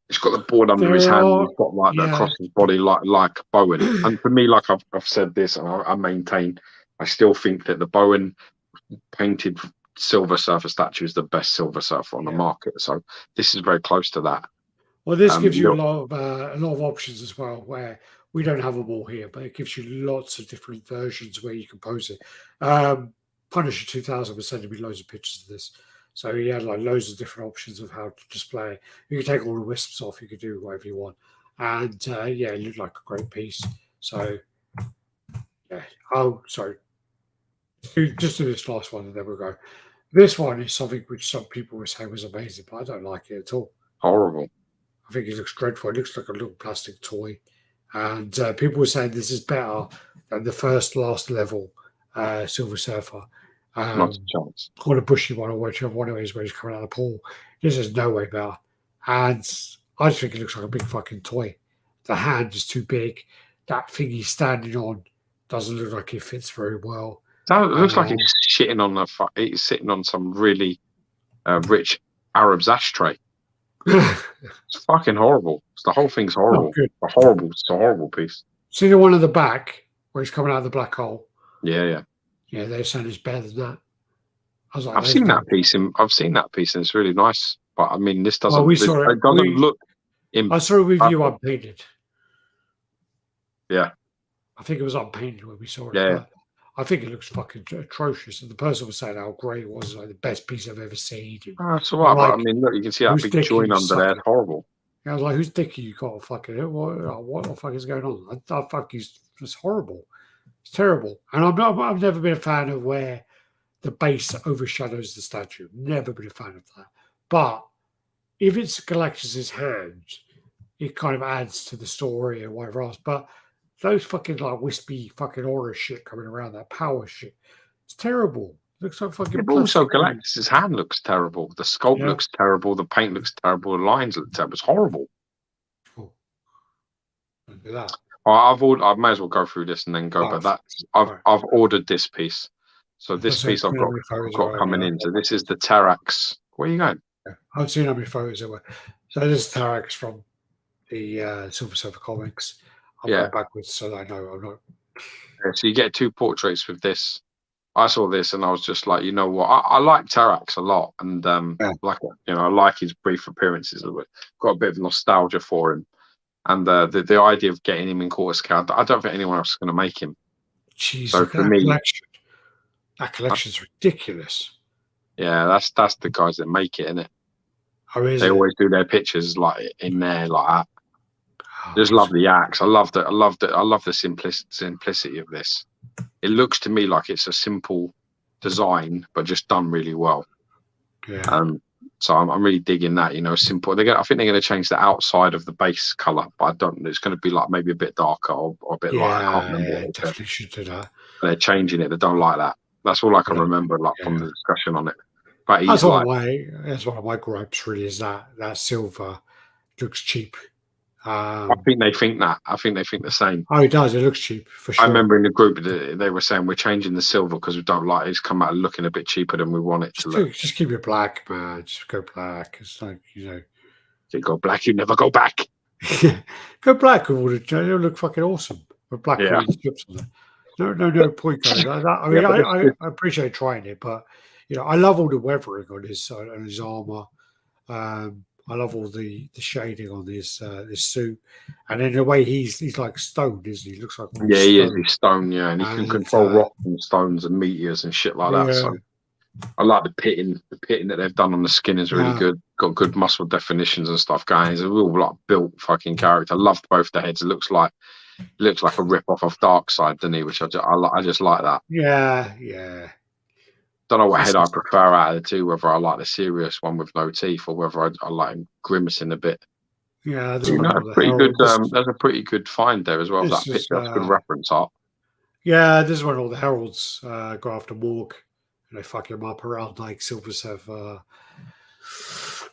He's got the board under his hand. He's got like that across his body, like Bowen. And for me, like I've said this, and I maintain, I still think that the Bowen painted Silver Surfer statue is the best Silver Surfer on the market. So this is very close to that. Well, this gives you a lot of options as well, where we don't have them all here, but it gives you lots of different versions where you can pose it. Punisher 2000 was sending me loads of pictures of this. So he had like loads of different options of how to display it. You can take all the wisps off, you can do whatever you want. And it looked like a great piece. So, yeah. Oh, sorry. Just do this last one and then we'll go. This one is something which some people were saying was amazing, but I don't like it at all. Horrible. I think it looks dreadful. It looks like a little plastic toy. And people were saying this is better than the last level Silver Surfer. Not a chance. Or the bushy one, or whichever one it is where he's coming out of the pool. This is no way better. And I just think it looks like a big fucking toy. The hand is too big. That thing he's standing on doesn't look like it fits very well. It looks like he's sitting on some really rich Arab's ashtray. It's fucking horrible. The whole thing's horrible. It's a horrible piece. See the one at the back where he's coming out of the black hole? Yeah. Yeah, they're saying it's better than that. I was like, I've seen that piece and it's really nice. But I mean, this doesn't. It doesn't look. I saw a review unpainted. Yeah, I think it was unpainted when we saw it. Yeah, but I think it looks fucking atrocious. And the person was saying how great it was, like the best piece I've ever seen. That's all right. But I mean, look, you can see that big joint under there. It's horrible. I was like, whose dick you got? Fucking what the fuck is going on? I fuck it's horrible. It's terrible. And I've never been a fan of where the base overshadows the statue. Never been a fan of that. But if it's Galactus's hand, it kind of adds to the story and whatever else. But those fucking like wispy fucking aura shit coming around, that power shit, it's terrible. It looks like fucking. But also, Galactus's hand looks terrible. The sculpt looks terrible. The paint looks terrible. The lines look terrible. It's horrible. Oh. Look at that. I may as well go through this and then go. But I've ordered this piece. So this piece I've got coming in. So this is the Terax. Where are you going? I've seen how many photos there were. So this is Terax from the Silver Surfer comics. I'm going backwards so I know I'm not. Yeah, so you get two portraits with this. I saw this and I was just like, you know what? I like Terax a lot, and I like his brief appearances. I've got a bit of nostalgia for him, and the idea of getting him in quarter scale, I don't think anyone else is going to make him. Jeez, so for me, that collection's ridiculous. Yeah, that's the guys that make it, isn't it? Oh, they always do their pictures like in there like that. Just love the axe. I love the simplicity of this. It looks to me like it's a simple design, but just done really well. Yeah. So I'm really digging that. Simple. I think they're going to change the outside of the base color, but I don't. It's going to be like maybe a bit darker or a bit lighter. I can't remember. Definitely should do that. They're changing it. They don't like that. That's all I can remember, from the discussion on it. But that's one of my gripes. Really, is that silver looks cheap. I think they think that. I think they think the same. Oh, it does. It looks cheap for sure. I remember in the group they were saying we're changing the silver because we don't like it. It's come out looking a bit cheaper than we want it to look. Just keep it black, man. Just go black. It's like If you go black, you never go back. Go black with all the. It'll look fucking awesome. With black strips on it. No point going like that. I mean, I appreciate trying it, but I love all the weathering on his armor. I love all the shading on this suit, and in a way he's like stoned, isn't he? Looks like he is. He's stone, and he can control rocks and stones and meteors and shit like that. So I like the pitting. The pitting that they've done on the skin is really good. Got good muscle definitions and stuff going. He's a real like built fucking character. I loved both the heads. It looks like a rip off of Darkseid, doesn't he? Which I just like that. Yeah. Don't know what head I prefer out of the two, whether I like the serious one with no teeth or whether I like him grimacing a bit. Yeah, that's pretty good. There's a pretty good find there as well. That picture, that's good reference art. Yeah, this is when all the heralds go after Morg and they fuck him up around like Silver Surfer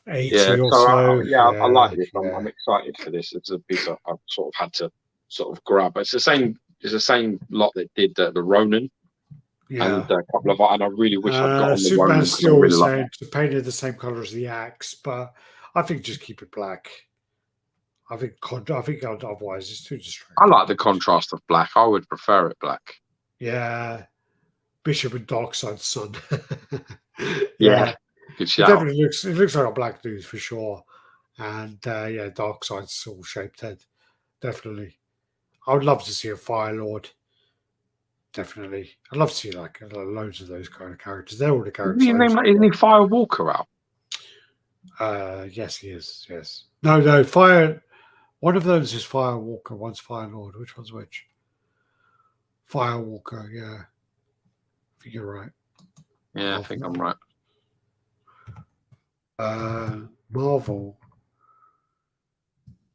80 or so. I like this. I'm excited for this. It's a piece I've sort of had to sort of grab. It's the same lot that did the Ronin. And a couple of, and I really wish I'd got on the Superman still really saying to paint it the same color as the axe, but I think just keep it black. I think otherwise it's too I distracting. like the contrast of black. I would prefer it black. Yeah, Bishop and Darkseid's son. Yeah, Yeah, good it shout. definitely looks like a black dude for sure. And yeah, Darkseid's all shaped head. Definitely, I would love to see a Fire Lord. Definitely, I'd love to see like loads of those kind of characters. They're all the characters I used to Isn't he like. Firewalker out? Yes, he is. Yes. No, Fire. One of those is Firewalker. One's Fire Lord. Which one's which? Firewalker. Yeah, I think you're right. Yeah, I think I'm right. Marvel.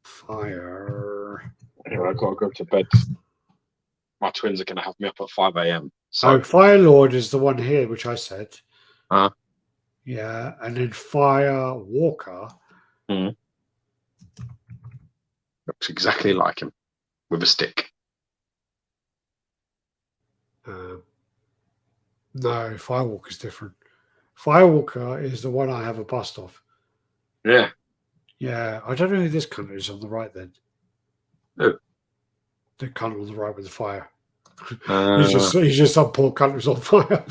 Fire. Anyway, I've got to go to bed. My twins are going to have me up at 5 a.m. So So, Fire Lord is the one here, which I said. uh, Yeah, and then Fire Walker. looks exactly like him with a stick. No, Firewalker's different. Firewalker is the one I have a bust of. Yeah. Yeah, I don't know who this cunt is on the right then. Who? The cunt on the right with the fire. Uh, He's just some poor cunt who's on fire.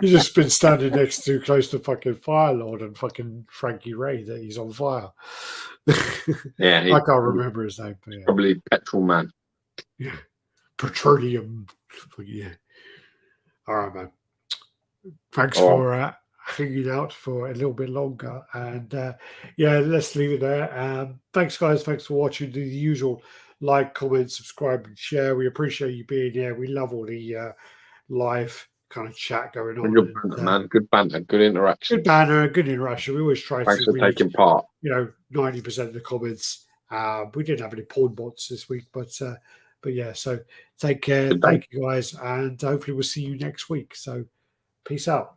He's just been standing next to close to fucking Firelord and fucking Frankie Ray that he's on fire. yeah, I can't remember his name. But yeah. Probably Petrol Man. Yeah. Petroleum. Yeah. All right, man. Thanks for hanging out for a little bit longer. And yeah, let's leave it there. Thanks, guys. Thanks for watching. Do the usual like, comment, subscribe, and share. We appreciate you being here. We love all the live kind of chat going on. Good banter, man. Good banter. Good interaction. Good banner. Good interaction. We always try Thanks to for taking part. 90% of the comments. We didn't have any porn bots this week, but yeah. So take care. Thank you, guys, and hopefully we'll see you next week. So peace out.